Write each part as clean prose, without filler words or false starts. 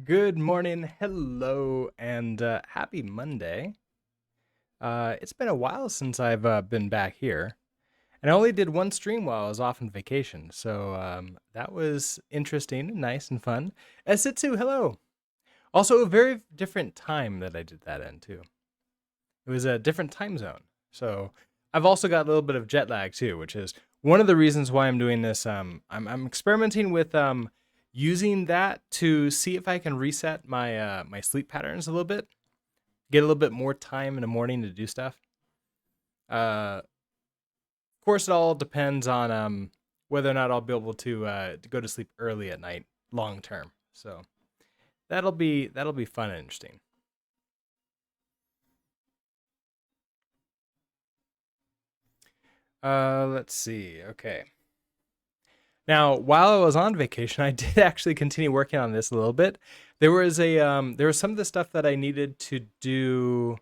Good morning, hello, and happy Monday. It's been a while since I've been back here, and I only did one stream while I was off on vacation, so that was interesting, and nice, and fun. Sitsu, hello. Also, a very different time that I did that in too. It was a different time zone, so I've also got a little bit of jet lag too, which is one of the reasons why I'm doing this. I'm experimenting with using that to see if I can reset my sleep patterns a little bit, get a little bit more time in the morning to do stuff. Of course, it all depends on whether or not I'll be able to go to sleep early at night long term. So that'll be fun and interesting. Let's see. Okay. Now, while I was on vacation, I did actually continue working on this a little bit. There was some of the stuff that I needed to do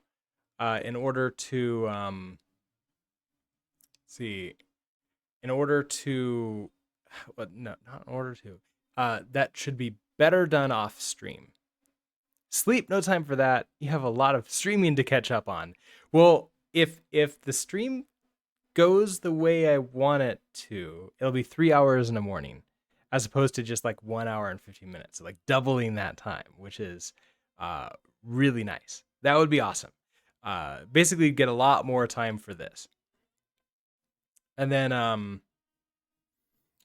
in order to see in order to what no not in order to that should be better done off stream. Sleep, no time for that. You have a lot of streaming to catch up on. Well, if the stream goes the way I want it to, it'll be 3 hours in the morning, as opposed to just like 1 hour and 15 minutes. So like doubling that time, which is uh, really nice. That would be awesome. Basically, get a lot more time for this, and then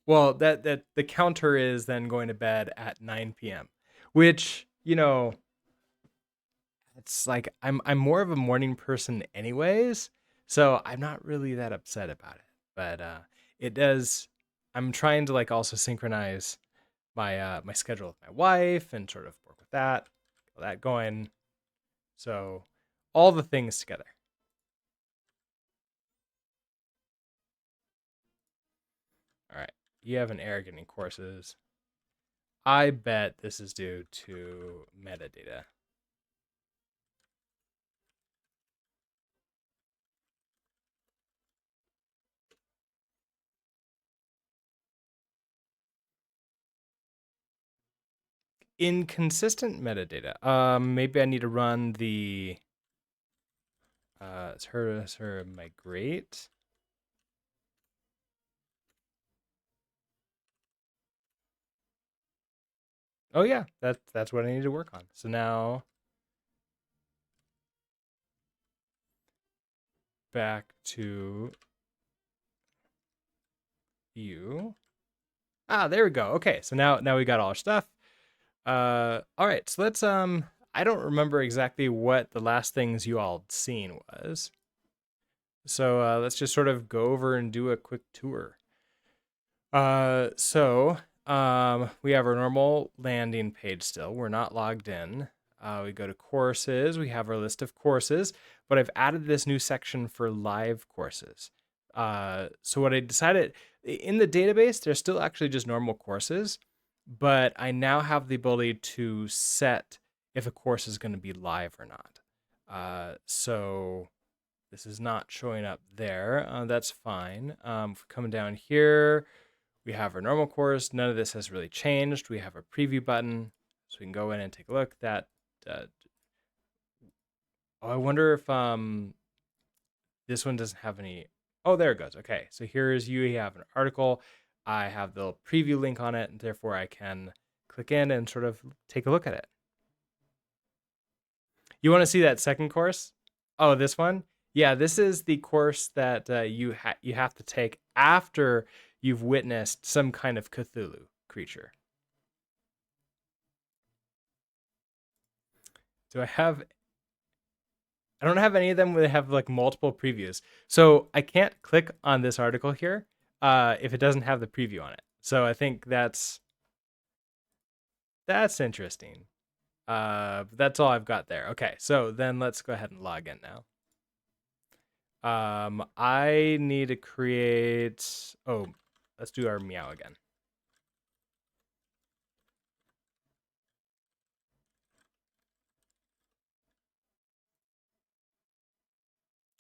well, that the counter is then going to bed at 9 p.m., which it's like I'm more of a morning person anyways, so I'm not really that upset about it. But it does. I'm trying to like also synchronize my schedule with my wife and sort of work with that going. So all the things together. All right, you have an error getting courses. I bet this is due to metadata. Inconsistent metadata. Maybe I need to run the it's her migrate. Oh yeah, that's what I need to work on. So now back to you. Ah, there we go. Okay, so now we got all our stuff. All right, so let's I don't remember exactly what the last things you all seen was. So let's just sort of go over and do a quick tour. So we have our normal landing page still. We're not logged in. We go to courses. We have our list of courses, but I've added this new section for live courses. So what I decided in the database, there's still actually just normal courses, but I now have the ability to set if a course is going to be live or not. So this is not showing up there. That's fine. Coming down here, we have our normal course. None of this has really changed. We have a preview button, so we can go in and take a look. Uh, I wonder if this one doesn't have any. Oh, there it goes. Okay, so here's you have an article. I have the preview link on it, and therefore I can click in and sort of take a look at it. You want to see that second course? Oh, this one? Yeah, this is the course that you have to take after you've witnessed some kind of Cthulhu creature. Do I have I don't have any of them where they have like multiple previews. So I can't click on this article here if it doesn't have the preview on it. So I think that's interesting. That's all I've got there. Okay, so then let's go ahead and log in now. I need to create. Oh, let's do our meow again.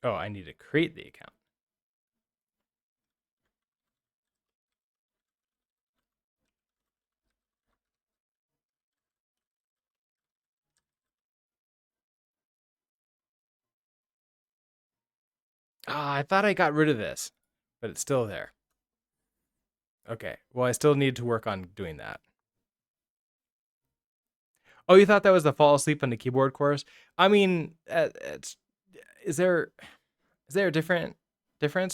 Oh, I need to create the account. Ah, I thought I got rid of this, but it's still there. Okay. Well, I still need to work on doing that. Oh, you thought that was the fall asleep on the keyboard course? I mean, it's is there a difference?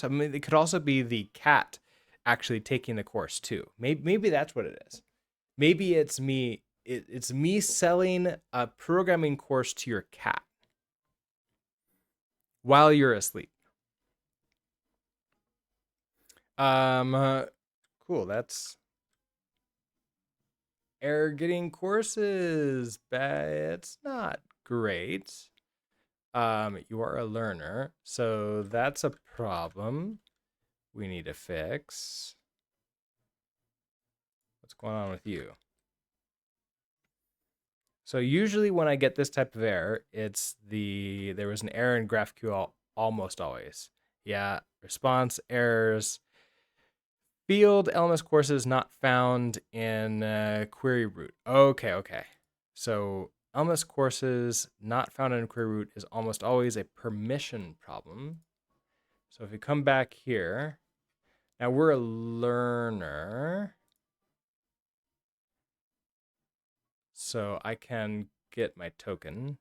I mean, it could also be the cat actually taking the course too. Maybe that's what it is. Maybe it's me. It's me selling a programming course to your cat while you're asleep. Cool. That's error getting courses. It's not great. You are a learner, so that's a problem we need to fix. What's going on with you? So usually when I get this type of error, there was an error in GraphQL almost always. Yeah, response errors. Field LMS courses not found in query root. Okay. So LMS courses not found in query root is almost always a permission problem. So if we come back here, now we're a learner. So I can get my token.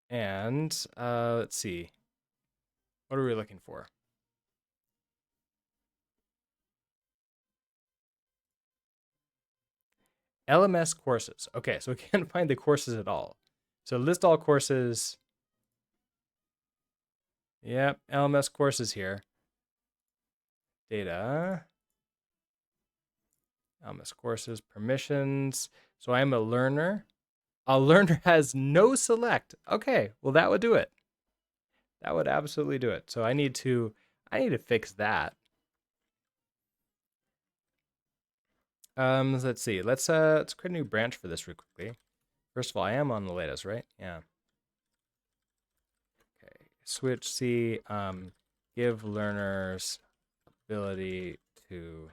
And let's see. What are we looking for? LMS courses. Okay, so we can't find the courses at all. So list all courses. Yep, LMS courses here. Data. LMS courses, permissions. So I'm a learner. A learner has no select. Okay, well that would do it. That would absolutely do it. So I need to fix that. Let's see. Let's create a new branch for this real quickly. First of all, I am on the latest, right? Yeah. Okay. Switch C. Give learners ability to.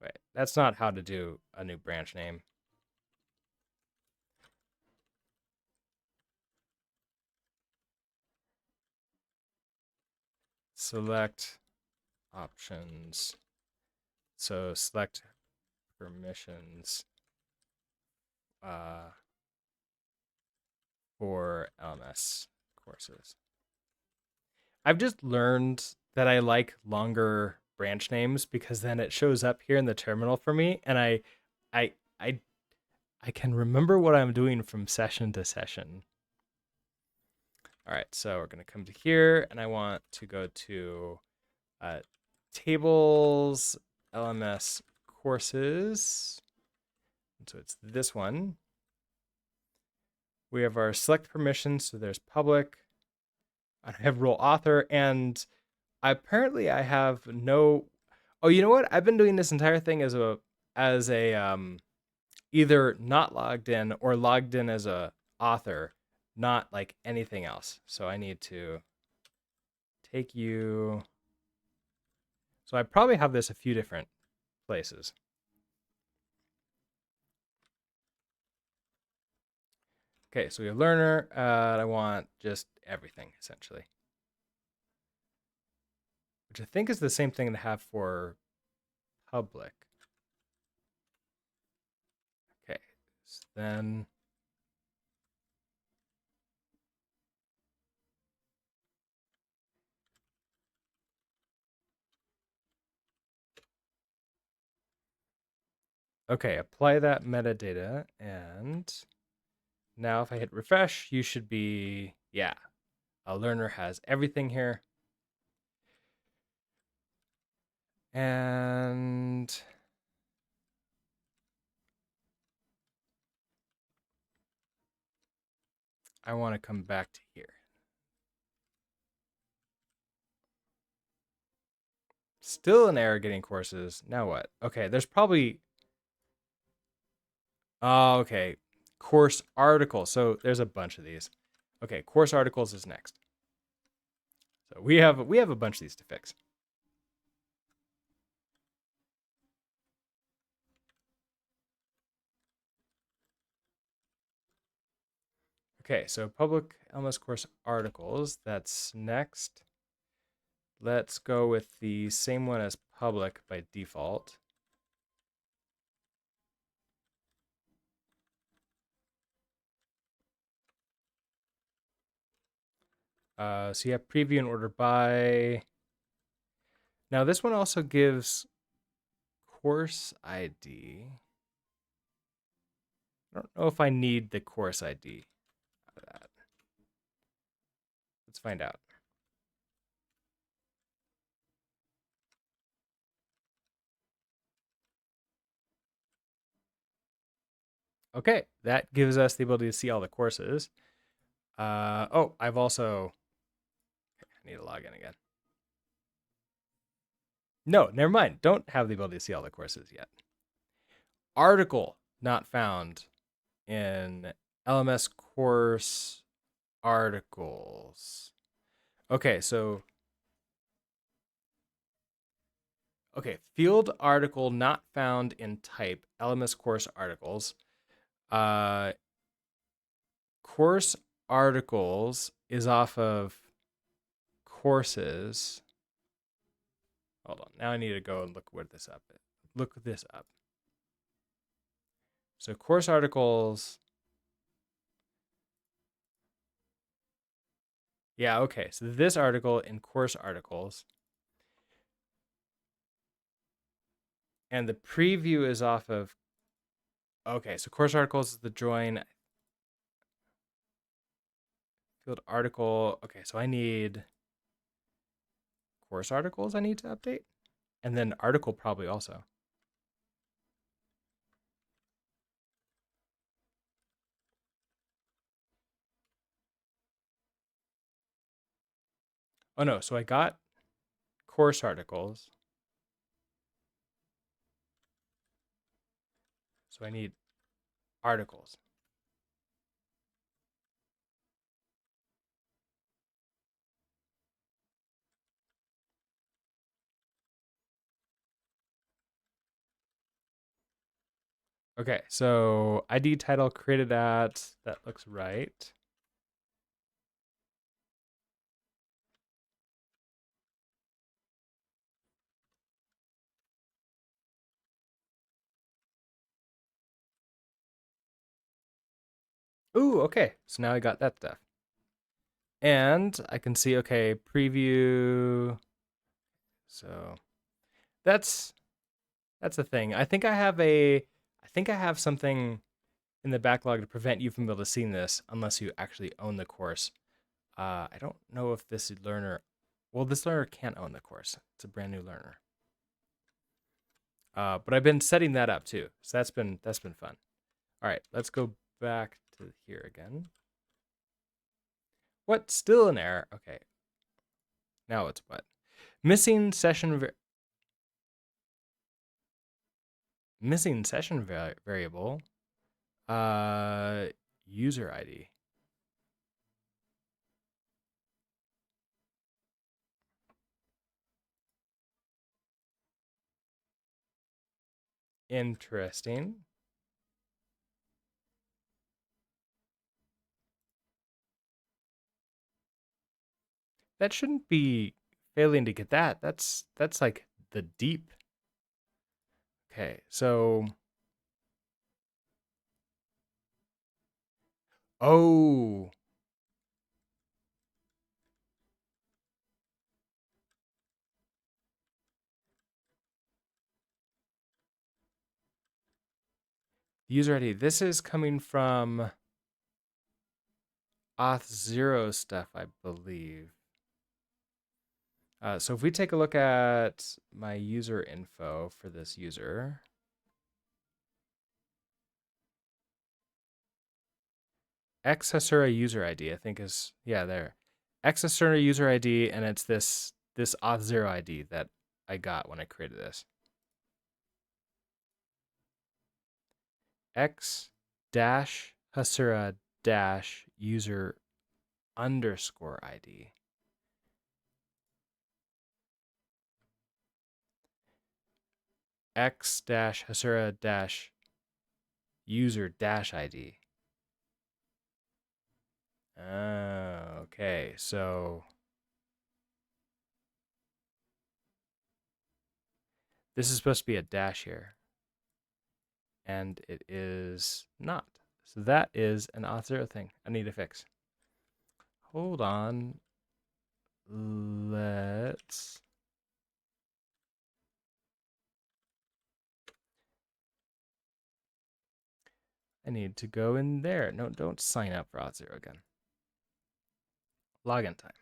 Wait, that's not how to do a new branch name. Select options. So select permissions for LMS courses. I've just learned that I like longer branch names because then it shows up here in the terminal for me, and I, I, I can remember what I'm doing from session to session. All right, so we're gonna come to here, and I want to go to tables, LMS courses. And so it's this one. We have our select permissions, so there's public. I have role author, and apparently I have no. Oh, you know what? I've been doing this entire thing as a either not logged in or logged in as a author, not like anything else. So I need to take you. So I probably have this a few different places. Okay, so we have learner. I want just everything essentially, which I think is the same thing to have for public. Okay, so then okay, apply that metadata, and now if I hit refresh, you should be, yeah, a learner has everything here. And I want to come back to here. Still an error getting courses. Now what? Okay, there's probably. Oh, okay. Course articles. So there's a bunch of these. Okay, course articles is next. So So we have a bunch of these to fix. Okay, so public LMS course articles, that's next. Let's go with the same one as public by default. So you have preview and order by. Now this one also gives course ID. I don't know if I need the course ID out of that. Let's find out. Okay, that gives us the ability to see all the courses. Oh, I've also. I need to log in again. No, never mind. Don't have the ability to see all the courses yet. Article not found in LMS course articles. Okay, so field article not found in type LMS course articles. Course articles is off of courses. Hold on. Now I need to go and look this up. Look this up. So course articles. Yeah, okay. So this article in course articles. And the preview is off of. Okay, so course articles is the join field article. Okay, so I need course articles I need to update. And then article probably also. Oh no, so I got course articles. So I need articles. Okay, so ID title created at, that looks right. Ooh, okay. So now I got that stuff. And I can see, okay, preview. So that's the thing. I think I have something in the backlog to prevent you from able to see this unless you actually own the course. I don't know if this learner, well, this learner can't own the course. It's a brand new learner. But I've been setting that up too, so that's been fun. All right, let's go back to here again. What? Still an error? Okay. Now it's what? Missing session variable. User ID. Interesting. That shouldn't be failing to get that. That's like the deep. Okay, so oh, user ID. This is coming from Auth0 stuff, I believe. So if we take a look at my user info for this user, Xhasura user ID, I think is, yeah, there. Xhasura user ID, and it's this Auth0 ID that I got when I created this. X dash Hasura dash user underscore ID. x dash hasura dash user dash ID. Okay, so this is supposed to be a dash here, and it is not. So that is an auth0 thing I need to fix. Hold on. Let's. I need to go in there. No, don't sign up for auth0 again. Login time.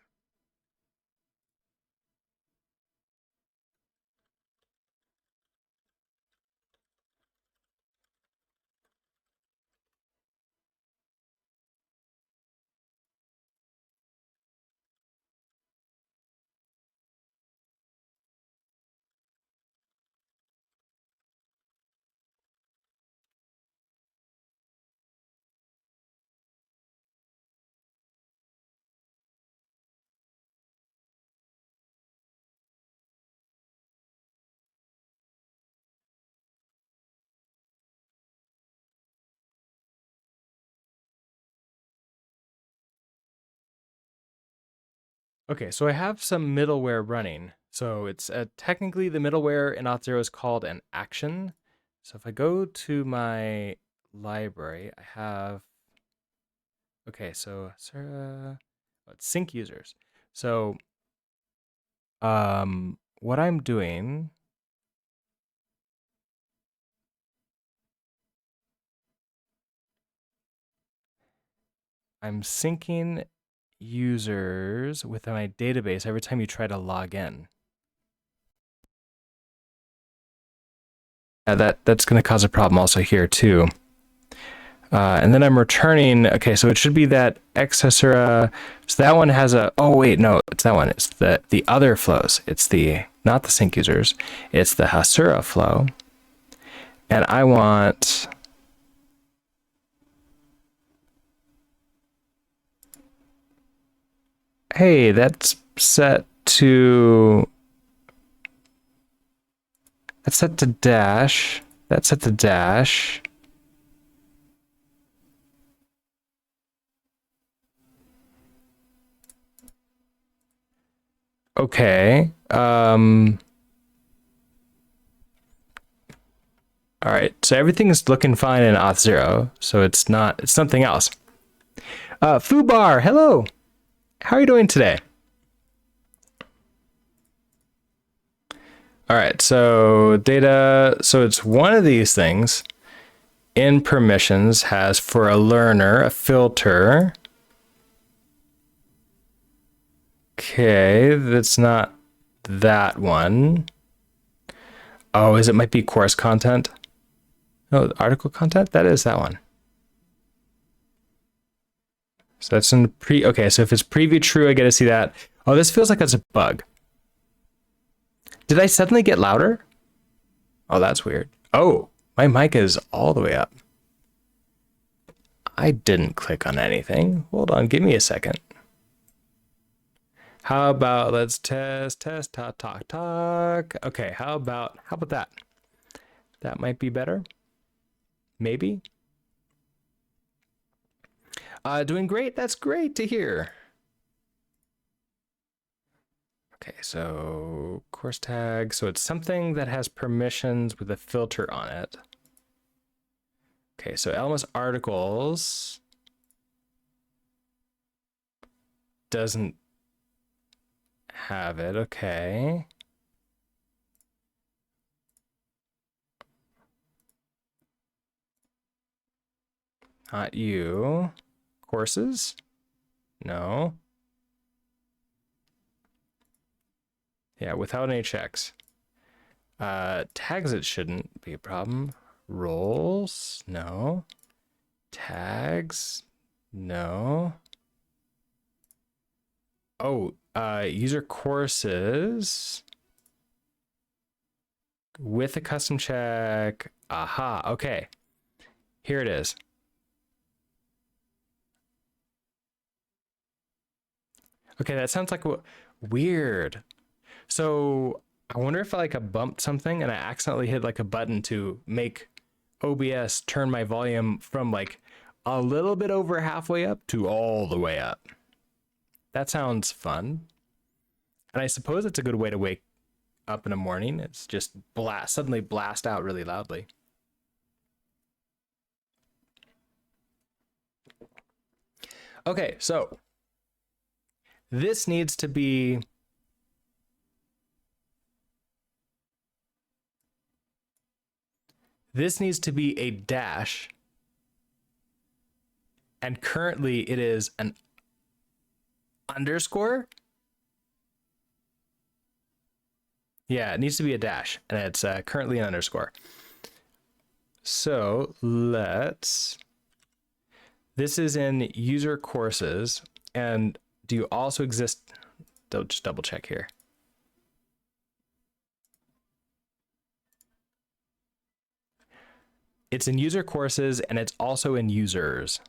Okay, so I have some middleware running. So it's technically the middleware in auth0 is called an action. So if I go to my library, I have, okay, so it's sync users. So what I'm doing, I'm syncing users with my database every time you try to log in. That's going to cause a problem also here too. And then I'm returning, okay, so it should be that xhasura. So that one has a, oh wait, no, it's that one. It's the other flows. It's not the sync users. It's the hasura flow. And I want, hey, that's set to dash. That's set to dash. Okay. All right. So everything is looking fine in auth0. So it's something else. Fubar, hello. How are you doing today? All right. So data. So it's one of these things. In permissions has for a learner a filter. Okay, that's not that one. Oh, it might be course content? No, article content? That is that one. So that's in okay, so if it's preview true, I get to see that. Oh, this feels like it's a bug. Did I suddenly get louder? Oh, that's weird. Oh, my mic is all the way up. I didn't click on anything. Hold on, give me a second. How about let's test, talk. Okay, how about that? That might be better. Maybe. Doing great. That's great to hear. Okay, so course tag. So it's something that has permissions with a filter on it. Okay, so LMS articles doesn't have it. Okay. Not you. Courses? No. Yeah, without any checks. Tags, it shouldn't be a problem. Roles? No. Tags? No. Oh, user courses with a custom check. Aha, okay. Here it is. Okay, that sounds like weird. So I wonder if I bumped something and I accidentally hit like a button to make OBS turn my volume from like a little bit over halfway up to all the way up. That sounds fun. And I suppose it's a good way to wake up in the morning. It's just suddenly blast out really loudly. Okay, so this needs to be a dash, and currently it is an underscore. Yeah, it needs to be a dash, and it's currently an underscore. So this is in user courses, and do you also exist? Don't just double check here. It's in user courses, and it's also in users.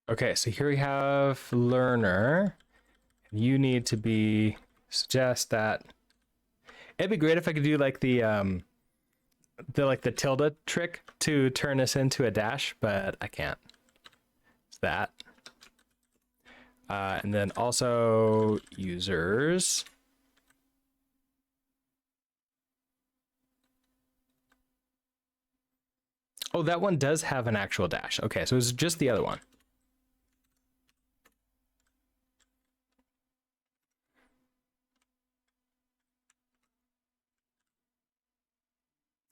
Okay, so here we have learner. You need to suggest that. It'd be great if I could do like the tilde trick to turn this into a dash, but I can't. It's that. And then also users. Oh, that one does have an actual dash. Okay, so it's just the other one.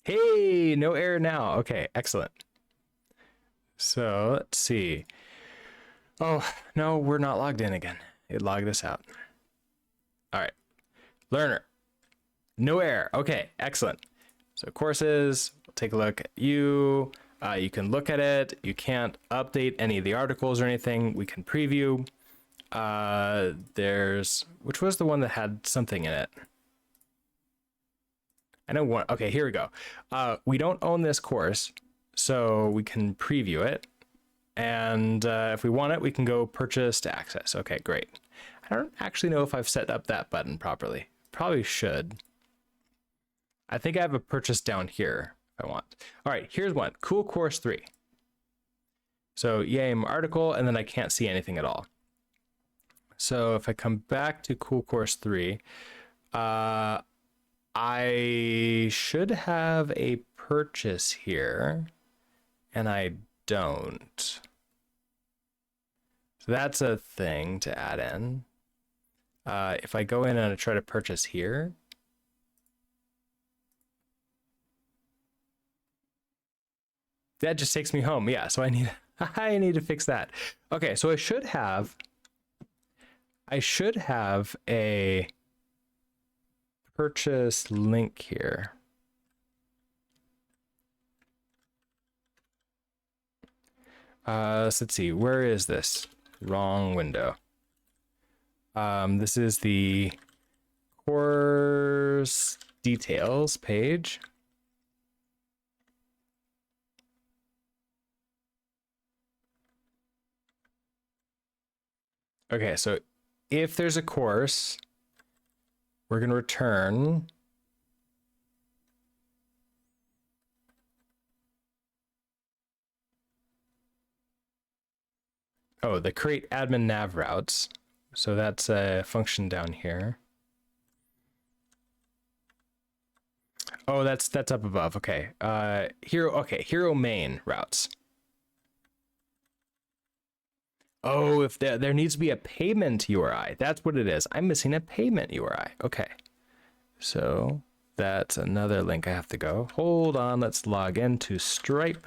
Hey, no error now. Okay, excellent. So let's see. Oh, no, we're not logged in again. It logged us out. All right, learner, no error. Okay, excellent. So courses, we'll take a look at you. You can look at it. You can't update any of the articles or anything. We can preview. Which was the one that had something in it? I know one. Okay, here we go. We don't own this course, so we can preview it. And if we want it, we can go purchase to access. Okay, great. I don't actually know if I've set up that button properly. Probably should. I think I have a purchase down here if I want. All right, here's one. Cool Course 3. So yay, my article, and then I can't see anything at all. So if I come back to Cool Course 3, I should have a purchase here, and I don't. So that's a thing to add in. If I go in and I try to purchase here, that just takes me home. Yeah, so I need to fix that. Okay, so I should have a purchase link here. So let's see, where is this? Wrong window. This is the course details page. Okay, so if there's a course, we're going to return the create admin nav routes. So that's a function down here. Oh, that's up above. Okay. Hero main routes. Oh, if there needs to be a payment URI. That's what it is. I'm missing a payment URI. Okay. So that's another link I have to go. Hold on, let's log into Stripe.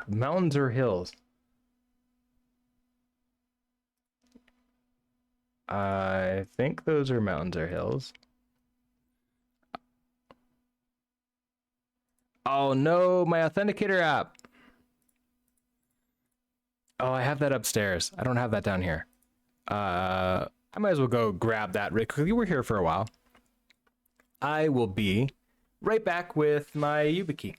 Mountains or hills? I think those are mountains or hills. Oh no, my authenticator app. Oh, I have that upstairs. I don't have that down here. I might as well go grab that really quickly. We're here for a while. I will be right back with my YubiKey.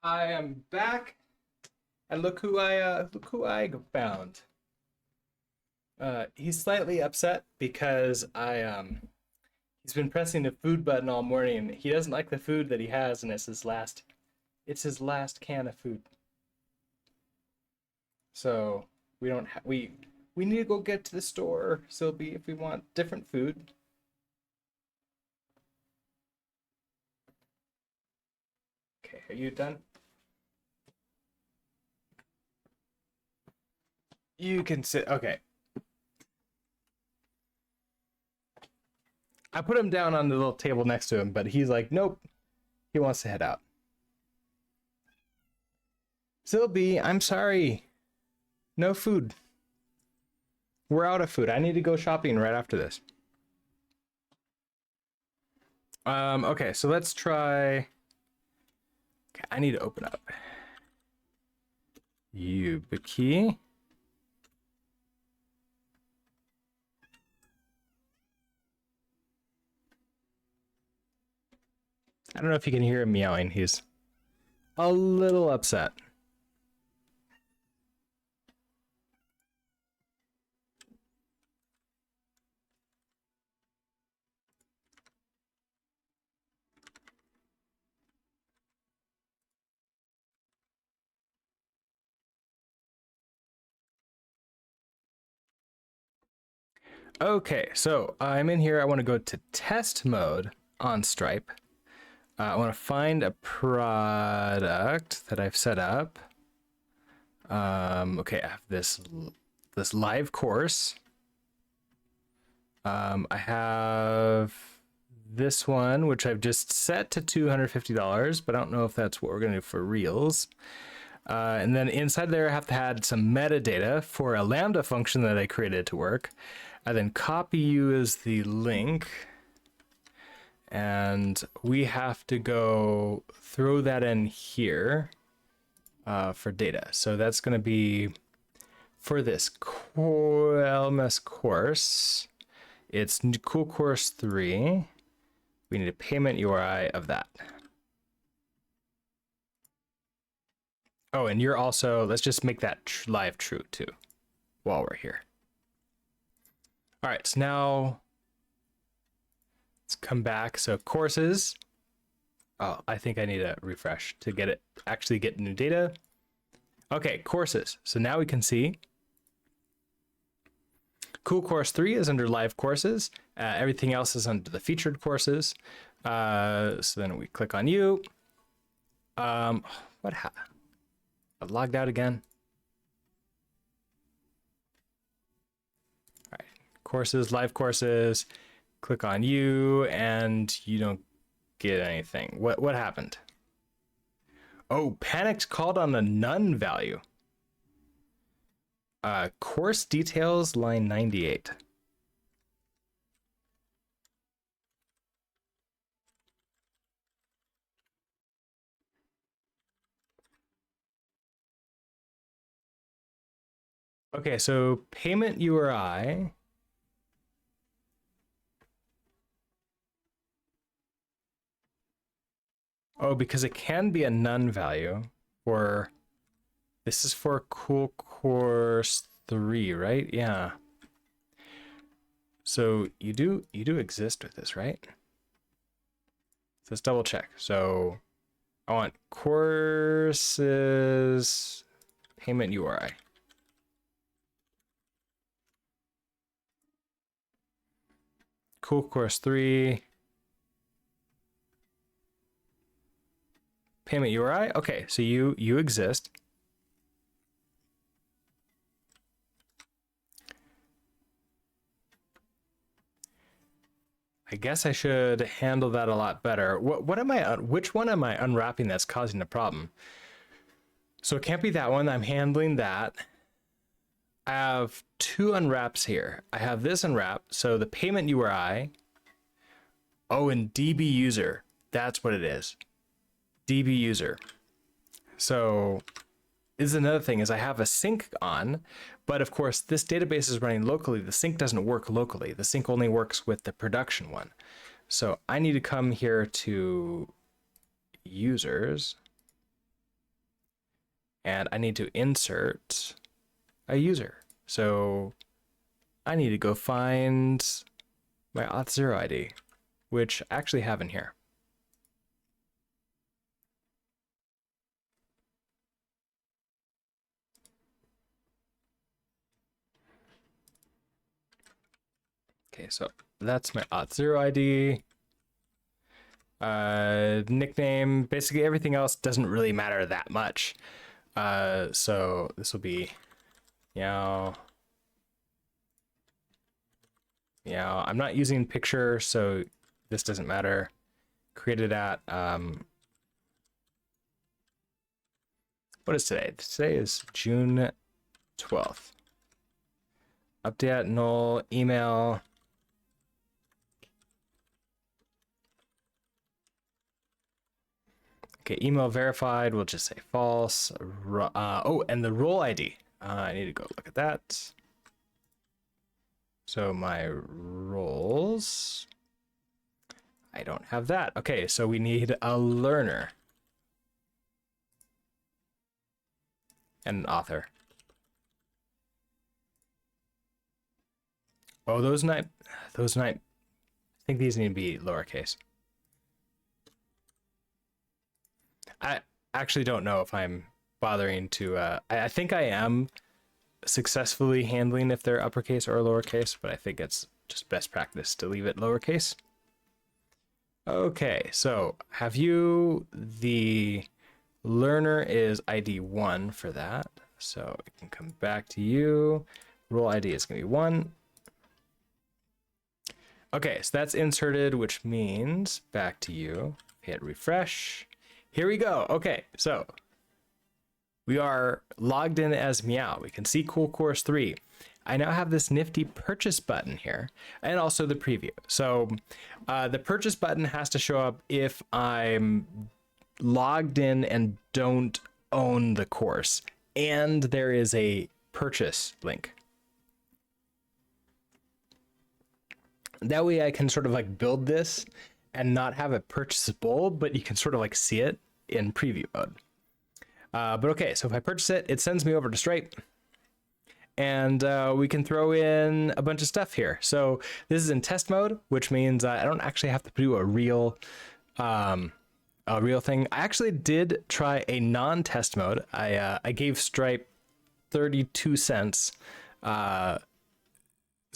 I am back, and look who I found. He's slightly upset because he's been pressing the food button all morning, and he doesn't like the food that he has, and it's his last can of food. So we don't we need to go get to the store, Sylvie, if we want different food. Okay, are you done? You can sit. Okay. I put him down on the little table next to him, but he's like, nope. He wants to head out. Sylvie, I'm sorry. No food. We're out of food. I need to go shopping right after this. Okay, so let's try. Okay, I need to open up YubiKey. I don't know if you can hear him meowing. He's a little upset. Okay, so I'm in here. I want to go to test mode on Stripe. I want to find a product that I've set up. Okay, I have this live course. I have this one, which I've just set to $250, but I don't know if that's what we're going to do for Reels. And then inside there, I have to add some metadata for a Lambda function that I created to work. I then copy you as the link. And we have to go throw that in here for data. So that's going to be for this LMS course. It's Cool Course 3. We need a payment URI of that. Oh, and you're also, let's just make that live true too while we're here. All right, so now let's come back. So courses. Oh, I think I need a refresh to get it, actually get new data. Okay, courses. So now we can see Cool Course 3 is under live courses. Everything else is under the featured courses. So then we click on you. I logged out again. All right, courses, live courses, click on you, and you don't get anything. What happened? Oh, panicked called on a none value. Course details, line 98. Okay, so payment URI. Oh, because it can be a none value for, this is for Cool Course 3, right? Yeah. So you do exist with this, right? So let's double check. So I want courses payment URI. Cool Course 3. Payment URI. Okay, so you exist. I guess I should handle that a lot better. What am I, which one am I unwrapping that's causing the problem? So it can't be that one. I'm handling that. I have two unwraps here. I have this unwrap. So the payment URI. Oh, and DB user. That's what it is. DB user. So this is another thing is I have a sync on, but of course this database is running locally. The sync doesn't work locally. The sync only works with the production one. So I need to come here to users and I need to insert a user. So I need to go find my auth0 ID, which I actually have in here. Okay, so that's my auth0 ID. Nickname, basically everything else doesn't really matter that much. So this will be Meow. I'm not using picture, so this doesn't matter. Created at what is today? Today is June 12th. Update null email. Okay, email verified. We'll just say false. Oh, and the role ID. I need to go look at that. So my roles. I don't have that. Okay, so we need a learner and an author. Oh, those might. I think these need to be lowercase. I actually don't know if I'm bothering to. I think I am successfully handling if they're uppercase or lowercase, but I think it's just best practice to leave it lowercase. Okay, so have you, the learner is ID 1 for that. So I can come back to you. Role ID is going to be 1. Okay, so that's inserted, which means back to you. Hit refresh. Here we go. Okay, so we are logged in as Meow. We can see Cool Course 3. I now have this nifty purchase button here and also the preview. So the purchase button has to show up if I'm logged in and don't own the course. And there is a purchase link. That way I can sort of like build this and not have it purchasable, but you can sort of like see it in preview mode. But okay, so if I purchase it, it sends me over to Stripe. And we can throw in a bunch of stuff here. So this is in test mode, which means I don't actually have to do a real thing. I actually did try a non-test mode. I gave Stripe 32 cents.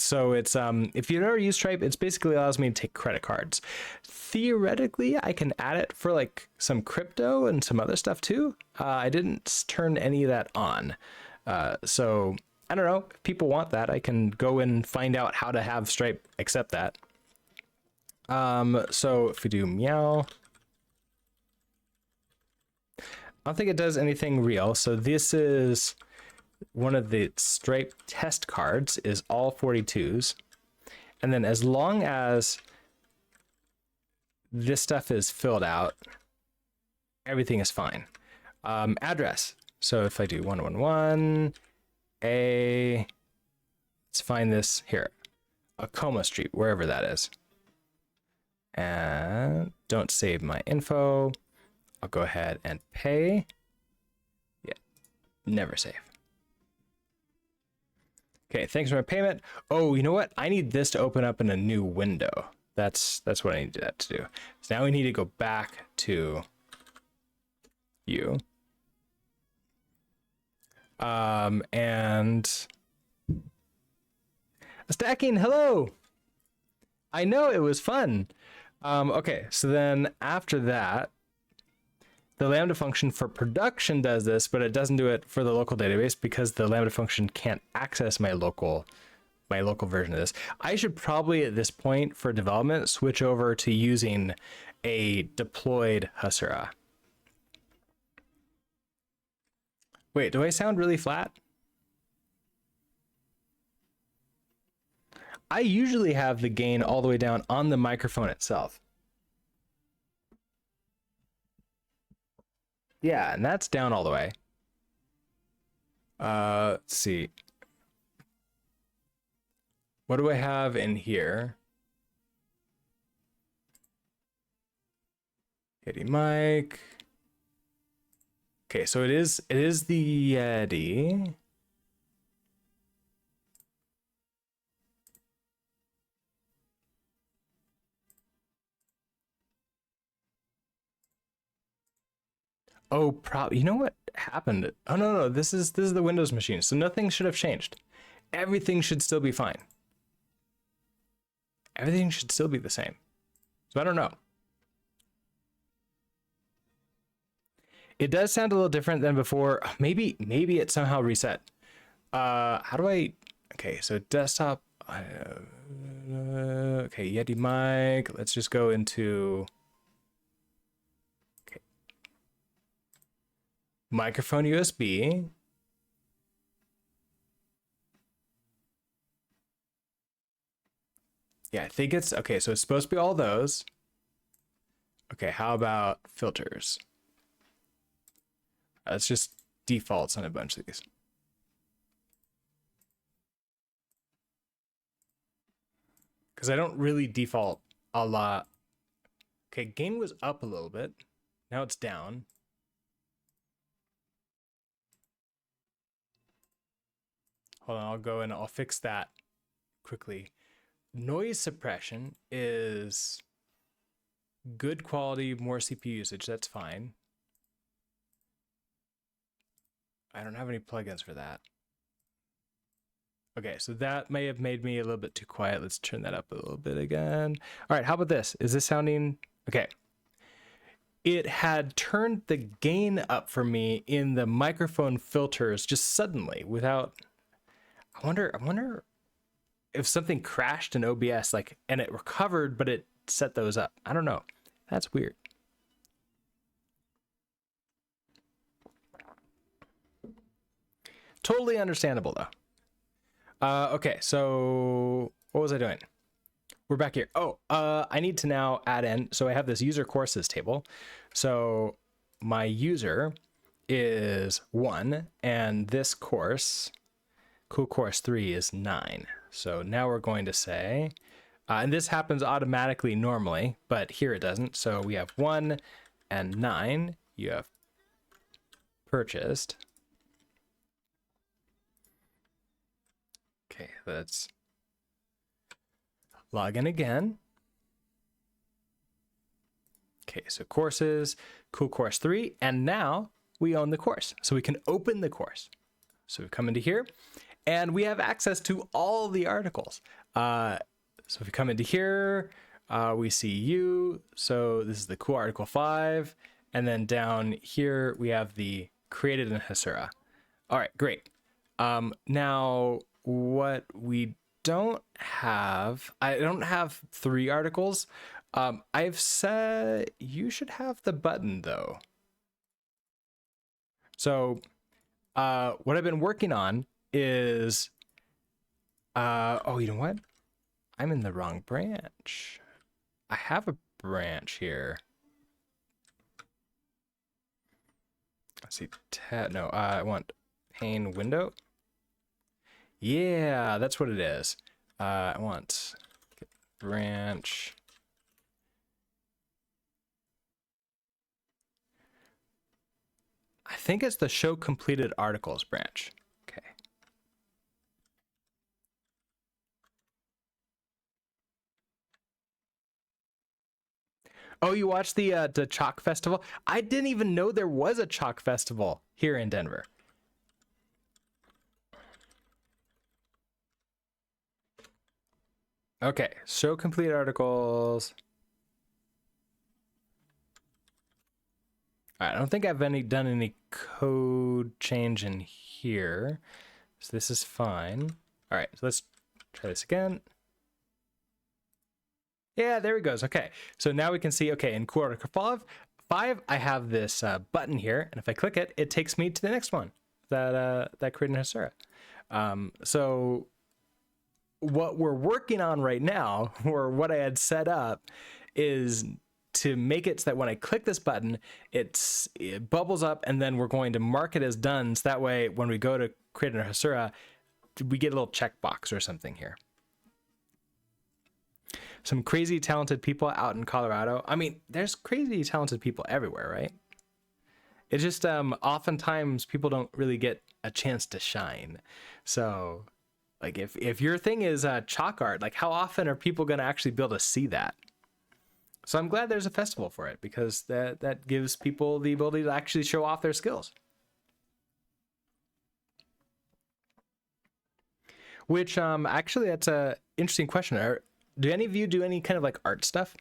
So it's if you've never used Stripe, it's basically allows me to take credit cards. Theoretically, I can add it for like some crypto and some other stuff too. I didn't turn any of that on. So I don't know if people want that. I can go and find out how to have Stripe accept that. So if we do meow, I don't think it does anything real. So this is one of the Stripe test cards is all 42s. And then as long as this stuff is filled out, everything is fine. Address. So if I do 111 A, let's find this here, Acoma Street, wherever that is. And don't save my info. I'll go ahead and pay. Yeah, never save. Okay, thanks for my payment. Oh, you know what? I need this to open up in a new window. That's what I need that to do. So now we need to go back to you. And stacking, hello. I know, it was fun. Okay, so then after that, the Lambda function for production does this, but it doesn't do it for the local database because the Lambda function can't access my local version of this. I should probably at this point for development switch over to using a deployed Hasura. Wait, do I sound really flat? I usually have the gain all the way down on the microphone itself. Yeah, and that's down all the way. Let's see. What do I have in here? Yeti mic. Okay, so it is the Yeti. Oh, you know what happened? Oh no, this is the Windows machine, so nothing should have changed. Everything should still be fine. Everything should still be the same. So I don't know. It does sound a little different than before. Maybe it somehow reset. How do I? Okay, so desktop. Okay, Yeti mic. Let's just go into. Okay. Microphone USB. Yeah, I think it's okay. So it's supposed to be all those. Okay, how about filters? Let's just defaults on a bunch of these. Because I don't really default a lot. Okay, gain was up a little bit. Now it's down. Hold on, I'll go and I'll fix that quickly. Noise suppression is good quality, more CPU usage. That's fine. I don't have any plugins for that. Okay, so that may have made me a little bit too quiet. Let's turn that up a little bit again. All right, how about this? Is this sounding okay? It had turned the gain up for me in the microphone filters just suddenly without. I wonder if something crashed in OBS, like, and it recovered, but it set those up. I don't know. That's weird. Totally understandable though. Okay, so what was I doing? We're back here. Oh, I need to now add in. So I have this user courses table. So my user is 1, and this course, cool course 3, is 9. So now we're going to say, and this happens automatically normally, but here it doesn't. So we have 1 and 9. You have purchased. Okay, let's log in again. Okay, so courses, cool course 3, and now we own the course. So we can open the course. So we come into here, And we have access to all the articles. So if we come into here, we see you. So this is the cool article 5. And then down here, we have the created in Hasura. All right, great. Now, what we don't have, I don't have 3 articles. I've said you should have the button though. So what I've been working on is, oh, you know what? I'm in the wrong branch. I have a branch here. Let's see, no, I want pane window. Yeah, that's what it is. I want branch. I think it's the show completed articles branch. Okay. Oh, you watched the Chalk Festival? I didn't even know there was a Chalk Festival here in Denver. Okay, show complete articles. All right, I don't think I've done any code change in here, so this is fine. All right, so let's try this again. Yeah, there it goes. Okay, so now we can see, okay, in core article 5, I have this button here, and if I click it, it takes me to the next one, that created in Hasura. So what we're working on right now, or what I had set up, is to make it so that when I click this button, it bubbles up, and then we're going to mark it as done, so that way when we go to create in Hasura, we get a little checkbox or something here. Some crazy talented people out in Colorado. I mean, there's crazy talented people everywhere, right? It's just oftentimes people don't really get a chance to shine. So like if your thing is chalk art, like how often are people going to actually be able to see that? So I'm glad there's a festival for it, because that gives people the ability to actually show off their skills. Which actually, that's a interesting question. Do any of you do any kind of like art stuff?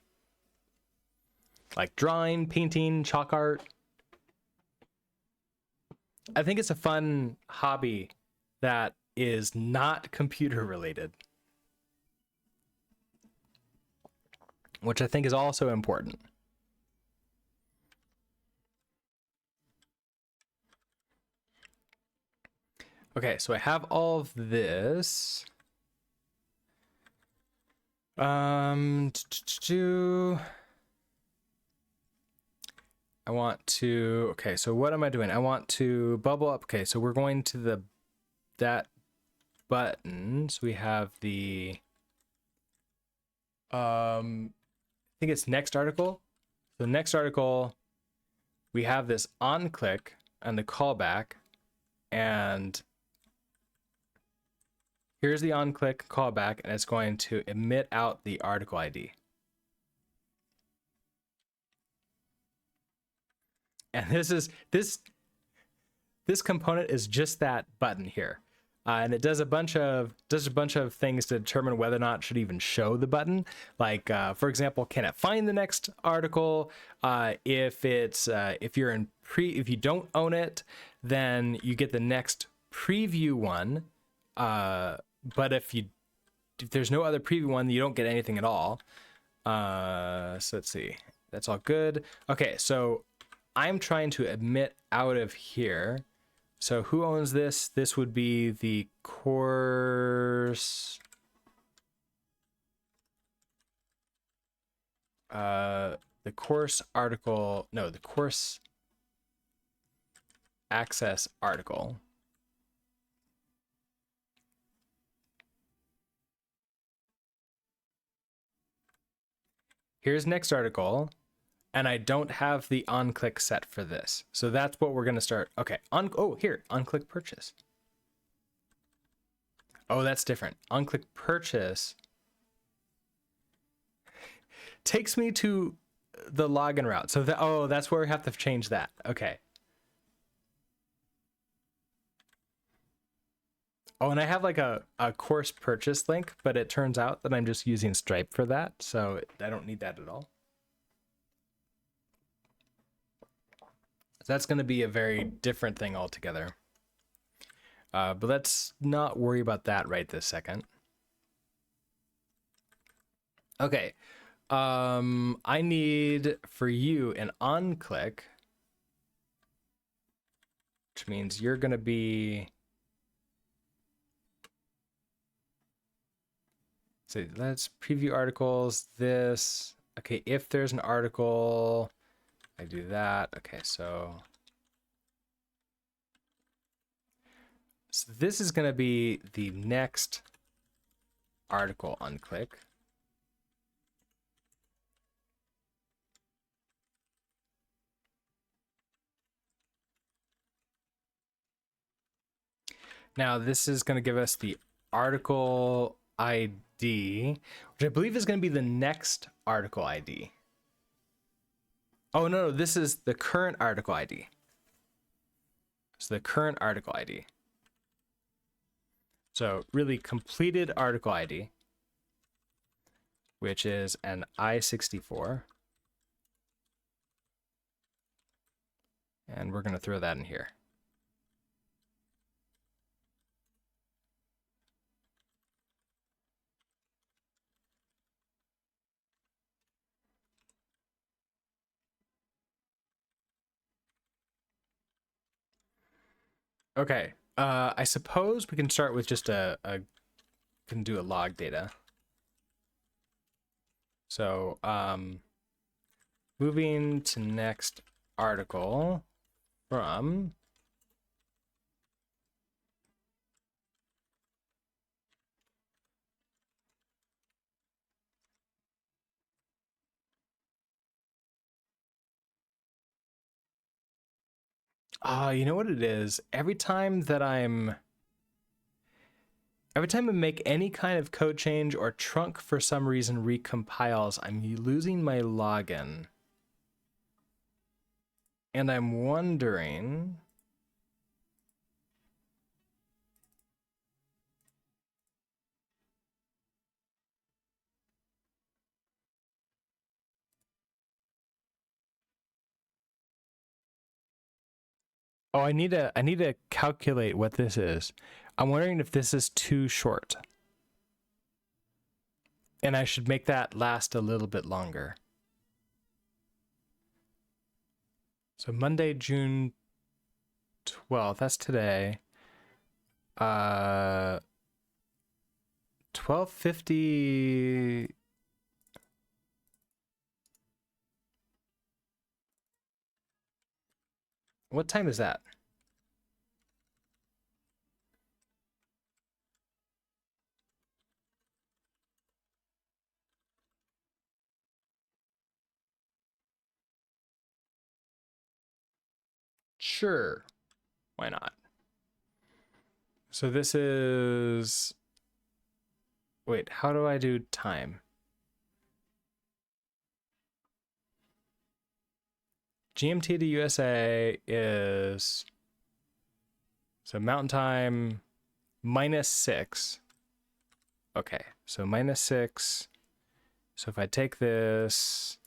Like drawing, painting, chalk art? I think it's a fun hobby that is not computer related, which I think is also important. Okay, so I have all of this. I want to, okay, so what am I doing? I want to bubble up. Okay, so we're going to that button. So we have the, I think it's next article. So next article, we have this on click and the callback, and here's the on click callback, and it's going to emit out the article ID. And this component is just that button here, and it does a bunch of things to determine whether or not it should even show the button. Like for example, can it find the next article? If you don't own it, then you get the next preview one. But if there's no other preview one, you don't get anything at all. So let's see. That's all good. Okay, so I'm trying to emit out of here. So who owns this? This would be the course. The course article. No, the course access article. Here's next article. And I don't have the on-click set for this. So that's what we're going to start. Okay, here, on-click purchase. Oh, that's different. On-click purchase takes me to the login route. So that's where we have to change that. Okay. Oh, and I have like a course purchase link, but it turns out that I'm just using Stripe for that, so I don't need that at all. So that's going to be a very different thing altogether. But let's not worry about that right this second. Okay. I need for you an on click, which means you're going to be. So let's preview articles. This. Okay, if there's an article, I do that. Okay, so this is going to be the next article on click. Now this is going to give us the article ID, which I believe is going to be the next article ID. Oh, no, this is the current article ID. So the current article ID. So really completed article ID, which is an I-64. And we're going to throw that in here. Okay, I suppose we can start with just can do a log data. So moving to next article from you know what it is? Every time I make any kind of code change or trunk for some reason recompiles, I'm losing my login. And I'm wondering. Oh, I need to calculate what this is. I'm wondering if this is too short. And I should make that last a little bit longer. So Monday, June 12th, that's today. 12:50. What time is that? Sure. Why not? So this is. Wait, how do I do time? GMT to USA is. So Mountain Time -6. Okay, so -6. So if I take this.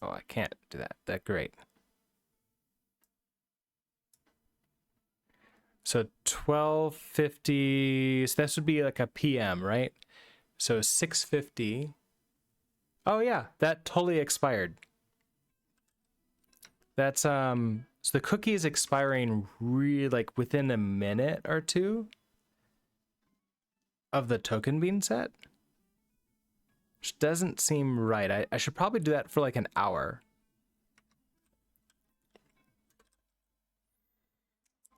Oh, I can't do that. That's great. So 12:50. So this would be like a PM, right? So 6:50. Oh yeah, that totally expired. That's so the cookie is expiring really like within a minute or two of the token being set. Which doesn't seem right. I should probably do that for like an hour.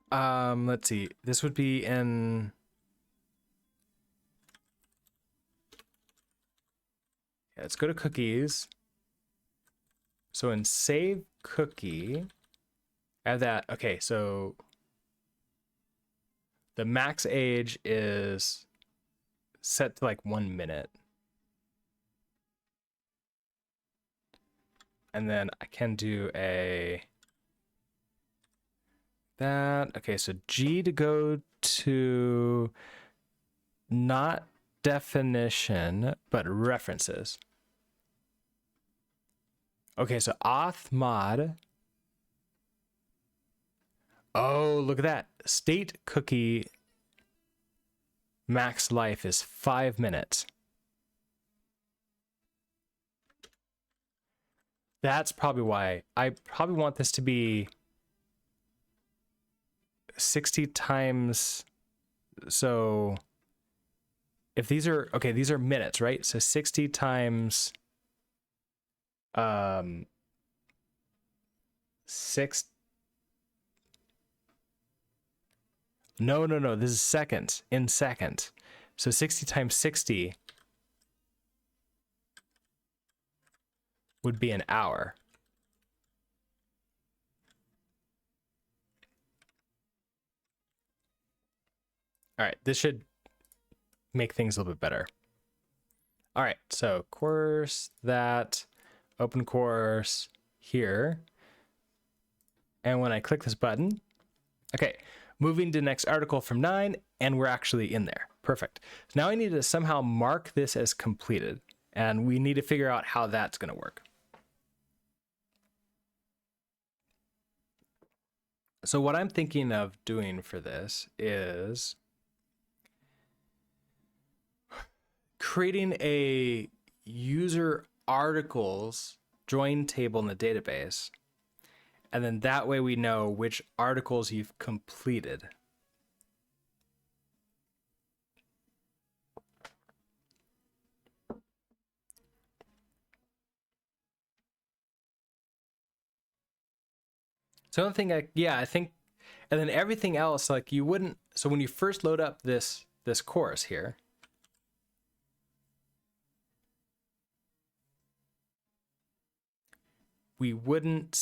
Let's see. This would be in. Yeah, let's go to cookies. So in save cookie, add that. Okay, so the max age is set to like 1 minute. And then I can do a that. Okay, so G to go to not definition, but references. Okay, so auth mod. Oh, look at that. State cookie max life is 5 minutes. That's probably why. I probably want this to be 60 times. So if these are, okay, these are minutes, right? So 60 times 6. No, this is seconds, in seconds. So 60 times 60 would be an hour. All right, this should make things a little bit better. All right, so course that, open course here. And when I click this button, okay, moving to next article from 9, and we're actually in there. Perfect. So now I need to somehow mark this as completed, and we need to figure out how that's going to work. So what I'm thinking of doing for this is creating a user articles join table in the database. And then that way we know which articles you've completed. So one thing, I think, and then everything else, like you wouldn't, so when you first load up this course here, we wouldn't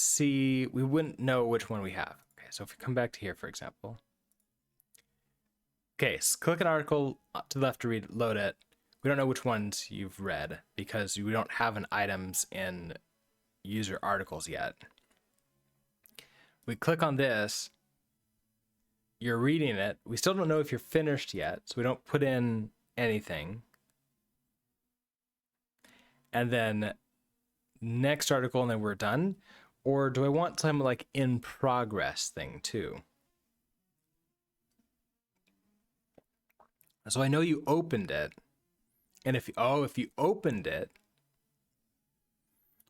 know which one we have. Okay, so if we come back to here, for example. Okay, so click an article to the left to load it. We don't know which ones you've read because we don't have an items in user articles yet. We click on this, you're reading it. We still don't know if you're finished yet, so we don't put in anything. And then next article, and then we're done. Or do I want some like in progress thing too? So I know you opened it. And if you opened it,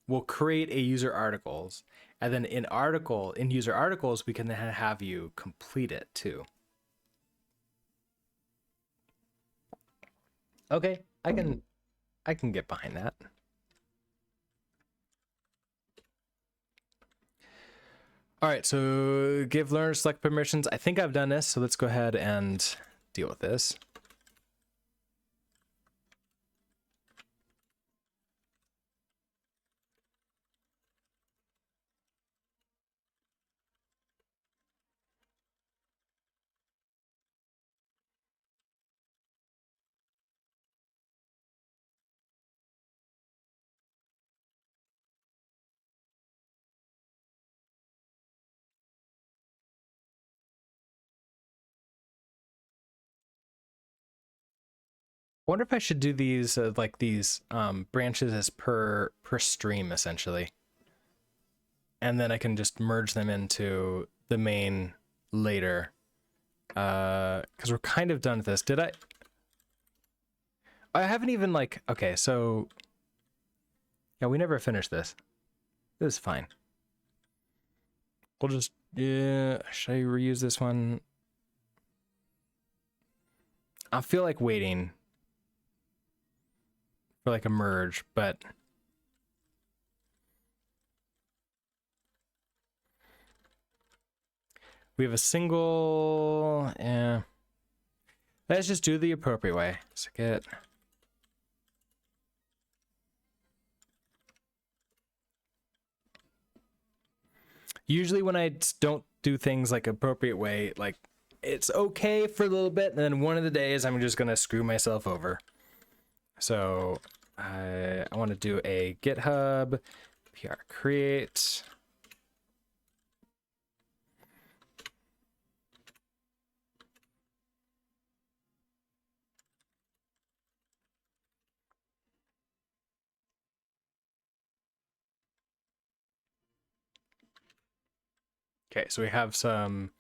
we'll create a user articles. And then in user articles, we can then have you complete it too. Okay, I can get behind that. All right, so give learners select permissions. I think I've done this, so let's go ahead and deal with this. I wonder if I should do these like these branches as per stream essentially, and then I can just merge them into the main later. Because we're kind of done with this. Did I? I haven't even like. Okay, so yeah, we never finished this. This is fine. We'll just should I reuse this one? I feel like waiting for like a merge, but we have a single. Let's just do the appropriate way. So get. Usually when I don't do things like appropriate way, like it's okay for a little bit, and then one of the days I'm just gonna screw myself over. So I want to do a GitHub PR create. Okay, so we have some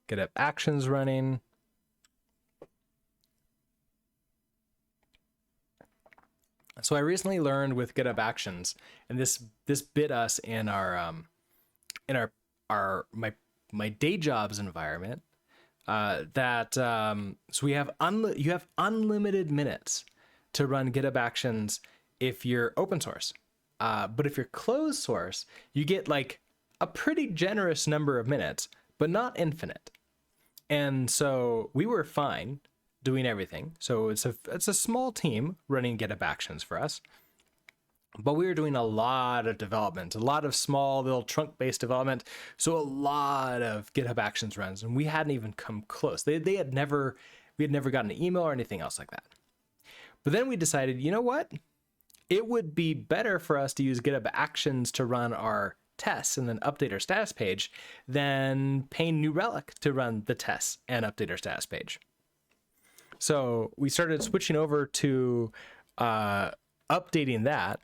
GitHub Actions running. So I recently learned with GitHub Actions, and this bit us in my day jobs environment, that so we have you have unlimited minutes to run GitHub Actions if you're open source, but if you're closed source, you get like a pretty generous number of minutes, but not infinite. And so we were fine doing everything. So it's a small team running GitHub Actions for us, but we were doing a lot of development, a lot of small little trunk-based development. So a lot of GitHub Actions runs, and we hadn't even come close. We had never gotten an email or anything else like that. But then we decided, you know what? It would be better for us to use GitHub Actions to run our tests and then update our status page than paying New Relic to run the tests and update our status page. So we started switching over to updating that.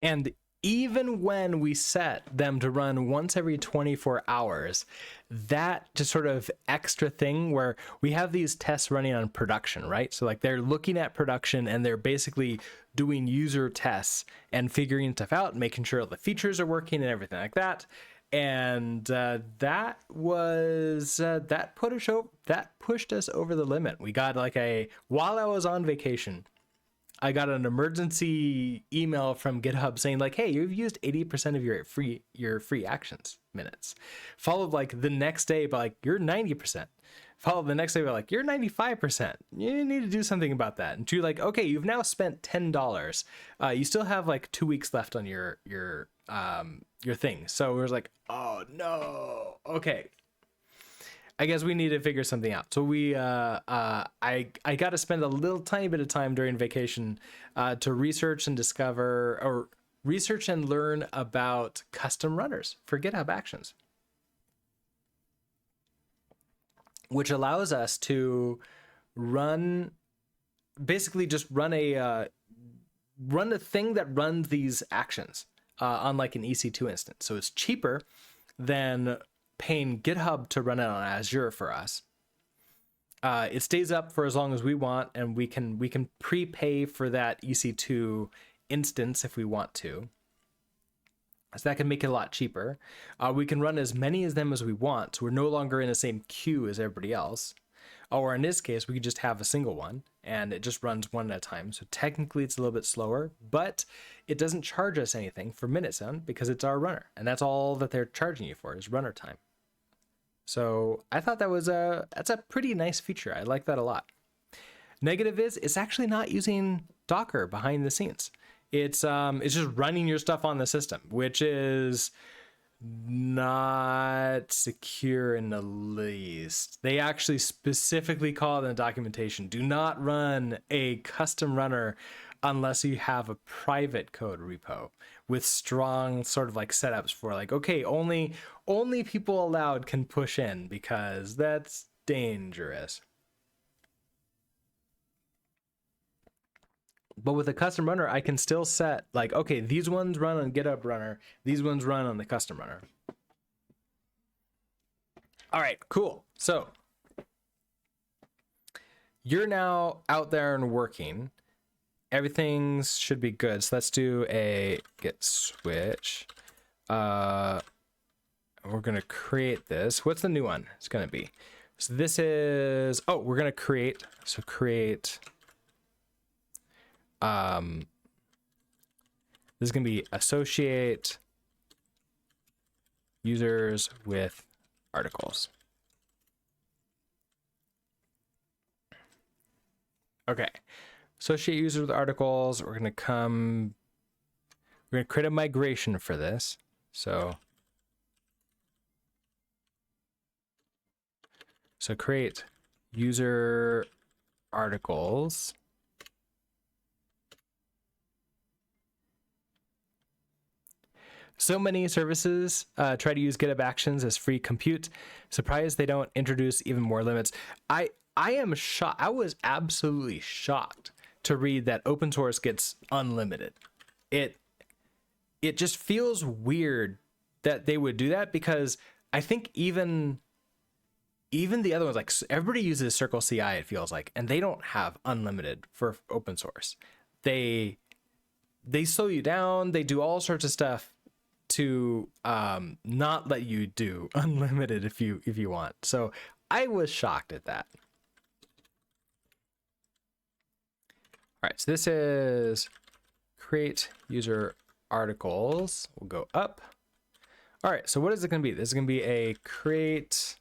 And even when we set them to run once every 24 hours, that just sort of extra thing where we have these tests running on production, right? So like they're looking at production and they're basically doing user tests and figuring stuff out, making sure the features are working and everything like that. And that pushed us over the limit. We got like while I was on vacation, I got an emergency email from GitHub saying like, hey, you've used 80% of your free actions minutes. Followed like the next day by like, you're 90%. Followed the next day by like, you're 95%. You need to do something about that. And you're like, okay, you've now spent $10. You still have like 2 weeks left on your thing. So we was like, oh no, okay. I guess we need to figure something out. So I got to spend a little tiny bit of time during vacation to research and discover, or research and learn about custom runners for GitHub Actions, which allows us to basically just run a thing that runs these actions on like an EC2 instance. So it's cheaper than paying GitHub to run it on Azure for us. It stays up for as long as we want, and we can prepay for that EC2 instance if we want to. So that can make it a lot cheaper. We can run as many of them as we want, so we're no longer in the same queue as everybody else. Or in this case, we could just have a single one, and it just runs one at a time. So technically it's a little bit slower, but it doesn't charge us anything for minute sound because it's our runner, and that's all that they're charging you for is runner time. So I thought that's a pretty nice feature. I like that a lot. Negative is it's actually not using Docker behind the scenes. It's just running your stuff on the system, which is not secure in the least. They actually specifically call it in the documentation, do not run a custom runner unless you have a private code repo with strong sort of like setups for like, okay, only people allowed can push in because that's dangerous. But with a custom runner, I can still set like, okay, these ones run on GitHub runner, these ones run on the custom runner. All right, cool. So you're now out there and working. Everything should be good. So let's do a git switch. We're going to create this. What's the new one? It's going to be. So this is, oh, we're going to create. So create. This is going to be associate users with articles. Okay. Associate users with articles. We're going to create a migration for this. So create user articles. So many services try to use GitHub Actions as free compute. Surprised they don't introduce even more limits. I am shocked. I was absolutely shocked to read that open source gets unlimited. It just feels weird that they would do that, because I think even the other ones, like everybody uses Circle CI, it feels like, and they don't have unlimited for open source. They slow you down. They do all sorts of stuff to not let you do unlimited if you want. So I was shocked at that. All right, so this is create user articles. We'll go up. All right, so what is it going to be? This is going to be a create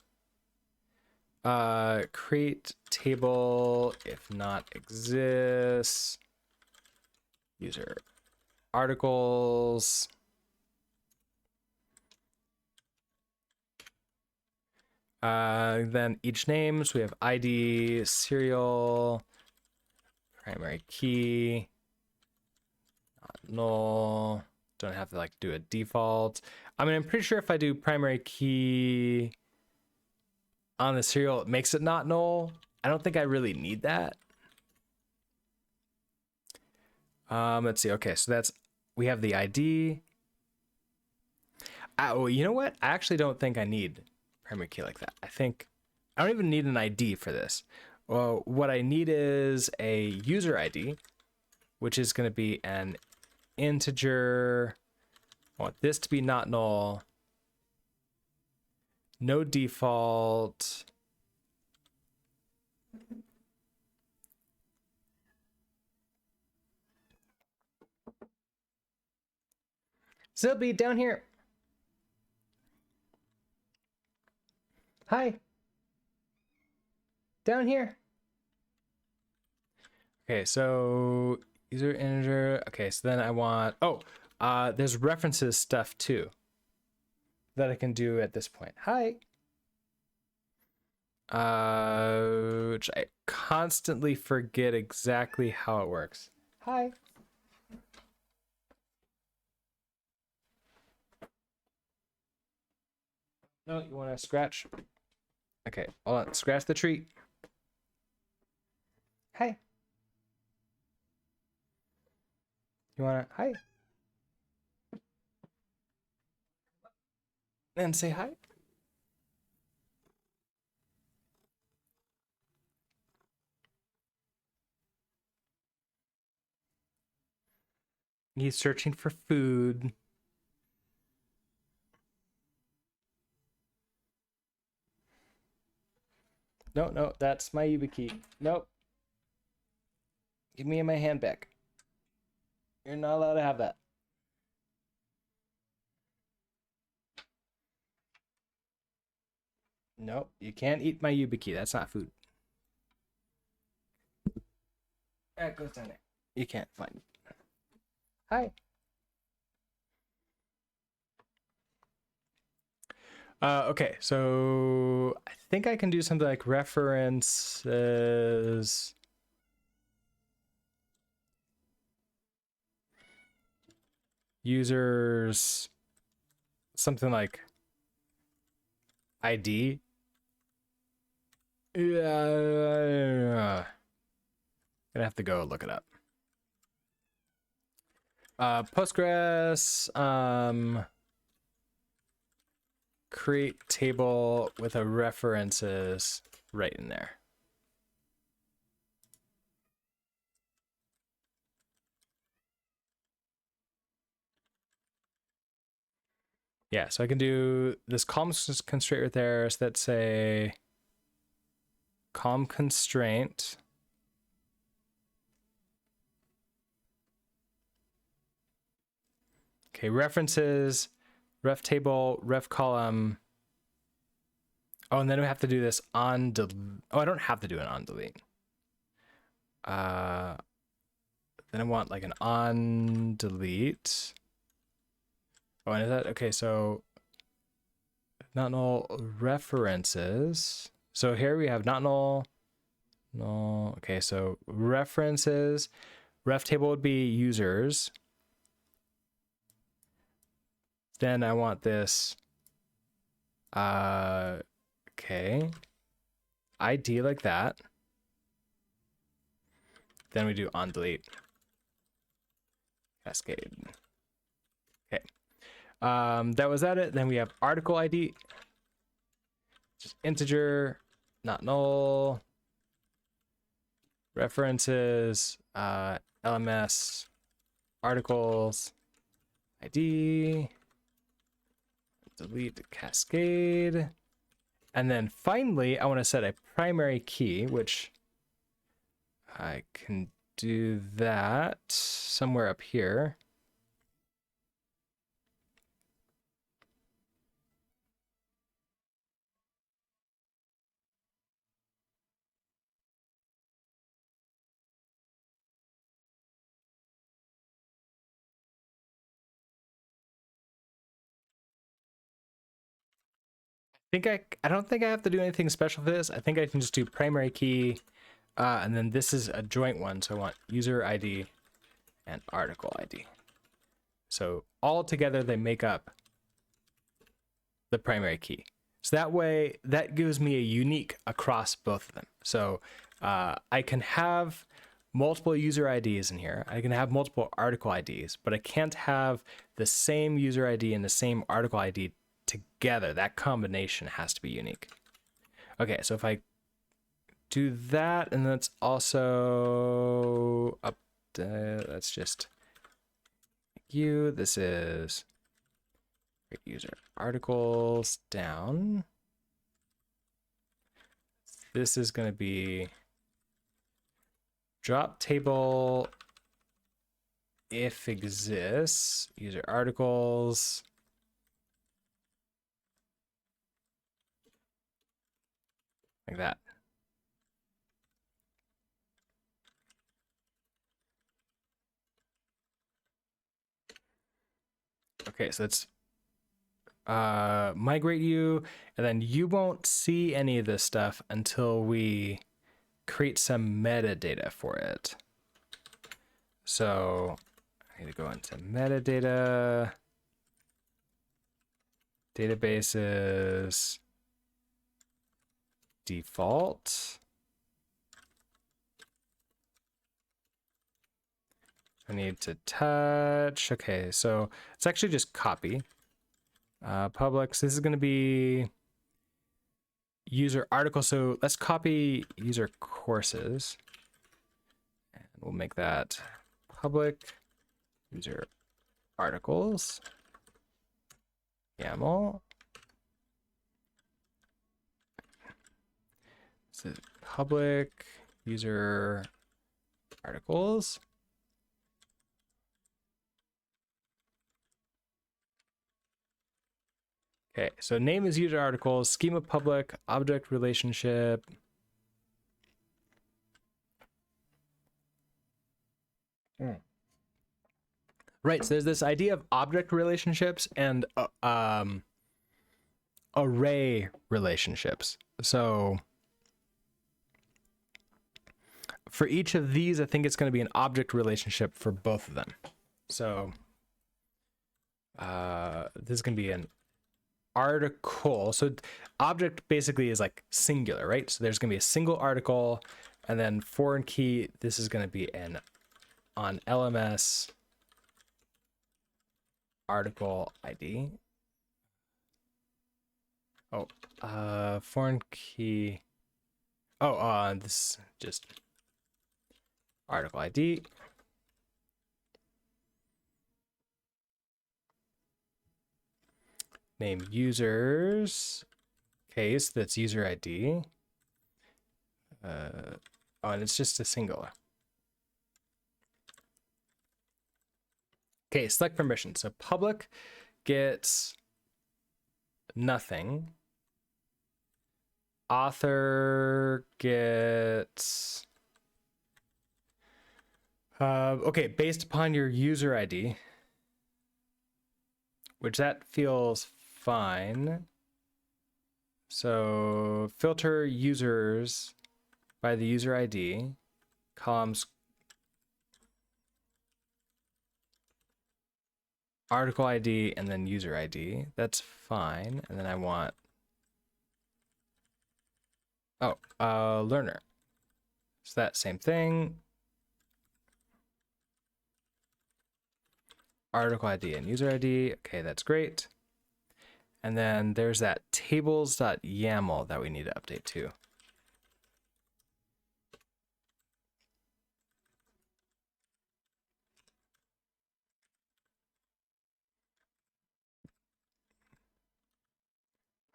table if not exists user articles. Then each name, so we have ID, serial, primary key, not null. Don't have to like do a default. I mean, I'm pretty sure if I do primary key on the serial, it makes it not null. I don't think I really need that. Let's see. Okay, so we have the ID. Oh, you know what? I actually don't think I need primary key like that. I don't even need an ID for this. Well, what I need is a user ID, which is going to be an integer. I want this to be not null. No default. Zilby, down here. Hi. Down here. Okay, so user integer. Okay, so then I want, there's references stuff too that I can do at this point. Hi. Which I constantly forget exactly how it works. Hi. No, you want to scratch? Okay, hold on. Scratch the tree. Hi. You want to? Hi. And say hi. He's searching for food. No, that's my YubiKey. Nope. Give me my hand back. You're not allowed to have that. Nope, you can't eat my YubiKey. That's not food. It goes down there. You can't find it. Hi. Okay, so I think I can do something like references. Users, something like ID. Yeah, gonna have to go look it up. Postgres, create table with a references right in there. Yeah, so I can do this column constraint right there. So that's a column constraint. Okay, references, ref table, ref column. Oh, and then we have to do this on delete. Oh, I don't have to do an on delete. Then I want like an on delete. Oh, and is that okay? So not null references. So here we have not null. Null. Okay, so references. Ref table would be users. Then I want this, okay, ID like that. Then we do on delete cascade. Okay. That was it. Then we have article ID, just integer, not null. References, LMS, articles, ID, delete the cascade. And then finally, I want to set a primary key, which I can do that somewhere up here. I don't think I have to do anything special for this. I think I can just do primary key, and then this is a joint one, so I want user ID and article ID. So all together they make up the primary key. So that way, that gives me a unique across both of them. So I can have multiple user IDs in here. I can have multiple article IDs, but I can't have the same user ID and the same article ID together. That combination has to be unique. Okay, so if I do that, and that's also up to, that's just you. This is user articles down. This is going to be drop table if exists, user articles. Like that. Okay, so let's migrate you, and then you won't see any of this stuff until we create some metadata for it. So I need to go into metadata, databases, default. I need to touch. Okay, so it's actually just copy. Public. So this is going to be user article. So let's copy user courses. And we'll make that public user articles. YAML. So public user articles. Okay, so name is user articles, schema public, object relationship. Right, so there's this idea of object relationships and array relationships. So for each of these, I think it's going to be an object relationship for both of them. So this is going to be an article. So object basically is like singular, right? So there's going to be a single article, and then foreign key, this is going to be an on LMS article ID. Oh, foreign key. Oh, this just article ID. Name users. Case, that's user ID. Oh, and it's just a singular. Okay, select permission. So public gets nothing. Author gets okay, based upon your user ID, which that feels fine. So filter users by the user ID, columns article ID and then user ID. That's fine. And then I want, learner. So that same thing. Article ID and user ID. Okay, that's great. And then there's that tables.yaml that we need to update too.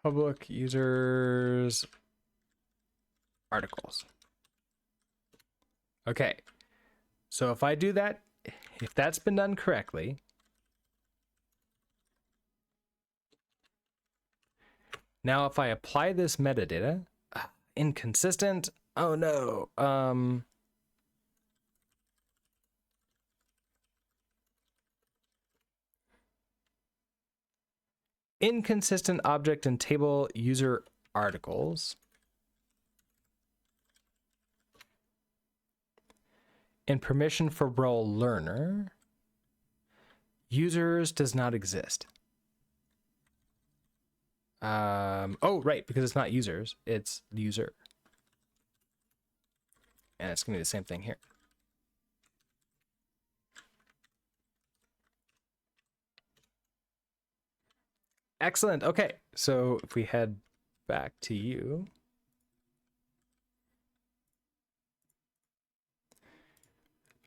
Public users articles. Okay, so if I do that, if that's been done correctly, now if I apply this metadata, inconsistent, oh no, inconsistent object and table user articles. In permission for role learner, users does not exist. Oh, right, because it's not users, it's user. And it's gonna be the same thing here. Excellent. Okay, so if we head back to you.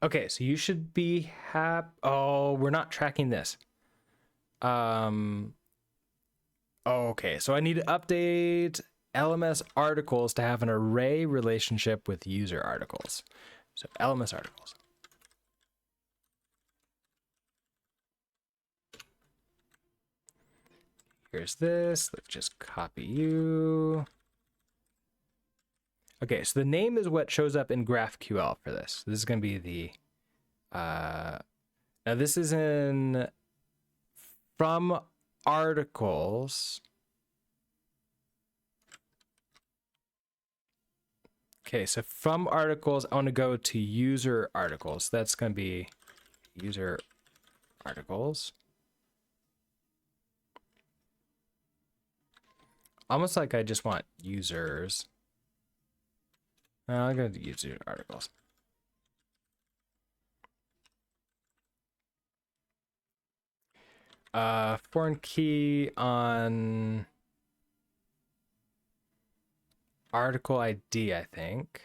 Okay, so you should be happy. Oh, we're not tracking this. Okay, so I need to update LMS articles to have an array relationship with user articles. So LMS articles. Here's this. Let's just copy you. Okay, so the name is what shows up in GraphQL for this. This is going to be the... now this is in from articles. Okay, so from articles, I want to go to user articles. That's going to be user articles. Almost like I just want users. I'm going to use user articles. Foreign key on article ID, I think.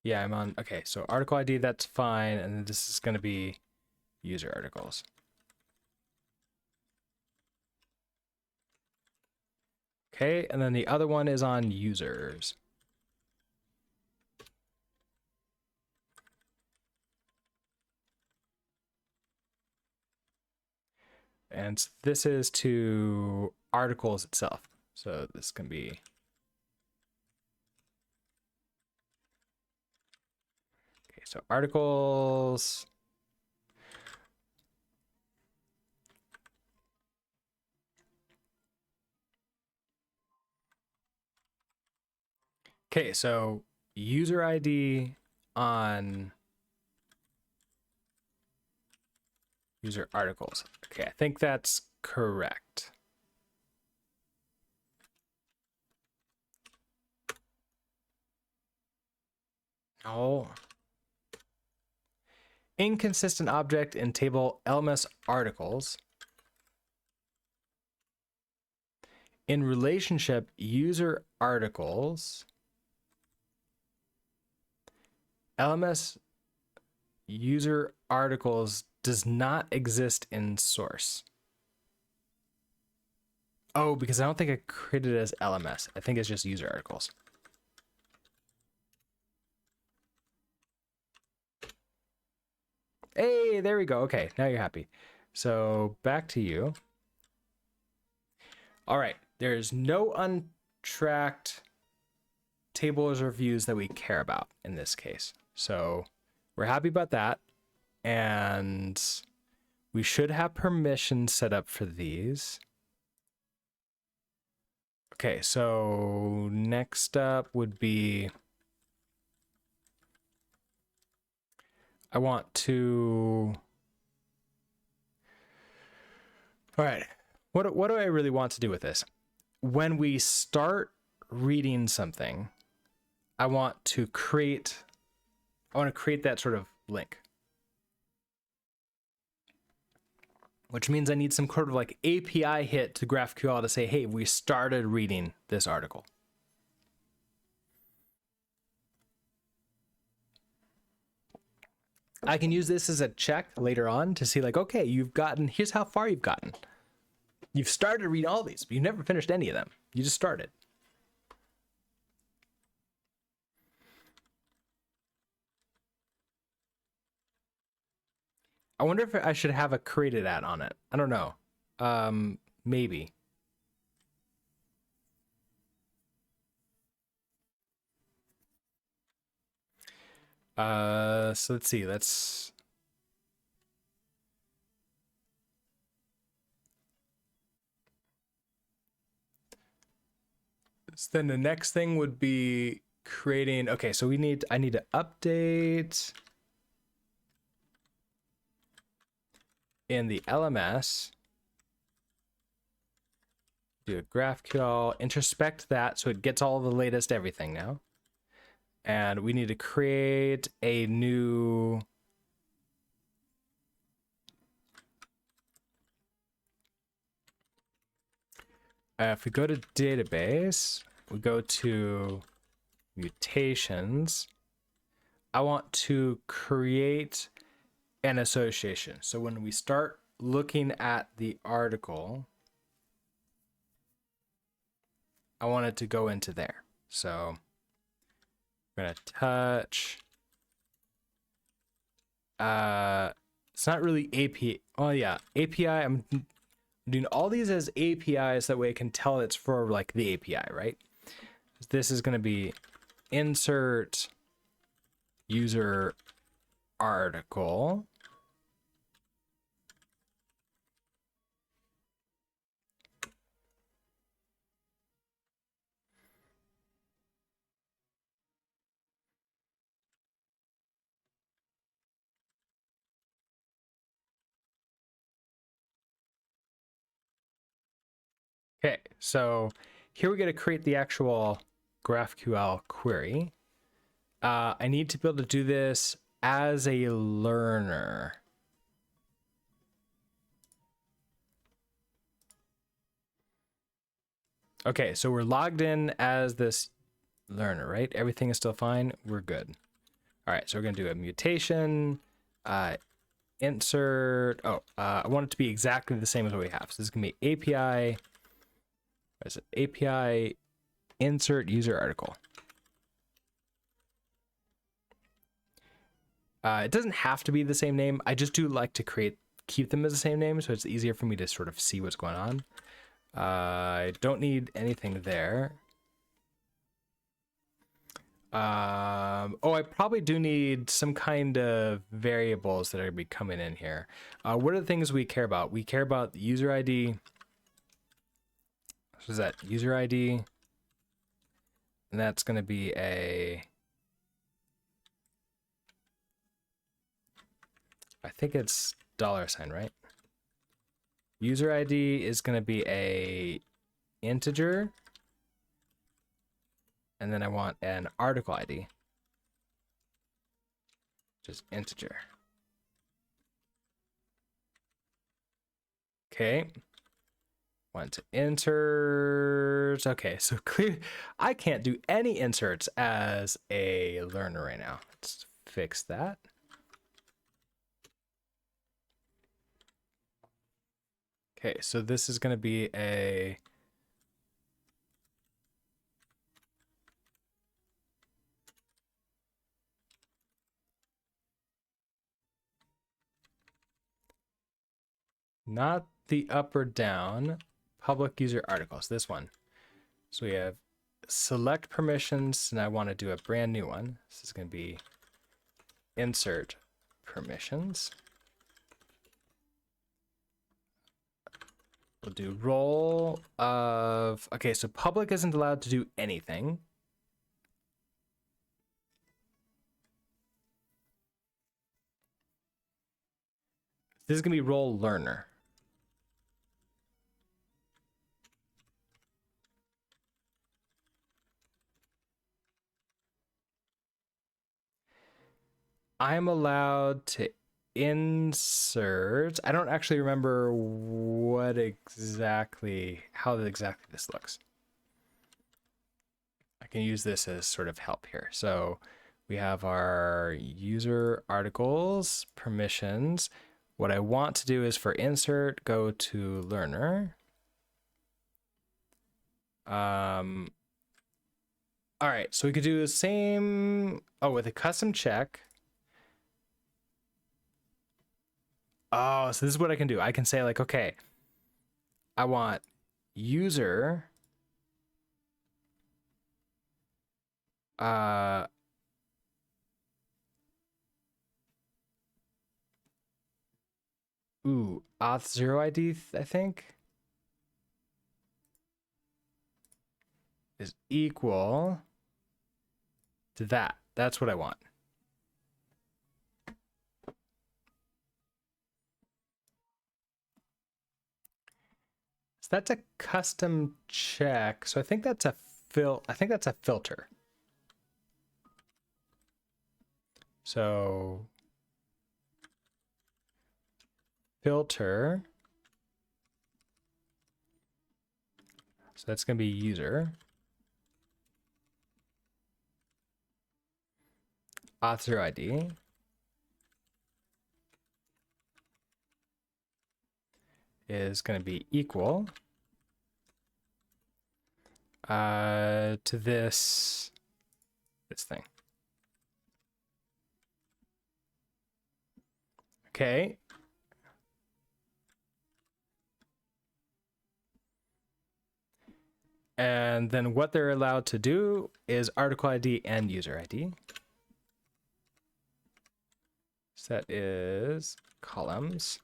Yeah, I'm on. Okay, so article ID, that's fine. And this is going to be user articles. Okay, and then the other one is on users. And this is to articles itself. So this can be... Okay, so articles... Okay, so user ID on user articles. Okay, I think that's correct. Oh. Inconsistent object in table LMS articles. In relationship user articles. LMS user articles does not exist in source. Oh, because I don't think I created it as LMS. I think it's just user articles. Hey, there we go. Okay, now you're happy. So back to you. All right, there's no untracked tables or views that we care about in this case. So we're happy about that. And we should have permission set up for these. Okay, so next up would be I want to, all right, what do I really want to do with this? When we start reading something, I want to create that sort of link. Which means I need some sort of like API hit to GraphQL to say, hey, we started reading this article. I can use this as a check later on to see like, okay, here's how far you've gotten. You've started to read all these, but you've never finished any of them. You just started. I wonder if I should have a created at on it. I don't know. Maybe. So let's see. Then the next thing would be creating. Okay, so I need to update in the LMS. Do a GraphQL, introspect that so it gets all the latest everything now. And we need to create a new if we go to database, we go to mutations. I want to create an association. So when we start looking at the article, I want it to go into there. So we're gonna touch. It's not really API. Oh yeah, API. I'm doing all these as APIs. That way I can tell it's for like the API, right? This is gonna be insert user article. Okay, so here we got to create the actual GraphQL query. I need to be able to do this as a learner. Okay, so we're logged in as this learner, right? Everything is still fine. We're good. All right, so we're going to do a mutation, insert. I want it to be exactly the same as what we have. So this is going to be API. What is it? API insert user article. It doesn't have to be the same name. I just do like to keep them as the same name, so it's easier for me to sort of see what's going on. I don't need anything there. I probably do need some kind of variables that are going to be coming in here. What are the things we care about? We care about the user ID. What is that? User ID. And that's going to be I think it's $, right? User ID is going to be a integer. And then I want an article ID. Just integer. Okay. Want to insert. Okay, so clear. I can't do any inserts as a learner right now. Let's fix that. Okay, so this is going to be a not the up or down, public user articles, this one. So we have select permissions, and I want to do a brand new one. This is going to be insert permissions. We'll do role of, okay, so public isn't allowed to do anything. This is going to be role learner. I'm allowed to insert. I don't actually remember how exactly this looks. I can use this as sort of help here. So we have our user articles, permissions. What I want to do is for insert, go to learner. All right, so we could do the same. Oh, with a custom check. Oh, so this is what I can do. I can say like, okay, I want user auth 0 ID, I think, is equal to that. That's what I want. So that's a custom check. So I think that's a filter. So filter. So that's going to be user. Auth 0 ID. Is going to be equal to this thing. Okay. And then what they're allowed to do is article ID and user ID. So that is columns.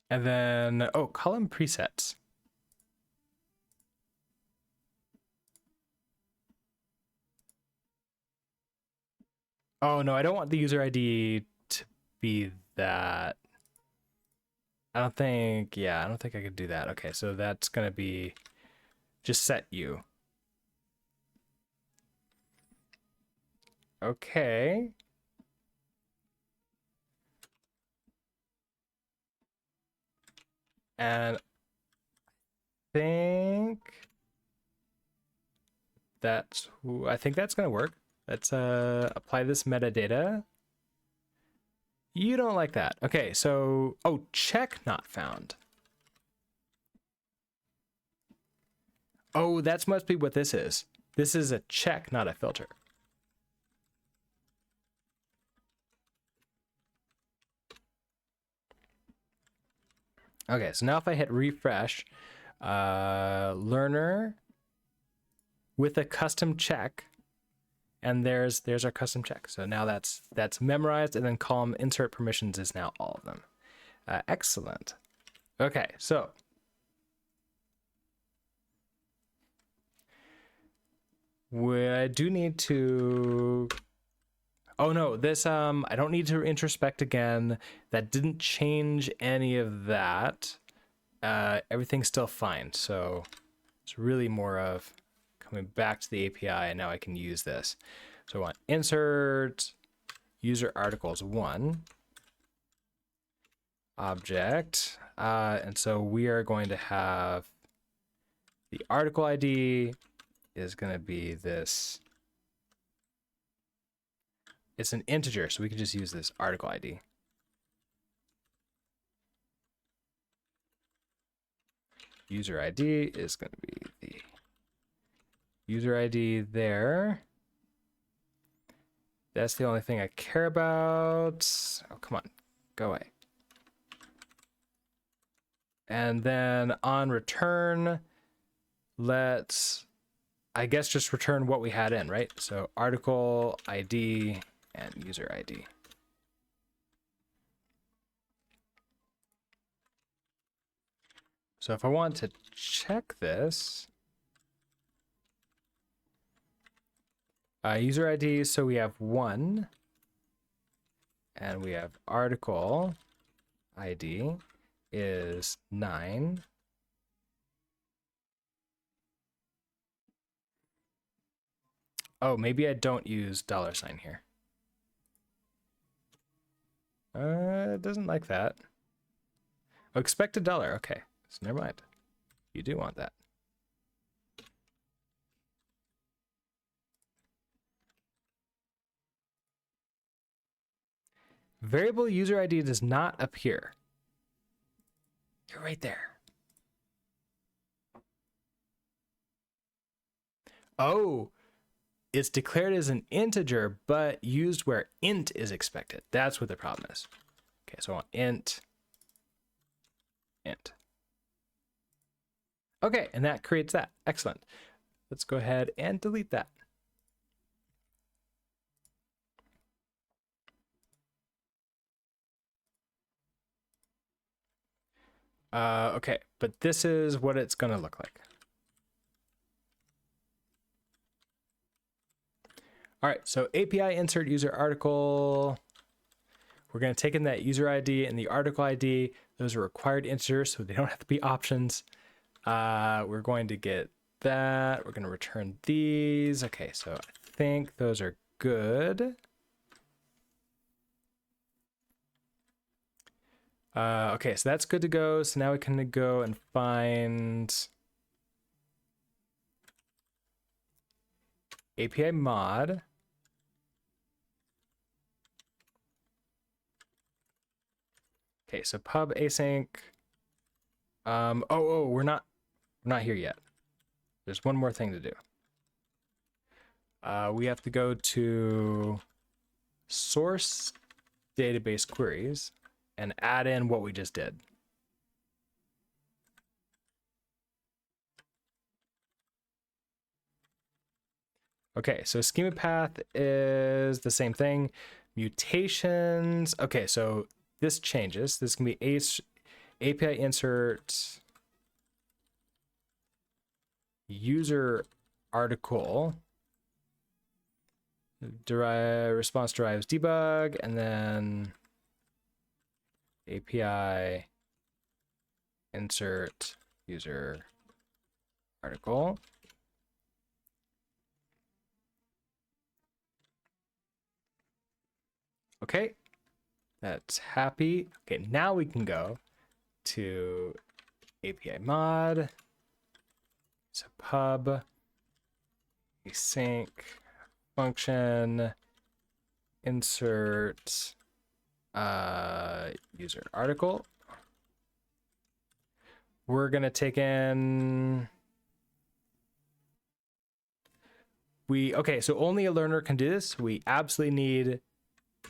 And then, oh, column presets. Oh, no, I don't want the user ID to be that. I don't think I could do that. Okay, so that's going to be just set you. Okay. And I think that's going to work. Let's apply this metadata. You don't like that. Okay, so, oh, check not found. Oh, that must be what this is. This is a check, not a filter. Okay, so now if I hit refresh, learner with a custom check, and there's our custom check. So now that's memorized, and then column insert permissions is now all of them. Excellent. Okay, so I do need to. Oh no, this I don't need to introspect again. That didn't change any of that. Everything's still fine. So it's really more of coming back to the API, and now I can use this. So I want insert user articles 1 object. And so we are going to have the article ID is going to be this. It's an integer, so we can just use this article ID. User ID is going to be the user ID there. That's the only thing I care about. Oh, come on, go away. And then on return, let's, I guess, just return what we had in, right? So article ID and user ID. So if I want to check this, user ID, so we have 1, and we have article ID is 9. Oh, maybe I don't use $sign here. It doesn't like that. Oh, expect $1. Okay, so never mind. You do want that. Variable user ID does not appear. You're right there. Oh, it's declared as an integer, but used where int is expected. That's what the problem is. Okay, so I want int. Okay, and that creates that. Excellent. Let's go ahead and delete that. Okay, but this is what it's going to look like. All right, so API insert user article. We're going to take in that user ID and the article ID. Those are required integers, so they don't have to be options. We're going to get that. We're going to return these. Okay, so I think those are good. Okay, so that's good to go. So now we can go and find API mod. Okay, so pub async. We're not here yet. There's one more thing to do. We have to go to source database queries and add in what we just did. Okay, so schema path is the same thing. Mutations. Okay, so this changes. This can be API insert user article. Response derives debug, and then API insert user article. Okay, that's happy. Okay, now we can go to API mod. So pub async function insert user article. We're gonna take in so only a learner can do this. We absolutely need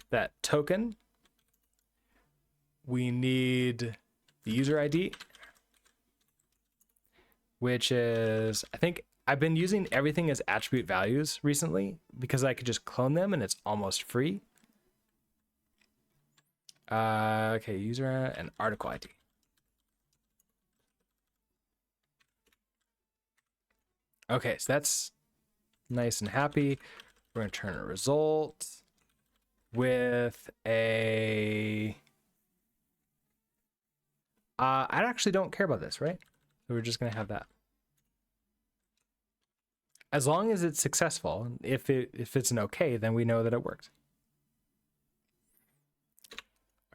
that token. We need the user ID, which is, I think I've been using everything as attribute values recently because I could just clone them and it's almost free. Okay, user and article ID. Okay, so that's nice and happy. We're gonna turn a result with a I actually don't care about this, right? So we're just gonna have that. As long as it's successful, if it's an okay, then we know that it worked.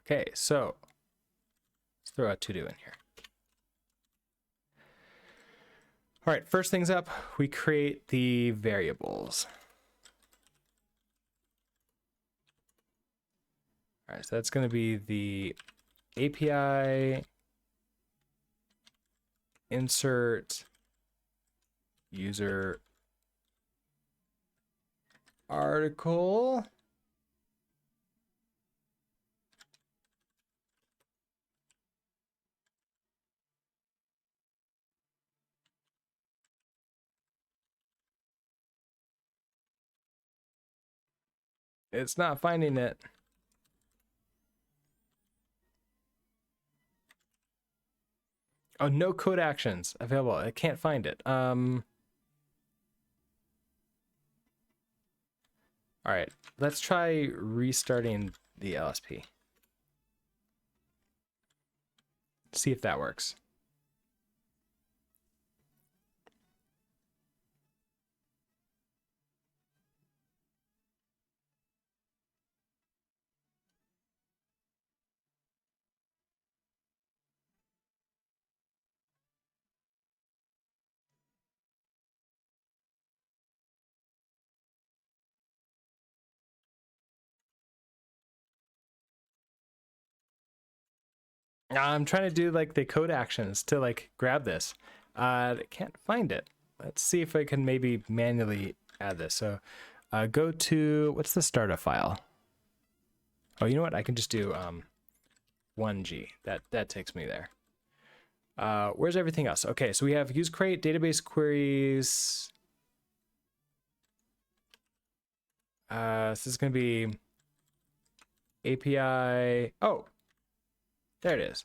Okay, so let's throw a to-do in here. All right, first things up, we create the variables. All right, so that's going to be the API insert user article. It's not finding it. Oh, no code actions available. I can't find it. All right, let's try restarting the LSP. See if that works. I'm trying to do like the code actions to like grab this. I can't find it. Let's see if I can maybe manually add this. So go to, what's the startup file? Oh, you know what? I can just do 1G. That takes me there. Where's everything else? Okay, so we have use crate, database queries. So this is going to be API. Oh, there it is.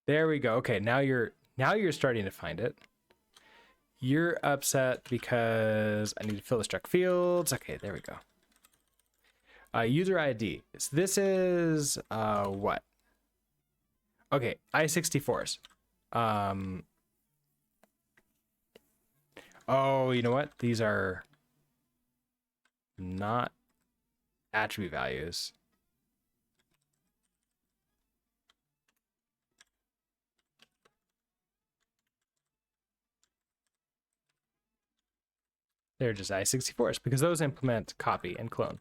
There we go. Okay, now you're starting to find it. You're upset because I need to fill the struct fields. Okay, there we go. User ID. So this is what? Okay, I64s. Oh, you know what? These are not attribute values. They're just I64s because those implement copy and clone.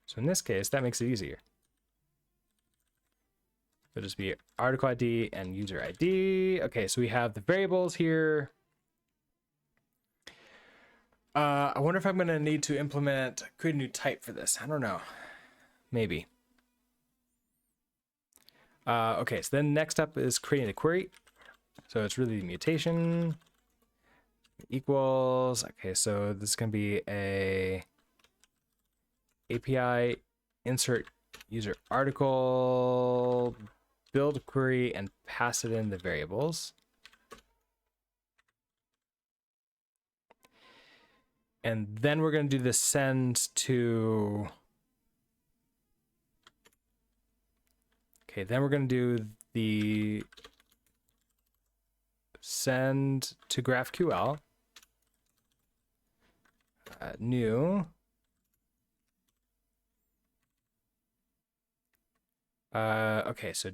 So in this case, that makes it easier. It'll just be article ID and user ID. Okay, so we have the variables here. I wonder if I'm going to need to create a new type for this. I don't know. Maybe. Okay, so then next up is creating a query. So it's really the mutation equals. Okay, so this is going to be a API insert user article, build query, and pass it in the variables. And then we're going to do the send to. Okay, then we're going to do the send to GraphQL. New. Okay, so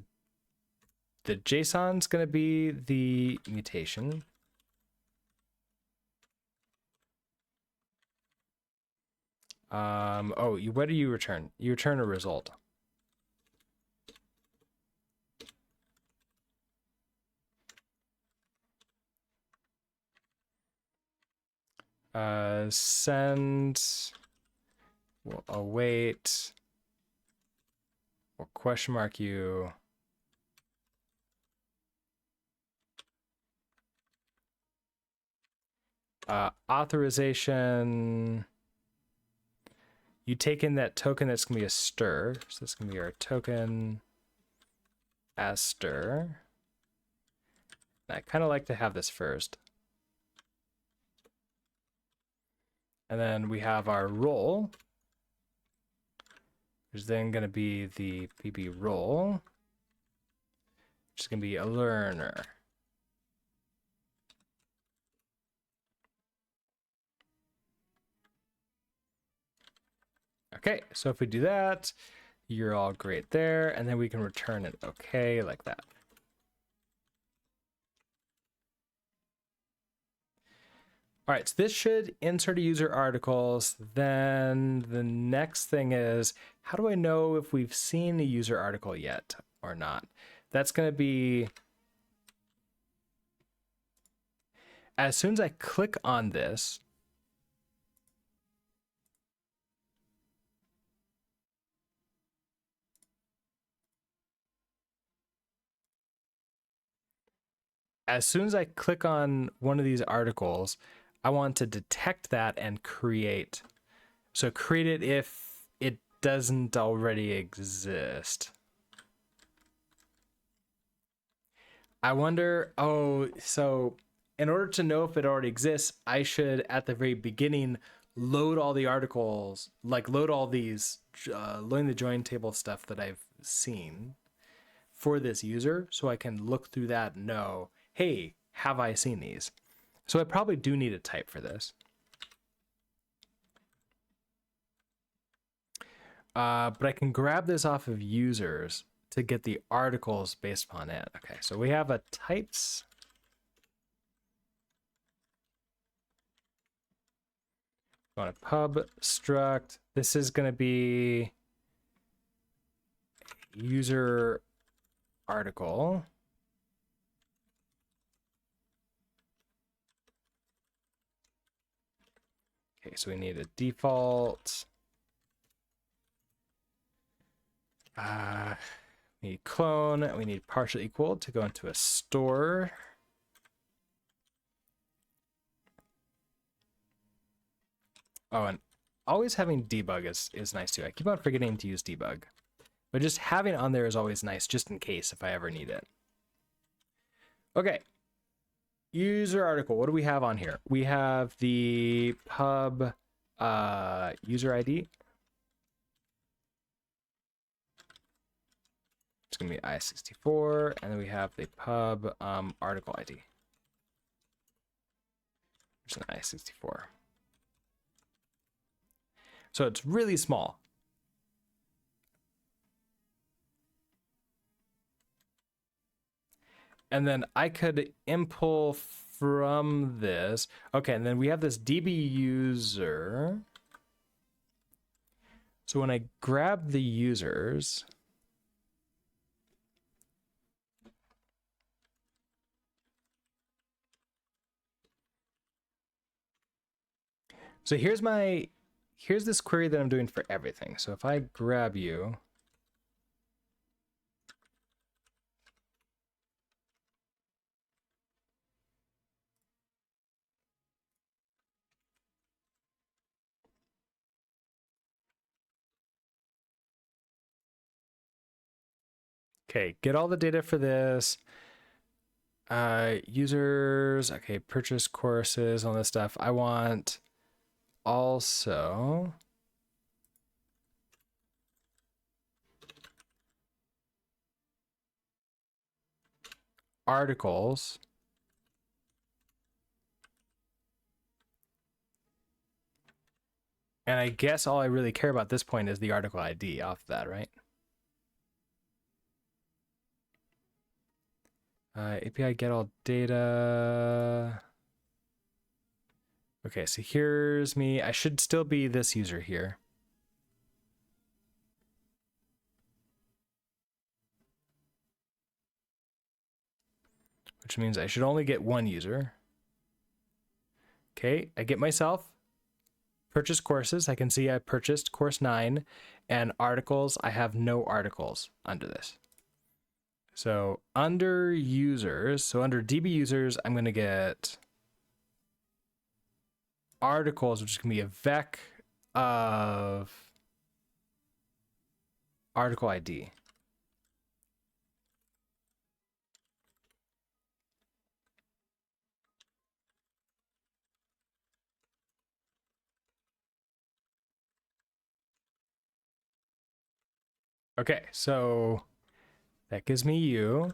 the JSON's going to be the mutation. Oh, what do you return? You return a result. Send. We'll await. We'll question mark you. Authorization. You take in that token that's going to be a stir. So that's going to be our token as stir. I kind of like to have this first. And then we have our role, which is then going to be the PB role, which is going to be a learner. Okay, so if we do that, you're all great there, and then we can return it okay like that. All right, so this should insert a user articles. Then the next thing is, how do I know if we've seen a user article yet or not? That's going to be, as soon as I click on this, one of these articles, I want to detect that and create. So create it if it doesn't already exist. I wonder, oh, so in order to know if it already exists, I should at the very beginning load all the articles, like load all these, loading the join table stuff that I've seen for this user, so I can look through that and know, hey, have I seen these? So I probably do need a type for this. But I can grab this off of users to get the articles based upon it. Okay, so we have a types. On a pub struct. This is going to be user article. Okay, so we need a default. We need clone. We need partial equal to go into a store. Oh, and always having debug is nice too. I keep on forgetting to use debug, but just having it on there is always nice, just in case if I ever need it. Okay. User article. What do we have on here? We have the pub user ID. It's going to be I64, and then we have the pub article ID. There's an I64. So it's really small. And then I could impl from this. Okay, and then we have this DB user. So when I grab the users, so here's this query that I'm doing for everything. So if I grab you, okay, get all the data for this. Users, okay, purchase courses, all this stuff. I want also articles. And I guess all I really care about at this point is the article ID off that, right? API get all data. Okay, so here's me. I should still be this user here. Which means I should only get one user. Okay, I get myself. Purchase courses. I can see I purchased course 9. And articles, I have no articles under this. So under users, so under DB users, I'm going to get articles, which is going to be a vec of article ID. Okay, so that gives me you.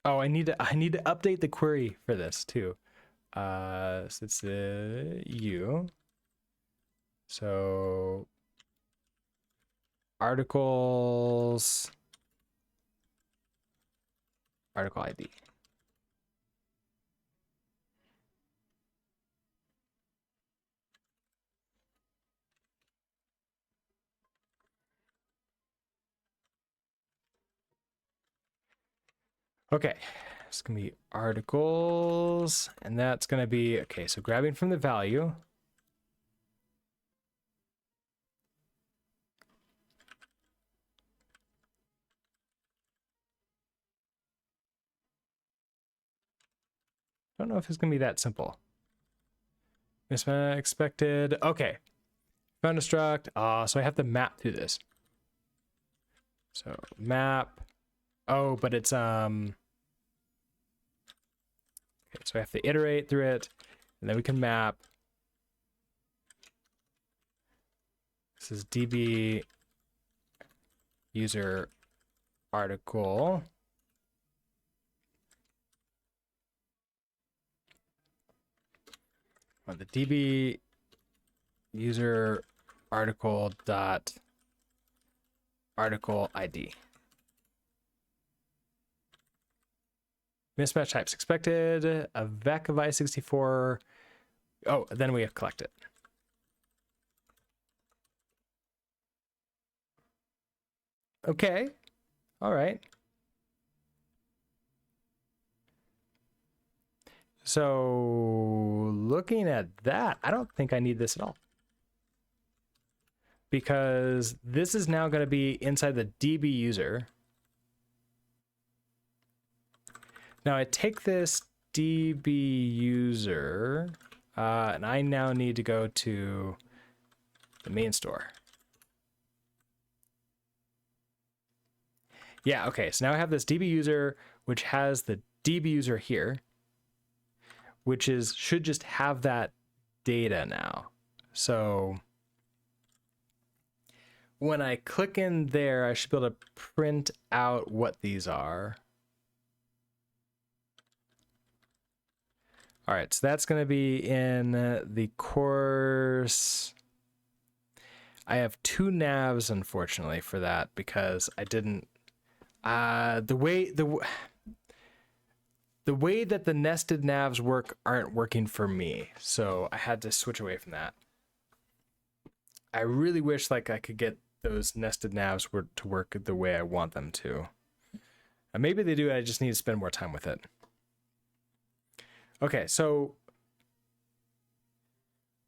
Oh, I need to update the query for this too. So it's the you. So articles, article ID. Okay, it's gonna be articles, and that's gonna be, okay, so grabbing from the value. Don't know if it's gonna be that simple. Mismatch expected. Okay. Found a struct. So I have to map through this. So map. Oh, but it's okay, so I have to iterate through it, and then we can map. This is DB user article. On the DB user article dot article ID. Mismatch types expected, a vec of I64. Oh, then we have collect it. Okay, all right. So looking at that, I don't think I need this at all. Because this is now going to be inside the DB user. Now I take this DB user, and I now need to go to the main store. Yeah, okay, so now I have this DB user, which has the DB user here, which should just have that data now. So when I click in there, I should be able to print out what these are. All right, so that's going to be in the course. I have 2 navs, unfortunately, for that because I didn't. The way that the nested navs work aren't working for me, so I had to switch away from that. I really wish like I could get those nested navs to work the way I want them to. And maybe they do. I just need to spend more time with it. Okay, so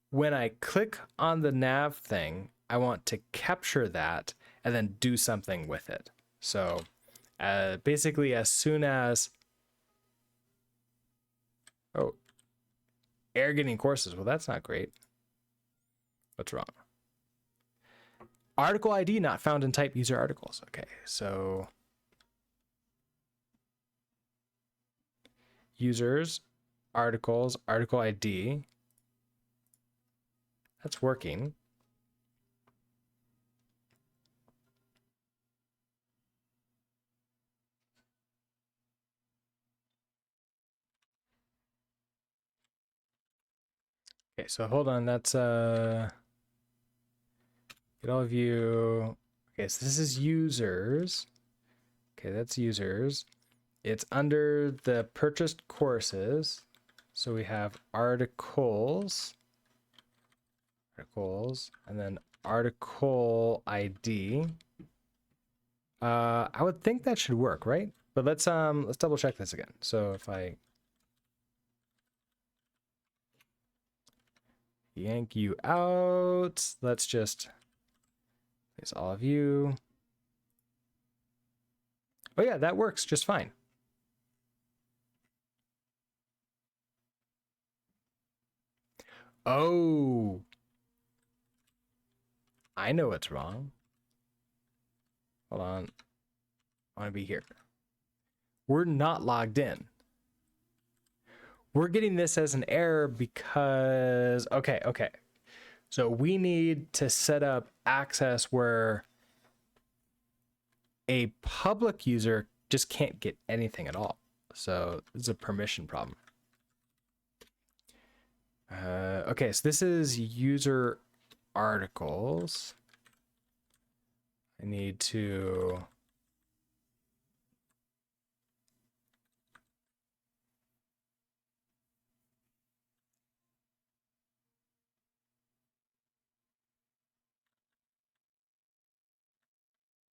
when I click on the nav thing, I want to capture that and then do something with it. So basically as soon as, oh, error getting courses. Well, that's not great. What's wrong? Article ID not found in type user articles. Okay, so users, articles, article ID. That's working. Okay, so hold on. That's get all of you. Okay, so this is users. Okay, that's users. It's under the purchased courses. So we have articles, and then article ID. I would think that should work, right? But let's double check this again. So if I yank you out, let's just place all of you. Oh yeah, that works just fine. Oh, I know what's wrong. Hold on. I want to be here. We're not logged in. We're getting this as an error because, okay. So we need to set up access where a public user just can't get anything at all. So it's a permission problem. Okay, so this is user articles. I need to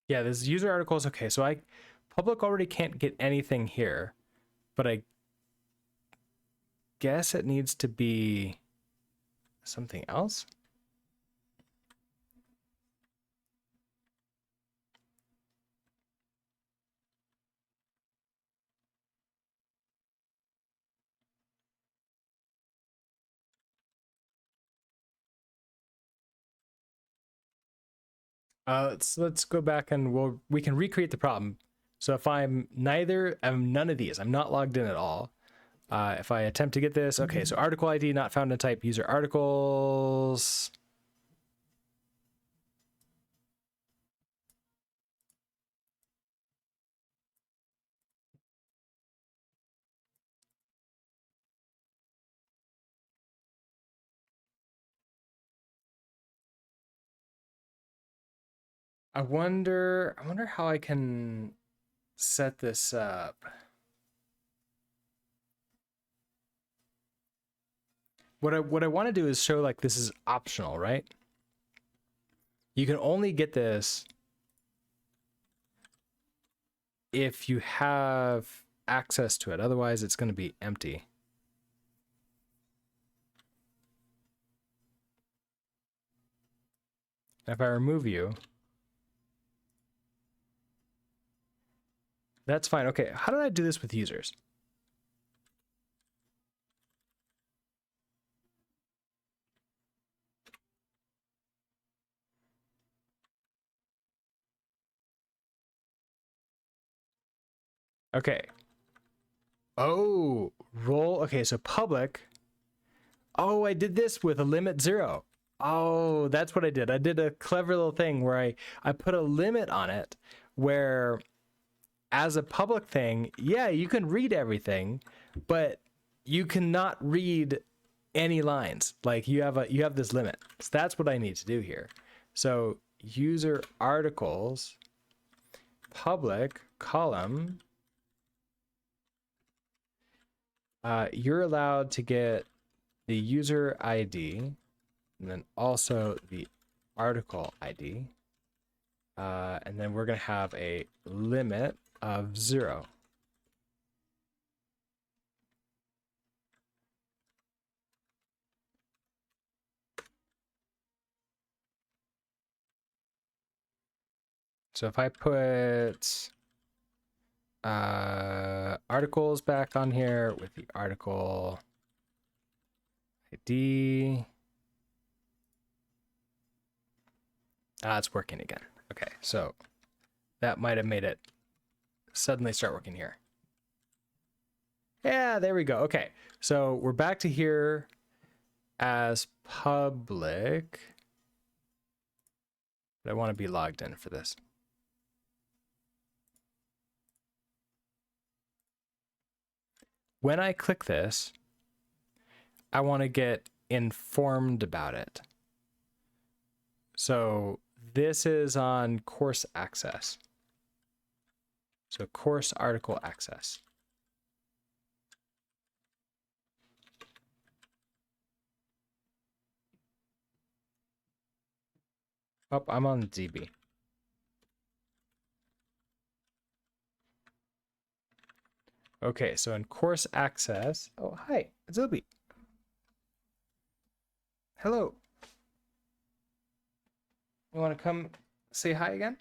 yeah, this user articles. Okay, so public already can't get anything here, but I guess it needs to be something else. Let's go back and we can recreate the problem. So if I'm none of these, I'm not logged in at all. If I attempt to get this, okay, so article ID not found in type user articles. I wonder how I can set this up. What I want to do is show like this is optional, right? You can only get this if you have access to it. Otherwise, it's going to be empty. If I remove you, that's fine. Okay, how did I do this with users? Okay. Oh, role. Okay, so public. Oh, I did this with a limit 0. Oh, that's what I did. I did a clever little thing where I put a limit on it where as a public thing, yeah, you can read everything, but you cannot read any lines. Like you have this limit. So that's what I need to do here. So user articles, public column, you're allowed to get the user ID and then also the article ID. And then we're going to have a limit of 0. So if I put articles back on here with the article ID, it's working again. Okay, so that might have made it suddenly start working here. Yeah, there we go. Okay, so we're back to here as public, but I want to be logged in for this. When I click this, I want to get informed about it. So this is on course access. So course article access. Oh, I'm on DB. Okay, so in course access, oh, hi, it's Obi. Hello. You want to come say hi again?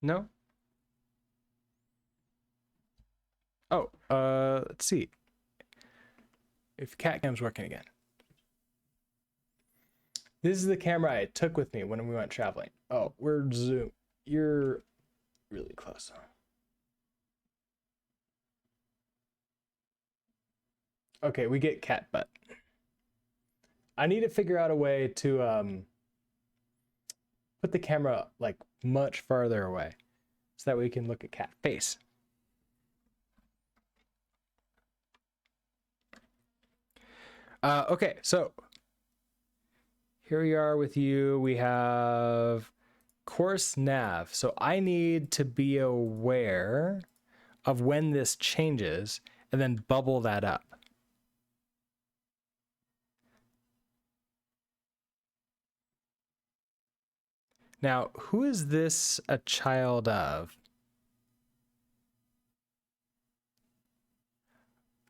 No? Oh, let's see. If CatCam's working again. This is the camera I took with me when we went traveling. Oh, we're zoom. You're really close. Okay, we get cat butt. I need to figure out a way to put the camera like much farther away so that we can look at cat face. Okay, so here we are with you. We have course nav. So I need to be aware of when this changes and then bubble that up. Now, who is this a child of?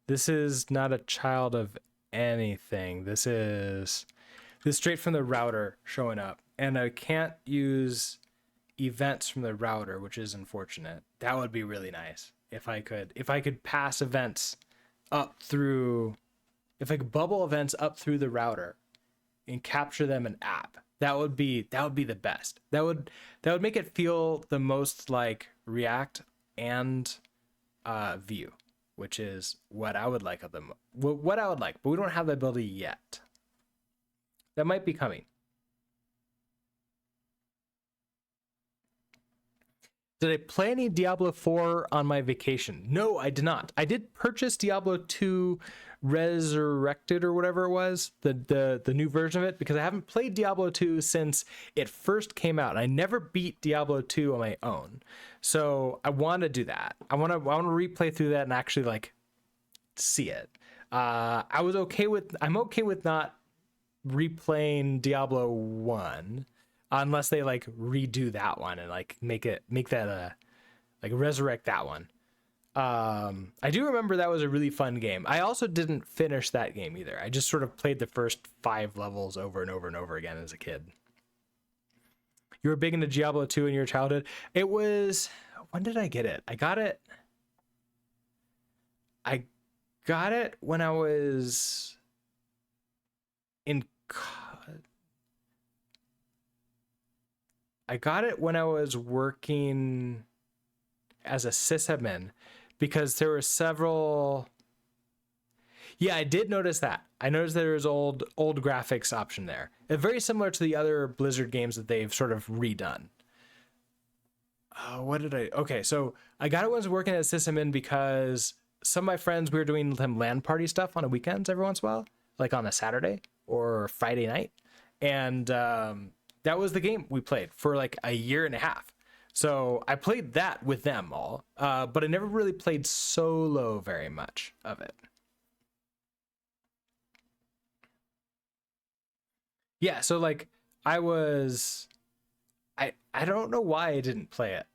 This is not a child of anything. This is straight from the router showing up. And I can't use events from the router, which is unfortunate. That would be really nice if I could pass events up through if I could bubble events up through the router and capture them in app, that would be the best. That would make it feel the most like React and Vue, which is what I would like of them. What I would like, but we don't have the ability yet. That might be coming. Did I play any Diablo 4 on my vacation? No, I did not. I did purchase Diablo 2 Resurrected or whatever it was, the new version of it, because I haven't played Diablo 2 since it first came out. I never beat Diablo 2 on my own. So I want to do that. I want to replay through that and actually like see it. I'm okay with not replaying Diablo 1 unless they like redo that one and like make that like resurrect that one. I do remember that was a really fun game. I also didn't finish that game either. I just sort of played the first 5 levels over and over and over again as a kid. You were big into Diablo 2 in your childhood? It was, when did I get it? I got it when I was in I got it when I was working as a sysadmin, because there were several. Yeah, I did notice that. I noticed there was old graphics option there. It's very similar to the other Blizzard games that they've sort of redone. Okay, so I got it when I was working as a sysadmin because some of my friends, we were doing some LAN party stuff on the weekends every once in a while, like on a Saturday or Friday night. And that was the game we played for like a year and a half. So I played that with them all, but I never really played solo very much of it. Yeah, so like I don't know why I didn't play it.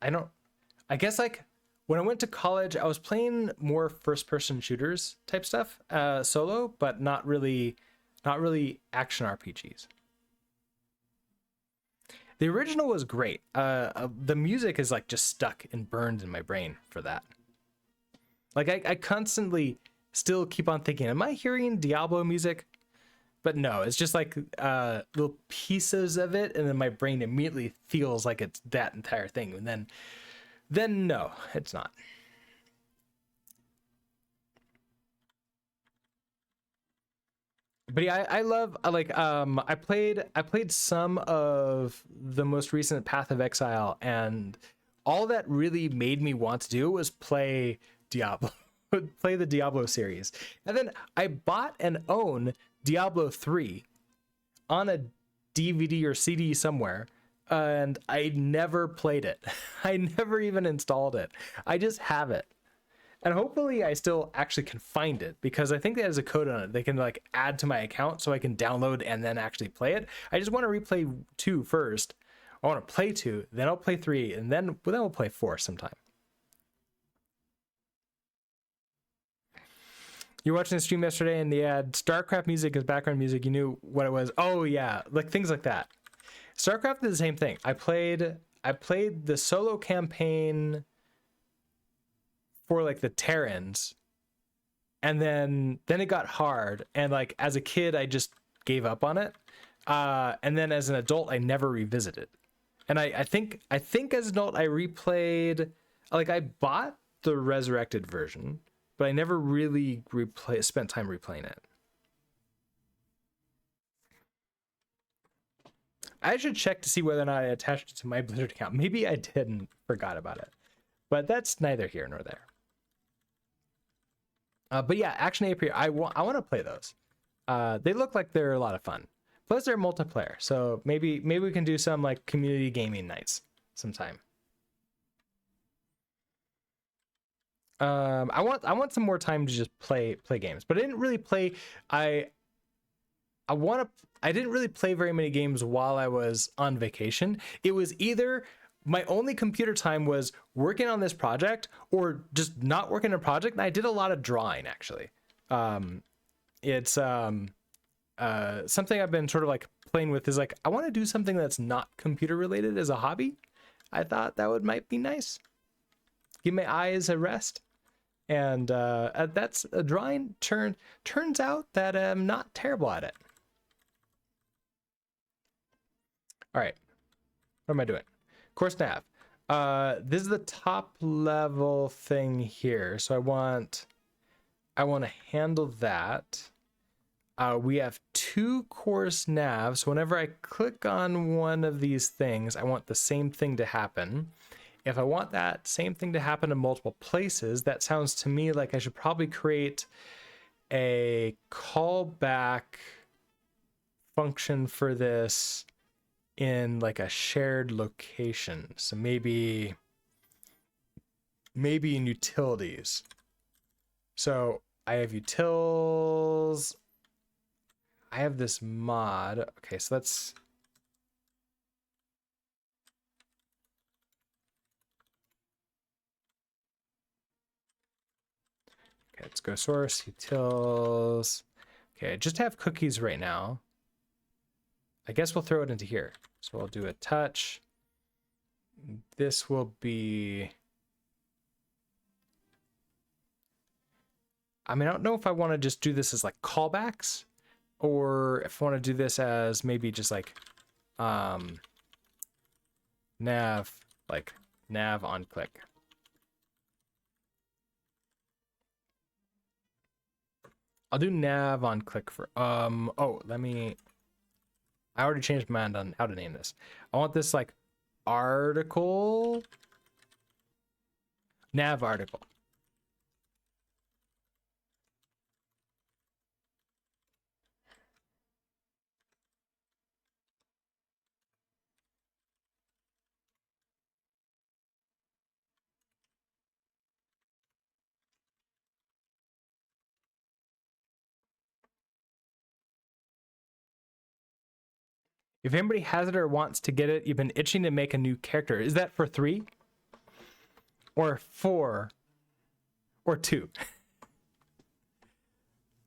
I guess like when I went to college, I was playing more first person shooters type stuff, solo, but not really action RPGs. The original was great. The music is like just stuck and burned in my brain for that. Like I constantly still keep on thinking, am I hearing Diablo music? But no, it's just like little pieces of it, and then my brain immediately feels like it's that entire thing, and then no, it's not. But yeah, I love I played some of the most recent Path of Exile, and all that really made me want to do was play Diablo, play the Diablo series. And then I bought and own Diablo 3 on a DVD or CD somewhere, and I never played it. I never even installed it. I just have it. And hopefully I still actually can find it, because I think there's a code on it they can like add to my account so I can download and then actually play it. I just want to replay 2 first. I want to play 2, then I'll play 3, and then we'll play 4 sometime. You're watching the stream yesterday and they had StarCraft music as background music. You knew what it was. Oh yeah, like things like that. StarCraft is the same thing. I played the solo campaign for like the Terrans, and then it got hard, and like as a kid I just gave up on it, and then as an adult I never revisited. And I think as an adult I replayed, like I bought the resurrected version, but I never really spent time replaying it. I should check to see whether or not I attached it to my Blizzard account. Maybe I didn't, forgot about it, but that's neither here nor there. But yeah, Action AP, I want to play those. They look like they're a lot of fun. Plus they're multiplayer, so maybe we can do some like community gaming nights sometime. I want some more time to just play games, but I didn't really play. I didn't really play very many games while I was on vacation. It was either my only computer time was working on this project or just not working on a project. And I did a lot of drawing, actually. It's something I've been sort of like playing with, is like, I want to do something that's not computer related as a hobby. I thought that might be nice. Give my eyes a rest. And that's a drawing turns out that I'm not terrible at it. All right, what am I doing? Course nav. This is the top level thing here. So I want to handle that. We have 2 course navs. So whenever I click on one of these things, I want the same thing to happen. If I want that same thing to happen in multiple places, that sounds to me like I should probably create a callback function for this in like a shared location. So maybe in utilities. So I have utils. I have this mod. Okay, so let's let's go source utils. Okay, I just have cookies right now. I guess we'll throw it into here. So we'll do a touch. This will be, I mean, I don't know if I want to just do this as like callbacks, or if I want to do this as maybe just like nav on click. I'll do nav on click for oh, I already changed my mind on how to name this. I want this like article, nav article. If anybody has it or wants to get it, you've been itching to make a new character. Is that for 3 or 4 or 2?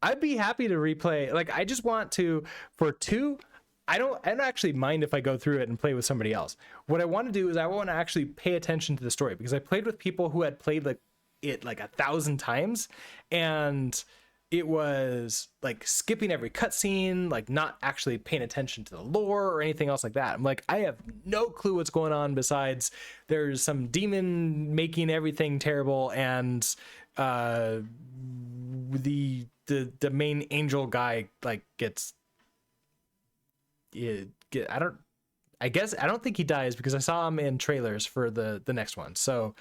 I'd be happy to replay. Like, I just want to, for 2, I don't actually mind if I go through it and play with somebody else. What I want to do is I want to actually pay attention to the story, because I played with people who had played it 1,000 times, and it was like skipping every cutscene, like not actually paying attention to the lore or anything else like that. I'm like, I have no clue what's going on besides there's some demon making everything terrible, and the main angel guy like gets I don't think he dies, because I saw him in trailers for the next one. So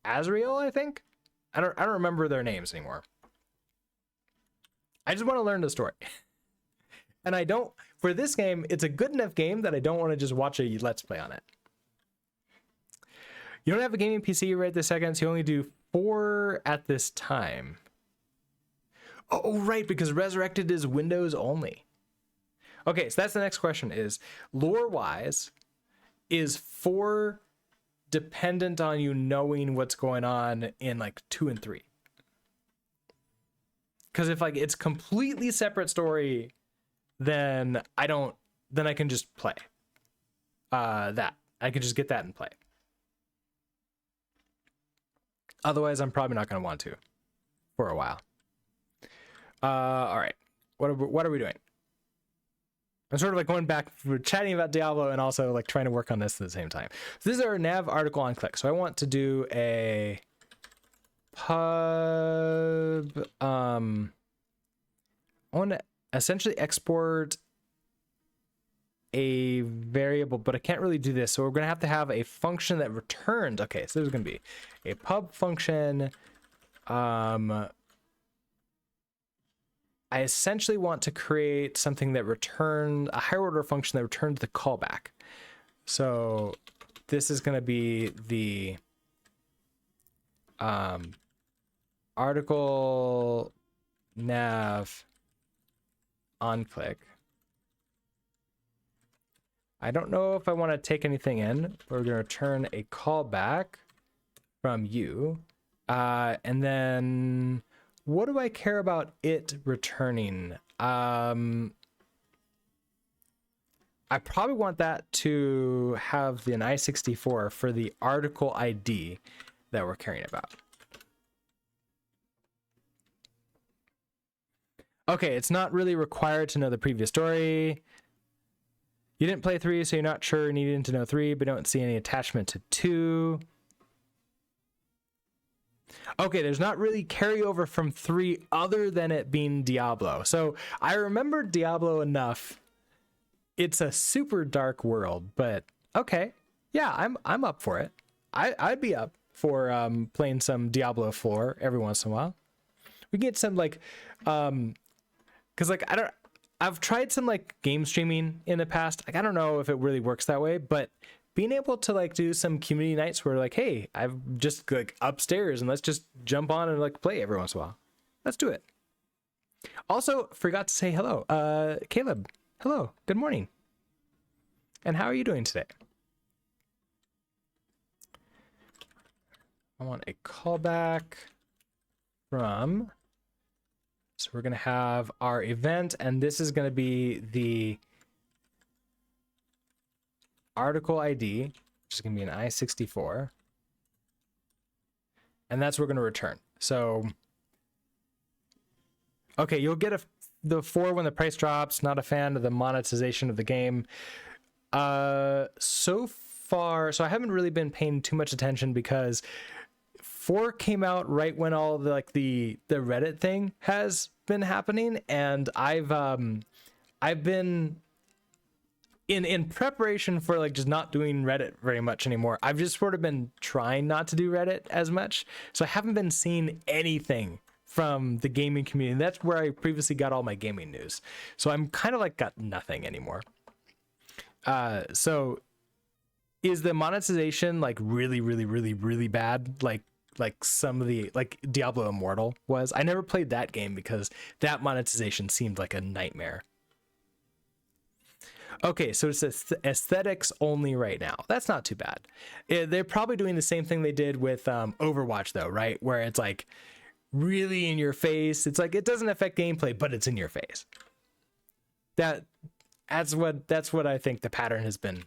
Azrael, I think. I don't remember their names anymore. I just want to learn the story. And I don't, for this game, it's a good enough game that I don't want to just watch a let's play on it. You don't have a gaming PC right this second, so you only do 4 at this time. Oh, right, because Resurrected is Windows only. Okay, so that's the next question is, lore-wise, is 4 dependent on you knowing what's going on in like 2 and 3? Because if like it's completely separate story, then I can just play that. I can just get that and play. Otherwise, I'm probably not going to want to for a while. All right, what are we doing? I'm sort of like going back, we're chatting about Diablo and also like trying to work on this at the same time. So this is our nav article on click. So I want to do a pub. I want to essentially export a variable, but I can't really do this. So we're going to have a function that returns. Okay, so there's going to be a pub function. I essentially want to create something that returns a higher order function that returns the callback. So this is going to be the article nav on click. I don't know if I want to take anything in. We're going to return a callback from you. And then what do I care about it returning? I probably want that to have an I64 for the article ID that we're caring about. Okay, it's not really required to know the previous story. You didn't play 3, so you're not sure needing to know 3, but don't see any attachment to 2. Okay, there's not really carryover from 3 other than it being Diablo. So I remember Diablo enough. It's a super dark world, but okay. Yeah, I'm up for it. I'd be up for playing some Diablo 4 every once in a while. We can get some like because like I've tried some like game streaming in the past. Like I don't know if it really works that way, but being able to like do some community nights where like, hey, I've just like upstairs and let's just jump on and like play every once in a while. Let's do it. Also, forgot to say hello. Caleb, hello. Good morning. And how are you doing today? I want a callback from, so we're going to have our event, and this is going to be the article ID, which is going to be an I-64. And that's what we're going to return. So, okay, you'll get the 4 when the price drops. Not a fan of the monetization of the game. So far, so I haven't really been paying too much attention because 4 came out right when all the like the Reddit thing has been happening, and I've been in preparation for like just not doing Reddit very much anymore. I've just sort of been trying not to do Reddit as much, so I haven't been seeing anything from the gaming community. That's where I previously got all my gaming news, so I'm kind of like got nothing anymore. So is the monetization like really bad, like some of the like Diablo Immortal was? I never played that game because that monetization seemed like a nightmare. Okay, so it's aesthetics only right now. That's not too bad. They're probably doing the same thing they did with Overwatch though, right? Where it's like really in your face. It's like it doesn't affect gameplay, but it's in your face. That's what I think the pattern has been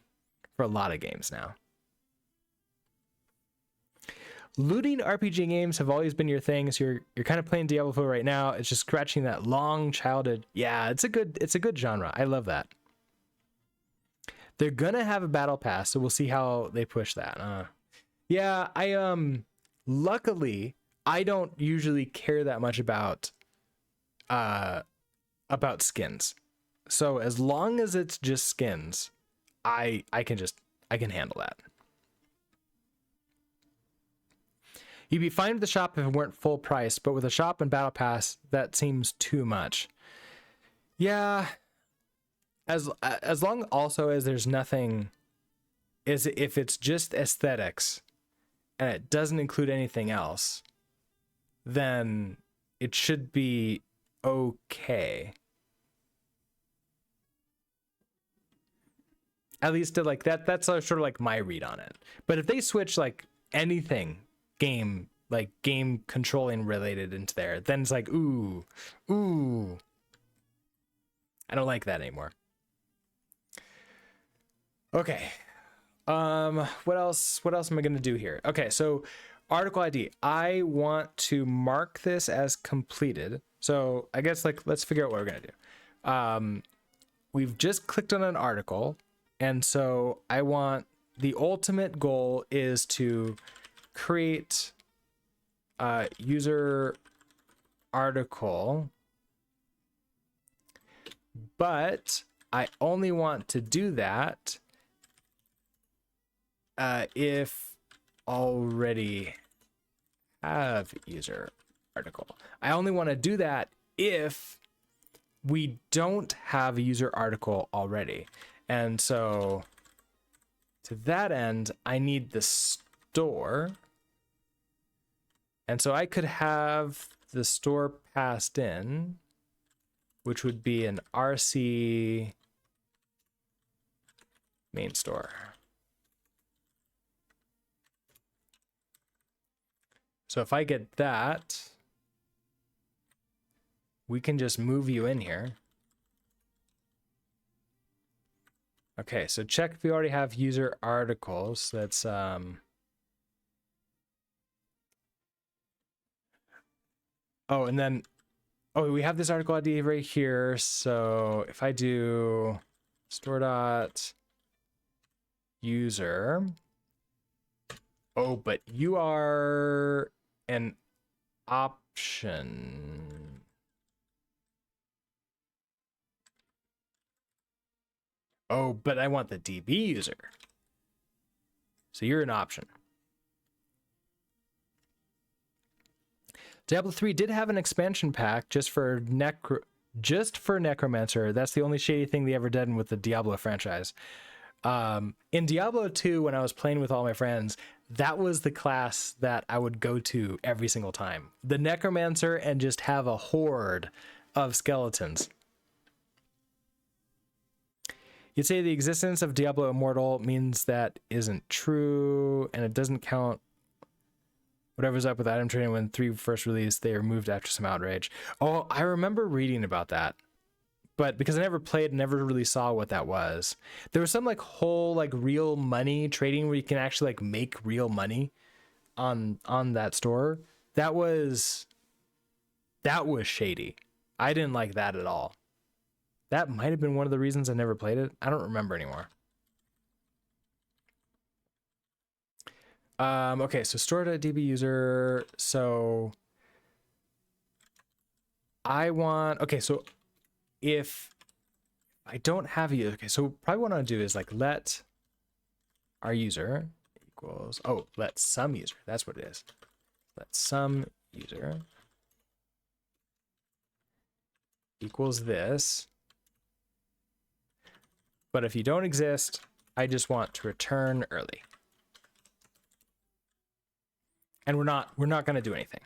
for a lot of games now. Looting RPG games have always been your thing, so you're kind of playing Diablo 4 right now. It's just scratching that long childhood. Yeah, it's a good genre. I love that. They're gonna have a battle pass, so we'll see how they push that. Yeah, luckily I don't usually care that much about skins. So as long as it's just skins, I can handle that. You'd be fine with the shop if it weren't full price, but with a shop and battle pass, that seems too much. Yeah, as long also as there's nothing, is if it's just aesthetics and it doesn't include anything else, then it should be okay. At least like that's sort of like my read on it. But if they switch like anything game controlling related into there, then it's like ooh, I don't like that anymore. Okay, what else am I gonna do here? Okay, so article ID, I want to mark this as completed. So I guess like let's figure out what we're gonna do. We've just clicked on an article, and so I want, the ultimate goal is to create a user article, but I only want to do that if already have user article. I only want to do that if we don't have a user article already. And so to that end, I need the store. And so I could have the store passed in, which would be an RC main store. So if I get that, we can just move you in here. Okay, so check if we already have user articles. That's oh, and then Oh, we have this article ID right here. So if I do store dot user, oh, but you are an option. Oh, but I want the DB user. So you're an option. Diablo 3 did have an expansion pack just for Necromancer. That's the only shady thing they ever did with the Diablo franchise. In Diablo 2, when I was playing with all my friends, that was the class that I would go to every single time. The Necromancer, and just have a horde of skeletons. You'd say the existence of Diablo Immortal means that isn't true, and it doesn't count whatever's up with item trading when 3 first released. They removed after some outrage. Oh, I remember reading about that. But because I never played, never really saw what that was. There was some like whole like real money trading where you can actually like make real money on that store. That was shady. I didn't like that at all. That might have been one of the reasons I never played it. I don't remember anymore. Okay, so store.db user. So I want, okay, so if I don't have you, okay, so probably what I want to do is like let our user equals, oh, let some user, that's what it is. Let some user equals this. But if you don't exist, I just want to return early. And we're not going to do anything.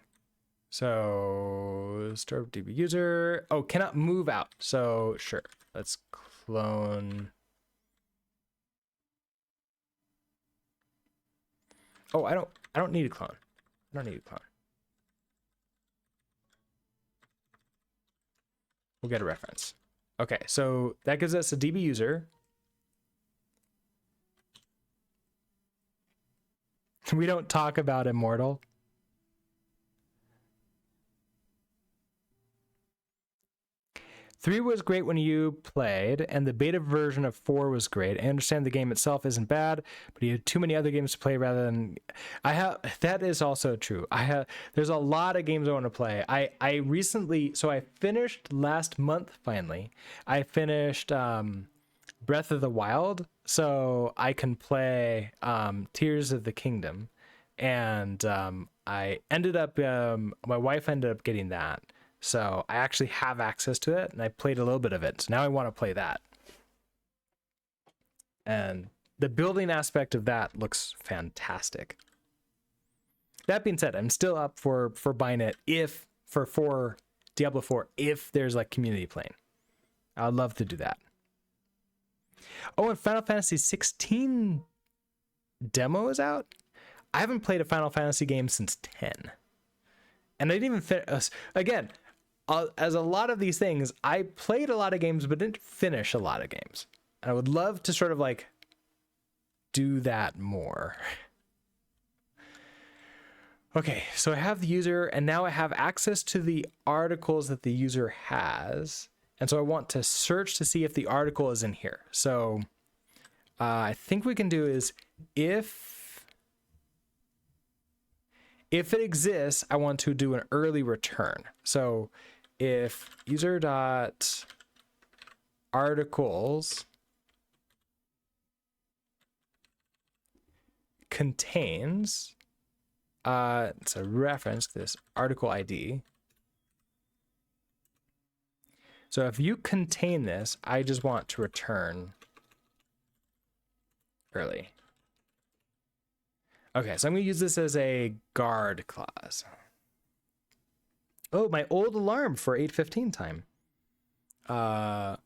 So start DB user. Oh, cannot move out. So sure, let's clone. Oh, I don't need a clone. I don't need a clone. We'll get a reference. Okay, so that gives us a DB user. We don't talk about Immortal. Three was great when you played, and the beta version of 4 was great. I understand the game itself isn't bad, but you had too many other games to play rather than I have. That is also true. There's a lot of games I want to play. I recently, so I finished last month finally. I finished Breath of the Wild, so I can play Tears of the Kingdom, and I ended up my wife ended up getting that. So I actually have access to it, and I played a little bit of it. So now I want to play that. And the building aspect of that looks fantastic. That being said, I'm still up for buying it for Diablo 4 if there's like community playing. I'd love to do that. Oh, and Final Fantasy 16 demo is out. I haven't played a Final Fantasy game since 10. And I didn't even finish. Again, as a lot of these things, I played a lot of games but didn't finish a lot of games. And I would love to sort of like do that more. Okay, so I have the user, and now I have access to the articles that the user has. And so I want to search to see if the article is in here. So I think we can do is if it exists, I want to do an early return. So if user dot articles contains it's a reference to this article ID. So if you contain this, I just want to return early. Okay, so I'm going to use this as a guard clause. Oh, my old alarm for 8:15 time. I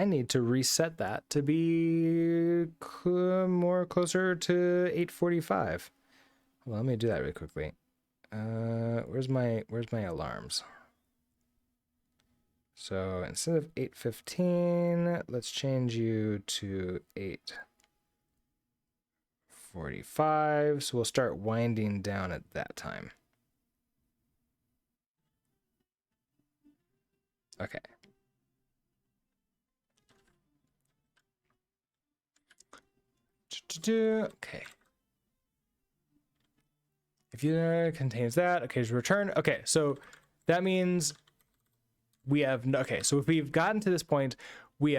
need to reset that to be more closer to 8:45. Well, let me do that really quickly. Where's my alarms? So instead of 8:15, let's change you to 8:45. So we'll start winding down at that time. Okay. Okay. If user contains that, okay, just return. Okay, so that means we have, okay, so if we've gotten to this point, we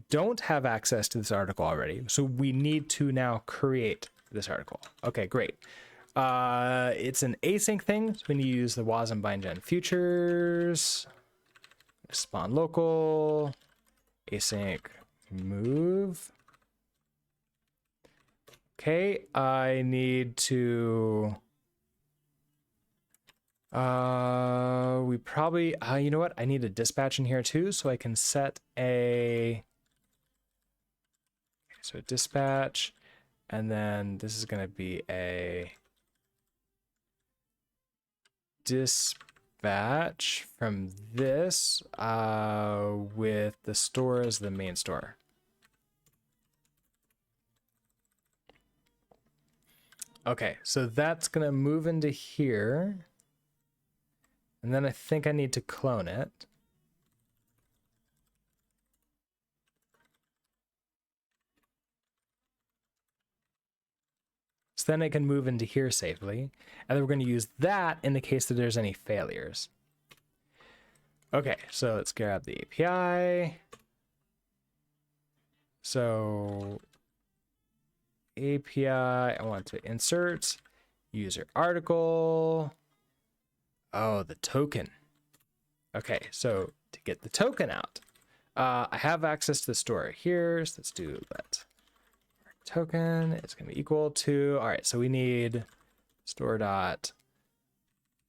don't have access to this article already. So we need to now create this article. Okay, great. It's an async thing, so we need to use the wasm bindgen futures, spawn local, async move. Okay, I need to we probably you know what, I need a dispatch in here too, so I can set a dispatch, and then this is going to be a dispatch from this with the store as the main store. Okay, so that's going to move into here. And then I think I need to clone it. So then I can move into here safely. And then we're going to use that in the case that there's any failures. Okay, so let's grab the API. So API, I want to insert user article. Oh, the token. Okay, so to get the token out, I have access to the store here. So let's do let token. It's going to be equal to, all right, so we need store dot.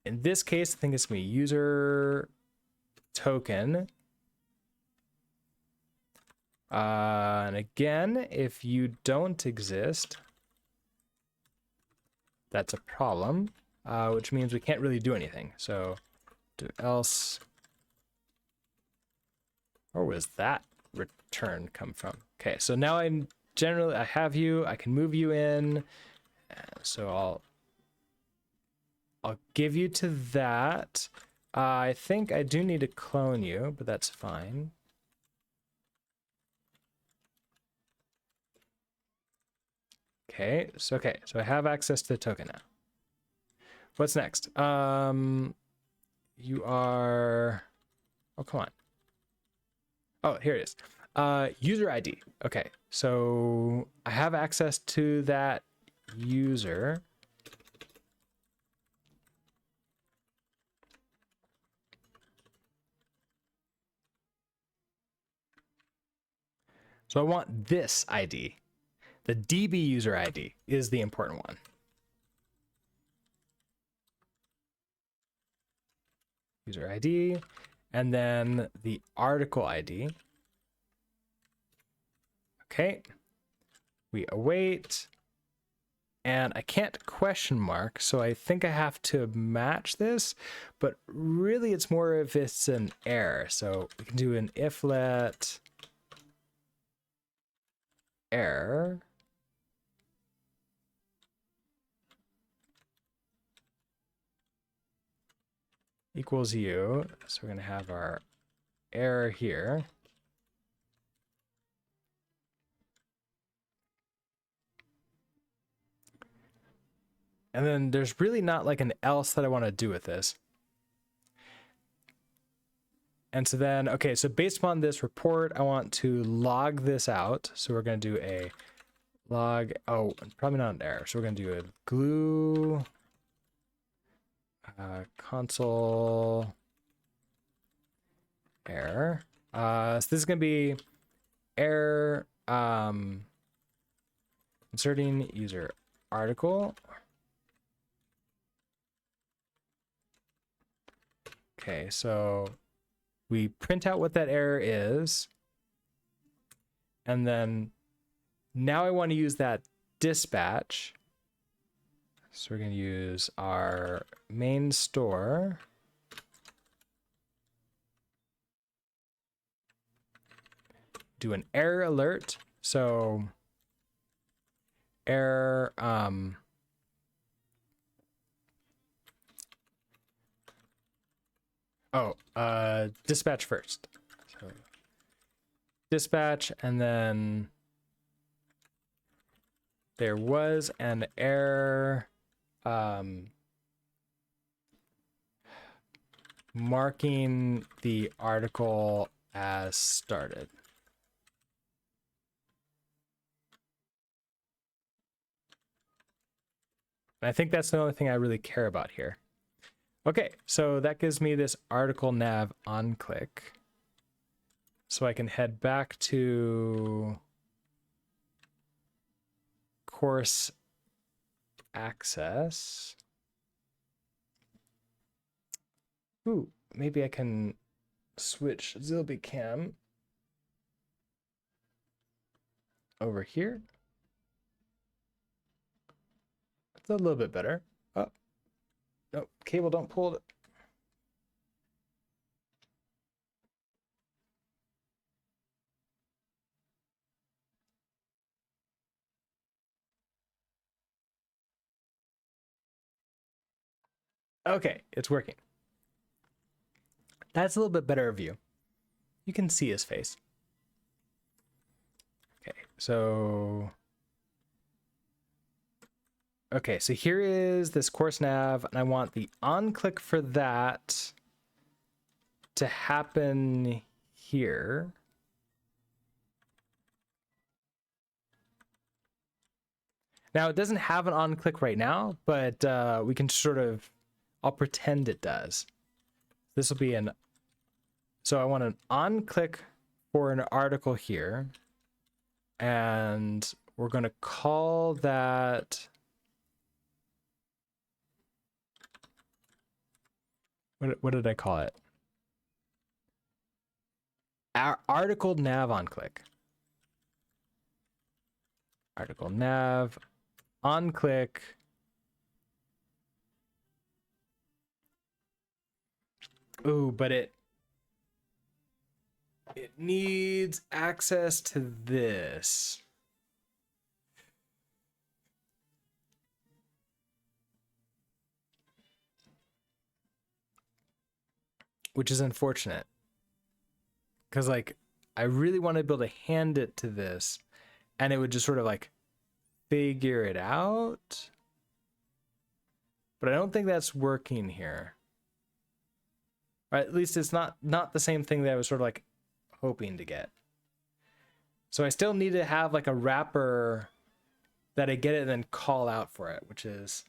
In this case, I think it's going to be user token. And again, if you don't exist, that's a problem, which means we can't really do anything. So do else. Where was that return come from? Okay, so now I have you. I can move you in. So I'll give you to that. I think I do need to clone you, but that's fine. Okay, so I have access to the token now. What's next? You are, oh, come on. Oh, here it is. User ID. Okay, so I have access to that user. So I want this ID. The DB user ID is the important one. User ID, and then the article ID. Okay, we await, and I can't question mark, so I think I have to match this, but really it's more if it's an error. So we can do an if let error. Equals you. So we're going to have our error here. And then there's really not like an else that I want to do with this. And so then, okay, so based upon this report, I want to log this out. So we're going to do a log, oh, probably not an error. So we're going to do a glue console error. So this is going to be error inserting user article. Okay, so we print out what that error is. And then now I want to use that dispatch. So we're going to use our main store. Do an error alert. So error, Dispatch first. So dispatch, and then there was an error marking the article as started. And I think that's the only thing I really care about here. Okay, so that gives me this article nav on click. So I can head back to course access. Ooh, maybe I can switch ZilbyCam over here. It's a little bit better. Oh, no, cable don't pull it. Okay, it's working. That's a little bit better view. You can see his face. Okay, so here is this course nav, and I want the on click for that to happen here. Now it doesn't have an on click right now, but we can sort of, I'll pretend it does. This will be an, so I want an on click for an article here, and we're going to call that, what did I call it? Our article nav on click. Article nav on click. Ooh, but it needs access to this. Which is unfortunate. Because, like, I really want to be able to hand it to this, and it would just sort of, like, figure it out. But I don't think that's working here. Or at least it's not the same thing that I was sort of, like, hoping to get. So I still need to have, like, a wrapper that I get it and then call out for it, which is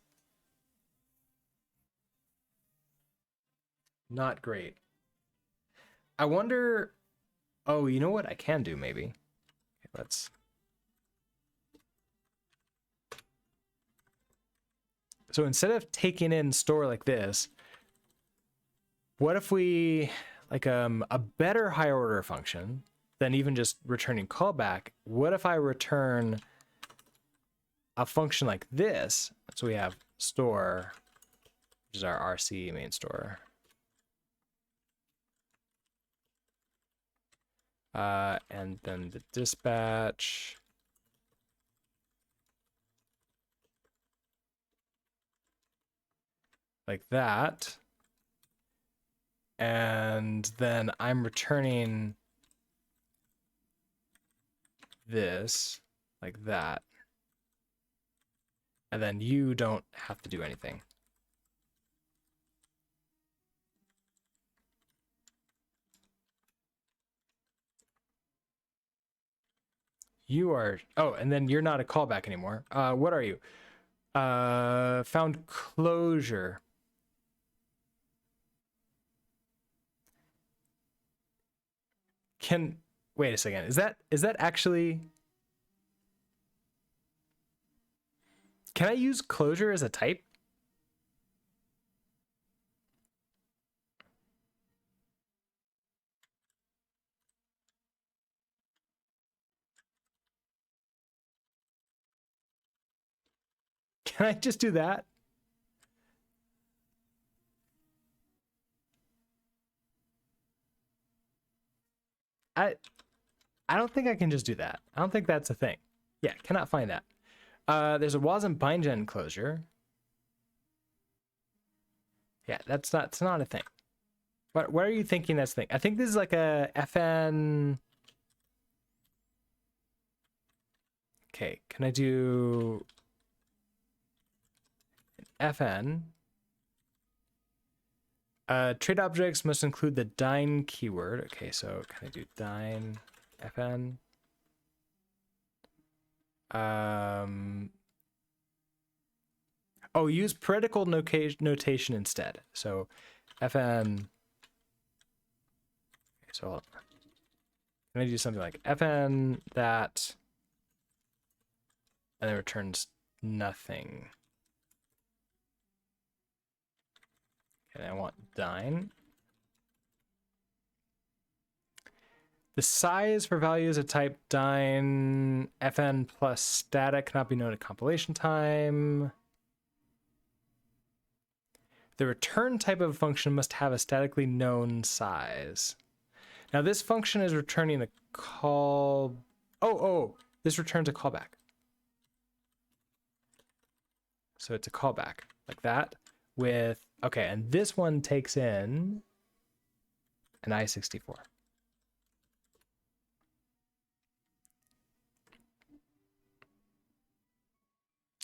not great. I wonder... Oh, you know what I can do, maybe? Okay, let's... So instead of taking in store like this, what if we, like, a better higher order function than even just returning callback? What if I return a function like this? So we have store, which is our RC main store. And then the dispatch. Like that. And then I'm returning this like that. And then you don't have to do anything. You are, oh, and then you're not a callback anymore. What are you? Found closure. Wait a second. Is that actually, can I use closure as a type? Can I just do that? I don't think I can just do that. I don't think that's a thing. Yeah, cannot find that. There's a wasn't bindgen closure. Yeah, it's not a thing. What are you thinking that's thing? I think this is like a FN. Okay, can I do FN? Trade objects must include the dyn keyword. Okay, so can I do dyn FN? Oh, use particle notation instead. So FN. Okay, so can I do something like FN that, and it returns nothing. And I want dyn. The size for values of type dyn FN plus static cannot be known at compilation time. The return type of a function must have a statically known size. Now this function is returning a call. Oh, this returns a callback. So it's a callback like that with, okay, and this one takes in an I64.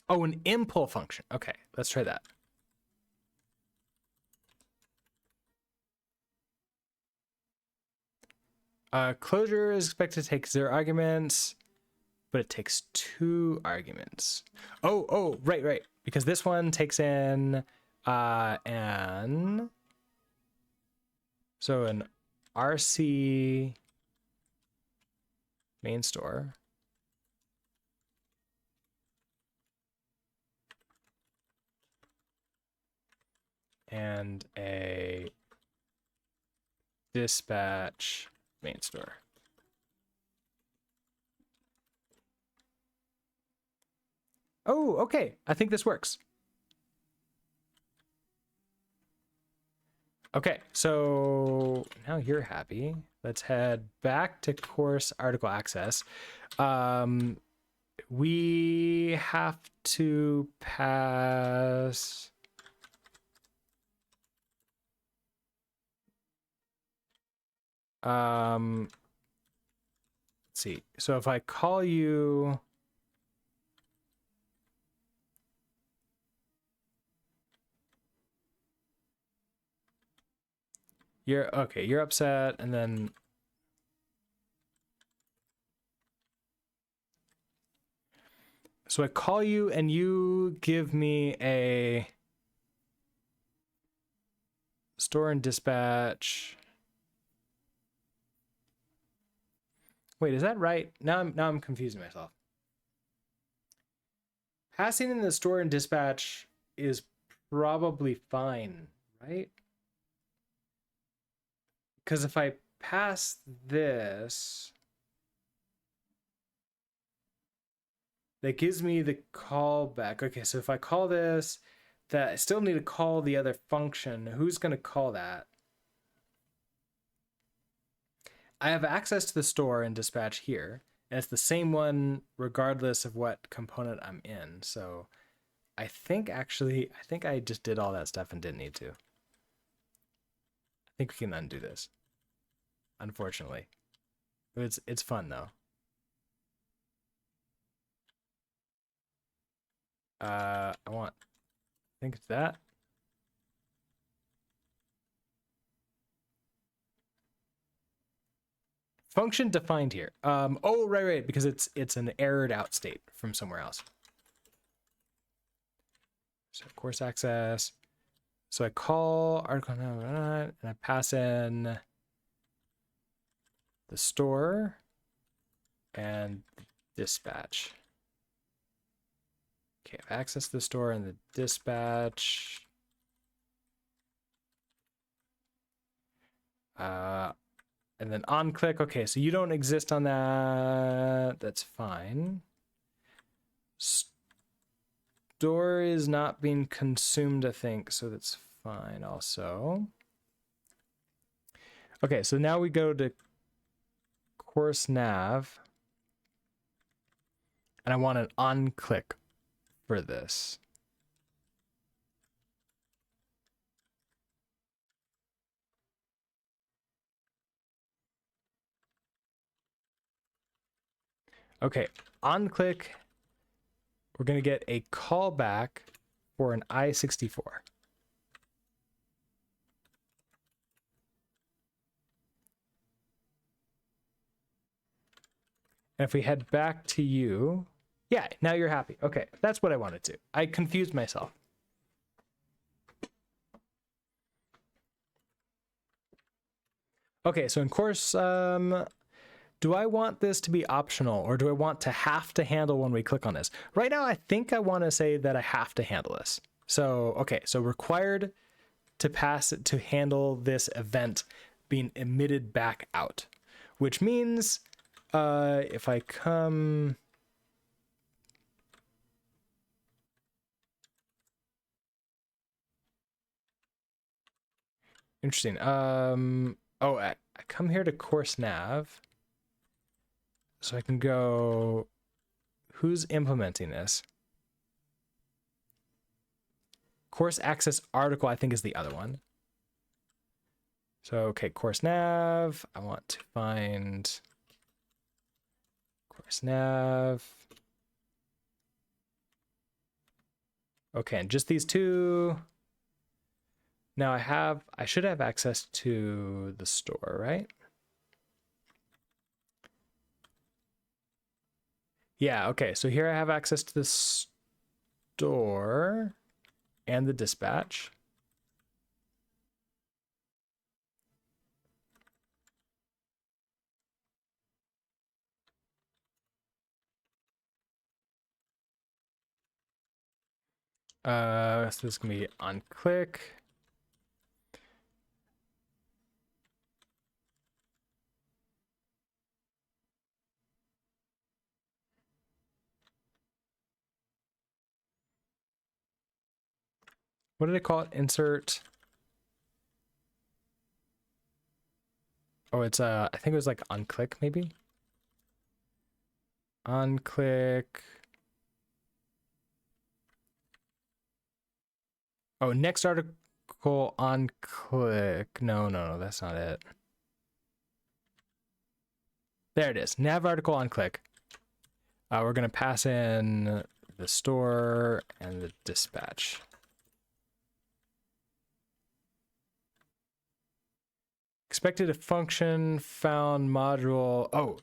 Oh, an impl function. Okay, let's try that. Closure is expected to take 0 arguments, but it takes 2 arguments. Oh, right. Because this one takes in an RC main store. And a dispatch main store. Oh, okay. I think this works. Okay, so now you're happy. Let's head back to course article access. We have to pass. Let's see. So if I call you. You're okay, you're upset, and then so I call you and you give me a store and dispatch. Wait, is that right? Now I'm confusing myself. Passing in the store and dispatch is probably fine, right? Because if I pass this, that gives me the callback. Okay, so if I call this, that I still need to call the other function. Who's going to call that? I have access to the store and dispatch here, and it's the same one regardless of what component I'm in. So I think I just did all that stuff and didn't need to. I think we can undo this. Unfortunately. It's fun though. I think it's that. Function defined here. Oh, right, because it's an errored out state from somewhere else. So course access. So I call article and I pass in the store and dispatch. Okay, I've accessed the store and the dispatch. And then on click. Okay, so you don't exist on that. That's fine. Store is not being consumed, I think, so that's fine also. Okay, so now we go to course nav. And I want an on click for this. Okay, on click, we're going to get a callback for an I-64. And if we head back to you, yeah, now you're happy. Okay, that's what I wanted to. I confused myself. Okay, so in course, do I want this to be optional or do I want to have to handle when we click on this? Right now, I think I want to say that I have to handle this. So, okay, so required to pass it to handle this event being emitted back out, which means if I come... Interesting. Oh, I come here to course nav. So I can go, who's implementing this? Course access article, I think, is the other one. So, okay, course nav. I want to find course nav. Okay, and just these two. Now I should have access to the store, right? Yeah, okay, so here I have access to the store and the dispatch. So this is gonna be on click. What did I call it? Insert. Oh, it's I think it was like on click maybe. On click. Oh, next article on click. No, that's not it. There it is. Nav article on click. We're going to pass in the store and the dispatch. Expected to function found module. Oh.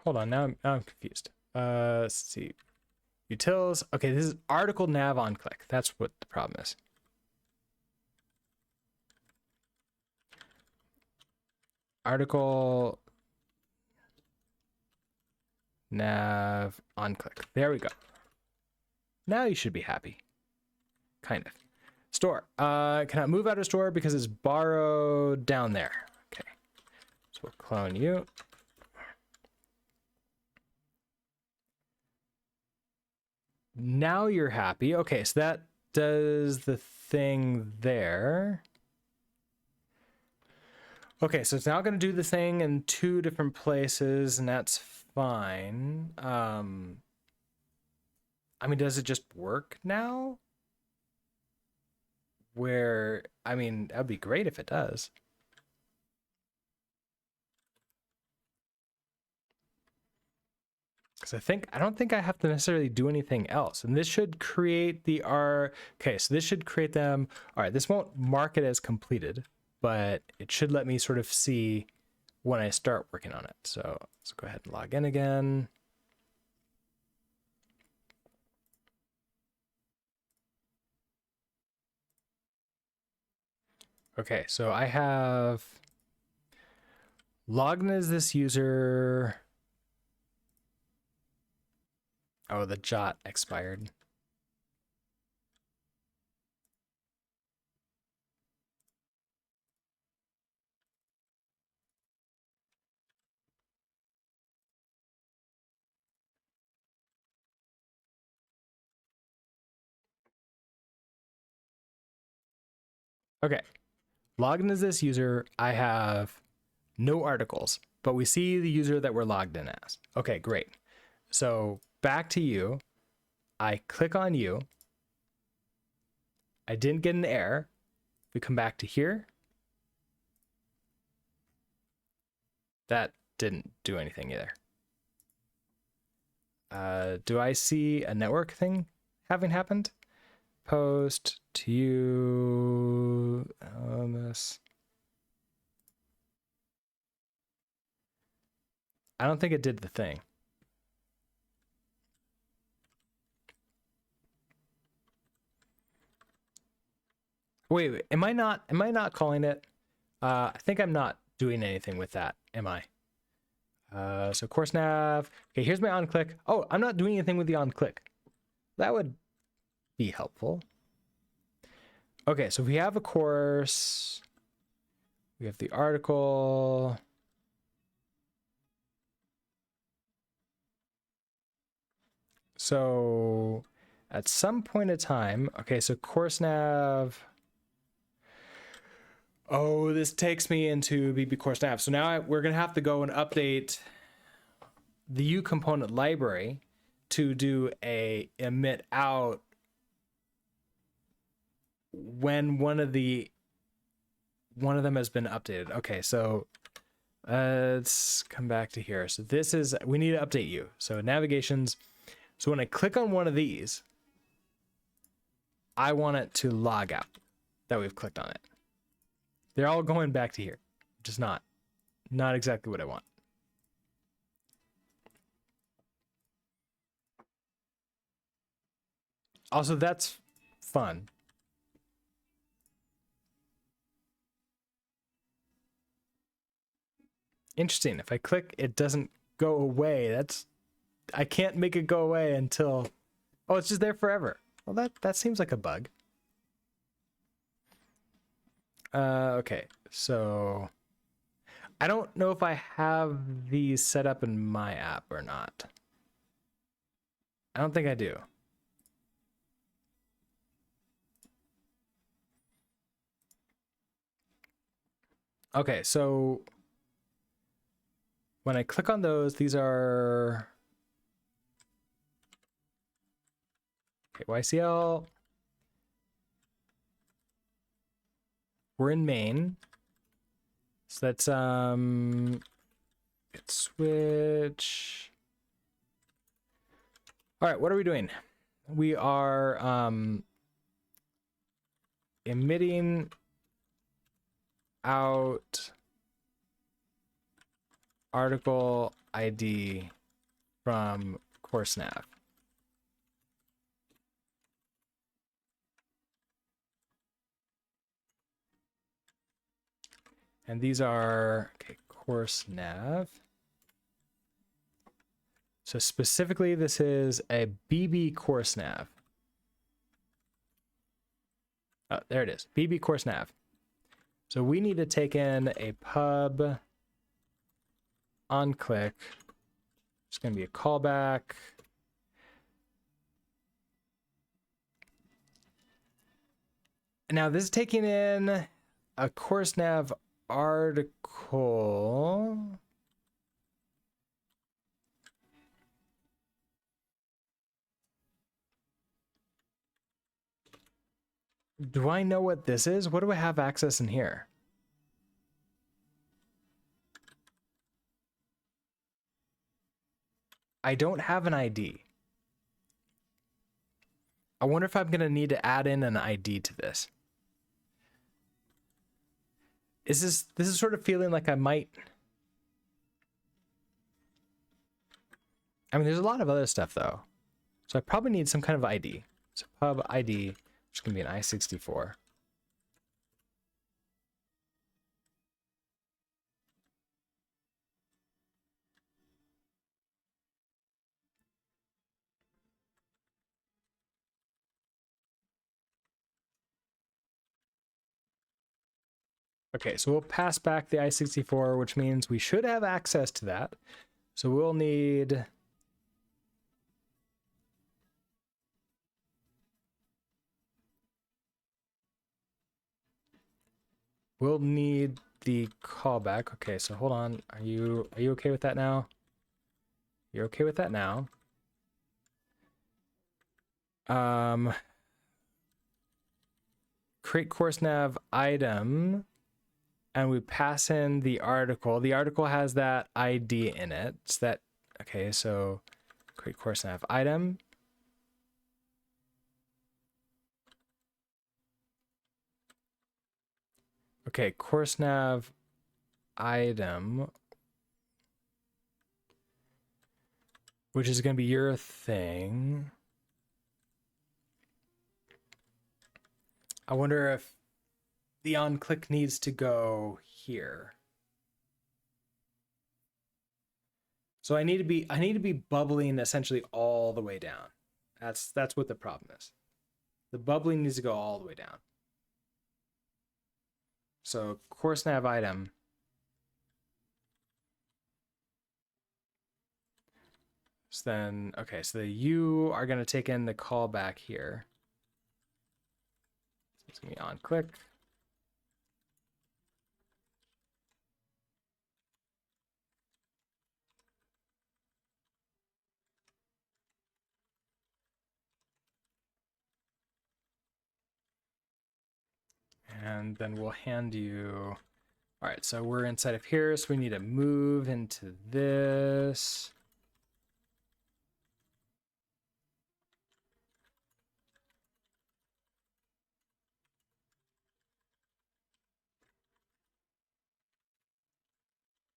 Hold on. Now I'm confused. Let's see. Utils. Okay, this is article nav on click. That's what the problem is. Article nav on click. There we go. Now you should be happy. Kind of. Store. Cannot move out of store because it's borrowed down there. Okay. So we'll clone you. Now you're happy. Okay, so that does the thing there. Okay, so it's now going to do the thing in two different places, and that's fine. I mean, does it just work now? Where, I mean, that'd be great if it does. Because I don't think I have to necessarily do anything else. And this should create the okay, so this should create them. All right, this won't mark it as completed, but it should let me sort of see when I start working on it. So let's go ahead and log in again. Okay, so I have logged in as this user. Oh, the jot expired. Okay, logged in as this user. I have no articles, but we see the user that we're logged in as. Okay, great. So back to you. I click on you. I didn't get an error. We come back to here. That didn't do anything either. Do I see a network thing having happened? Post to you, LMS. I don't think it did the thing. Wait, am I not calling it? I think I'm not doing anything with that, am I? So course nav. Okay, here's my on click. Oh, I'm not doing anything with the on click. That would be helpful. Okay, so we have a course. We have the article. So at some point in time, okay, so course nav. Oh, this takes me into BB course nav. So now we're going to have to go and update the U component library to do a emit out when one of them has been updated. Okay, so let's come back to here. So this is, we need to update you. So navigations. So when I click on one of these, I want it to log out that we've clicked on it. They're all going back to here, which is not exactly what I want. Also, that's fun. Interesting. If I click, it doesn't go away. I can't make it go away until, oh, it's just there forever. Well, that seems like a bug. Okay, so I don't know if I have these set up in my app or not. I don't think I do. Okay, so when I click on those, these are okay, YCL. We're in main. So that's switch. All right, what are we doing? We are emitting out article ID from course nav. And these are, okay, course nav. So specifically, this is a BB course nav. Oh, there it is, BB course nav. So we need to take in a pub on click. It's going to be a callback. Now this is taking in a course nav article. Do I know what this is? What do I have access in here? I don't have an ID. I wonder if I'm going to need to add in an ID to this. This is sort of feeling like I might. I mean, there's a lot of other stuff though. So I probably need some kind of ID. So pub ID, which is going to be an I64. Okay, so we'll pass back the I64, which means we should have access to that. So we'll need the callback. Okay, so hold on. Are you okay with that now? You're okay with that now. Create course nav item, and we pass in the article. The article has that ID in it. So that, okay, so create course nav item. Okay, course nav item, which is going to be your thing. I wonder if the on click needs to go here. So I need to be bubbling essentially all the way down. That's what the problem is. The bubbling needs to go all the way down. So course nav item. So then, okay, so the you are going to take in the callback here. So it's going to be on click. And then we'll hand you, all right, so we're inside of here, so we need to move into this.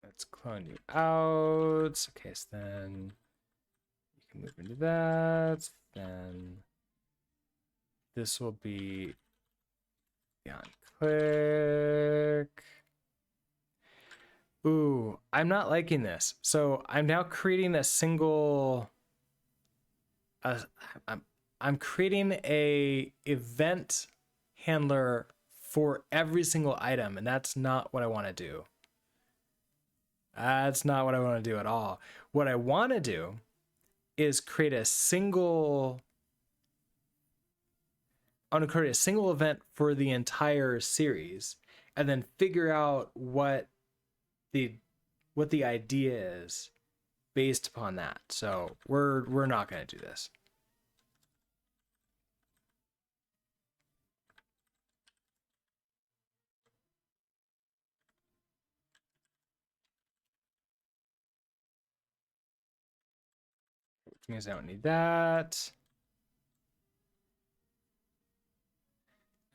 Let's clone you out. Okay, so then you can move into that. Then this will be on click. Ooh, I'm not liking this. So I'm now creating a single. I'm creating a event handler for every single item, and that's not what I want to do. That's not what I want to do at all. What I want to do is create a single. I want to create a single event for the entire series, and then figure out what the idea is based upon that. So we're not going to do this. Which means I don't need that.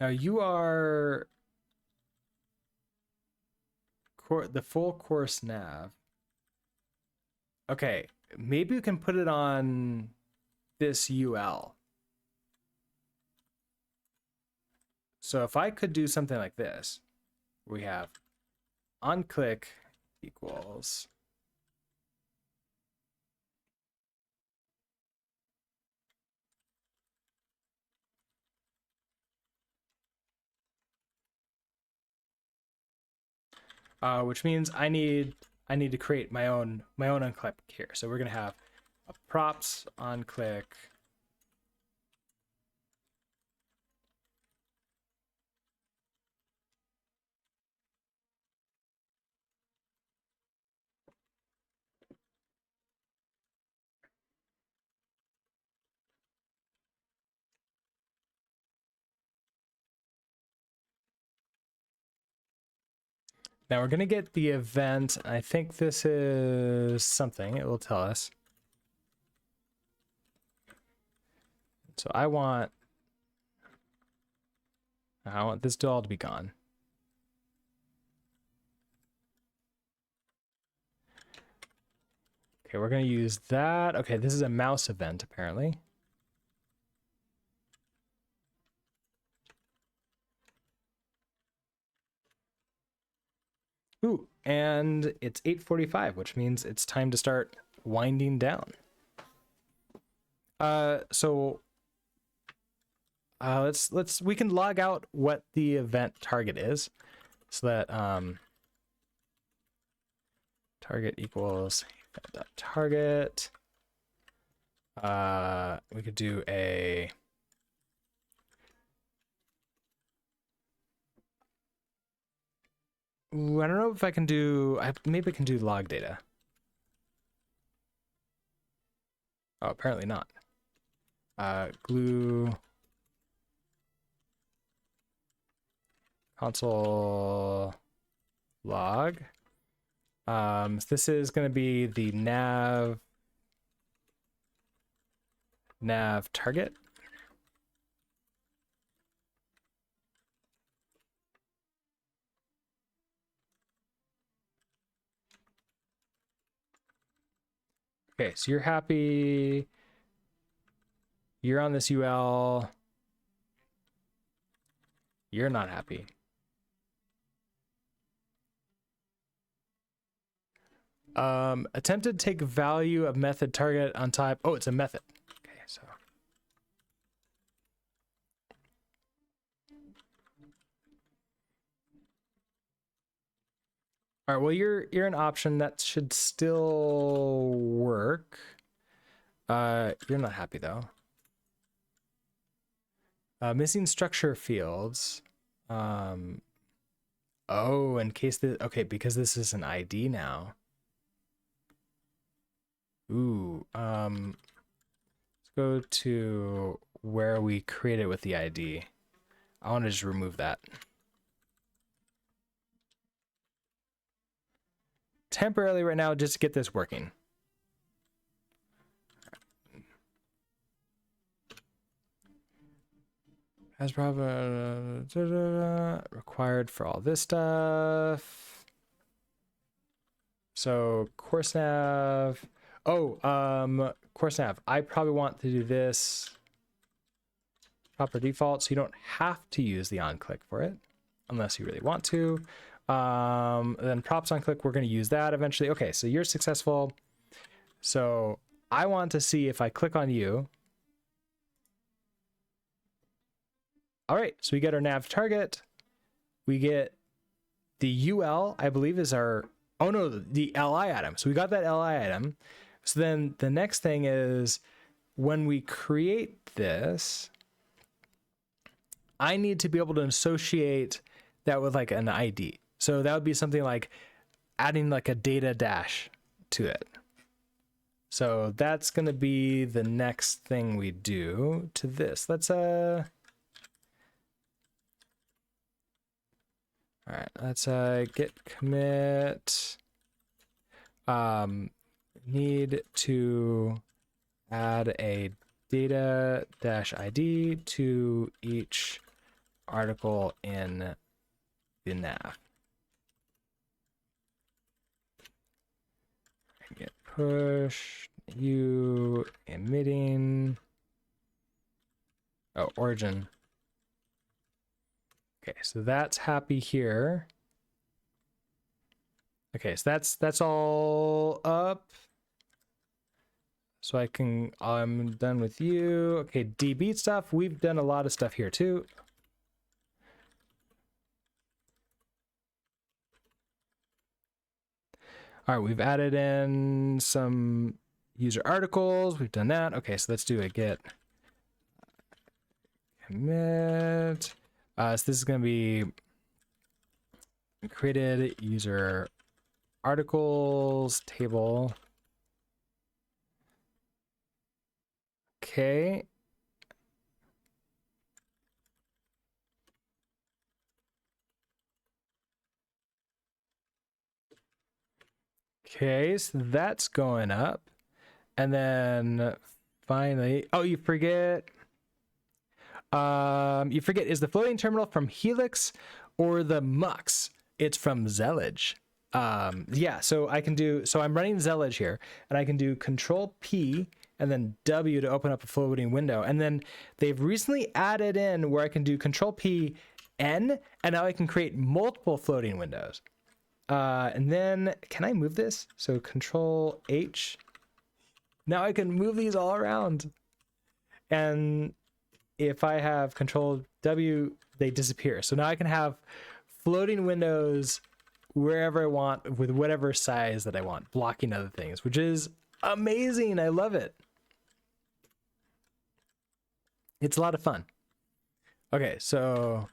Now you are the full course nav. Okay, maybe we can put it on this UL. So if I could do something like this, we have on click equals which means I need to create my own on click here. So we're gonna have a props on click. Now we're gonna get the event. I think this is something. It will tell us. So I want this doll to be gone. Okay, we're gonna use that. Okay, this is a mouse event apparently. Ooh, and it's 8:45, which means it's time to start winding down. So we can log out what the event target is, so that target equals target. We could do a Ooh, I don't know if I can do, maybe I can do log data. Oh, apparently not. Glue console log. So this is going to be the nav target. Okay, so you're happy. You're on this UL. You're not happy. Attempted to take value of method target on type. Oh, it's a method. Okay, so. All right, well, you're an option that should still work. You're not happy though. Missing structure fields. Oh, in case okay, because this is an ID now. Ooh, let's go to where we create it with the ID. I want to just remove that. Temporarily right now, just to get this working. As probably required for all this stuff. So course nav. Oh, course nav. I probably want to do this proper default, so you don't have to use the on click for it, unless you really want to. Then props on click, we're going to use that eventually. Okay, so you're successful. So I want to see if I click on you. All right, so we get our nav target. We get the UL, I believe, is our, oh no, the LI item. So we got that LI item. So then the next thing is when we create this, I need to be able to associate that with like an ID. So that would be something like adding like a data dash to it. So that's going to be the next thing we do to this. Let's all right, let's git commit. Need to add a data dash ID to each article in the nav. Git push you emitting. Oh, origin. Okay, so that's happy here. Okay, so that's all up. So I'm done with you. Okay, DB stuff. We've done a lot of stuff here too. All right, we've added in some user articles. We've done that. Okay, so let's do a git commit. So this is going to be created user articles table. Okay. Okay, so that's going up. And then finally, oh, you forget, is the floating terminal from Helix or the Mux? It's from Zellige. Yeah, so I'm running Zellige here, and I can do Control P and then W to open up a floating window. And then they've recently added in where I can do Control P N, and now I can create multiple floating windows. And then can I move this? So Control H. Now I can move these all around. And if I have Control W, they disappear. So now I can have floating windows wherever I want with whatever size that I want, blocking other things, which is amazing. I love it. It's a lot of fun. Okay, so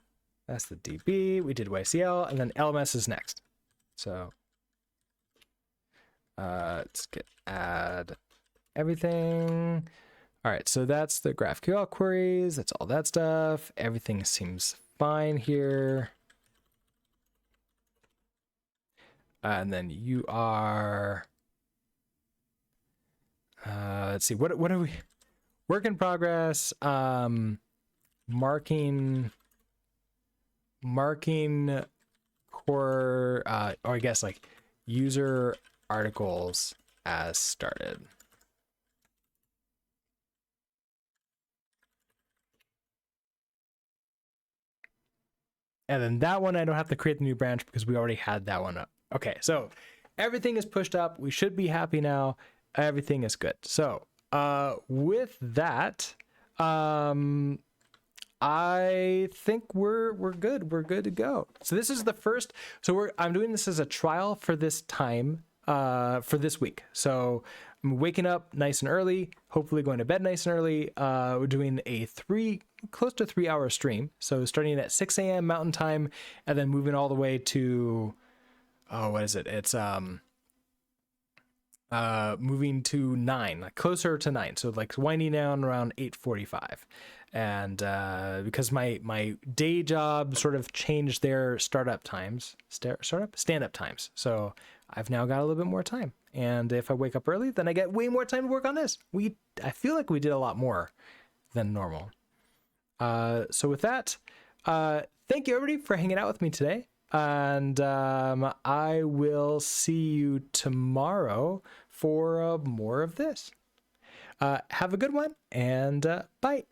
that's the DB. We did YCL, and then LMS is next. So let's add everything. All right, so that's the GraphQL queries. That's all that stuff. Everything seems fine here. And then you are, let's see, what are we, work in progress, marking core, or I guess like user articles as started. And then that one, I don't have to create the new branch because we already had that one up. Okay, so everything is pushed up. We should be happy now. Everything is good. So with that, I think we're good. We're good to go. So this is the first. So I'm doing this as a trial for this time, for this week. So I'm waking up nice and early, hopefully going to bed nice and early. We're doing a close to 3 hour stream. So starting at 6 a.m. Mountain Time and then moving all the way to, oh, what is it? It's moving to 9, like closer to 9. So like winding down around 8:45. And because my day job sort of changed their stand up times. So I've now got a little bit more time. And if I wake up early, then I get way more time to work on this. I feel like we did a lot more than normal. So with that, thank you everybody for hanging out with me today. And I will see you tomorrow for more of this. Have a good one, and bye.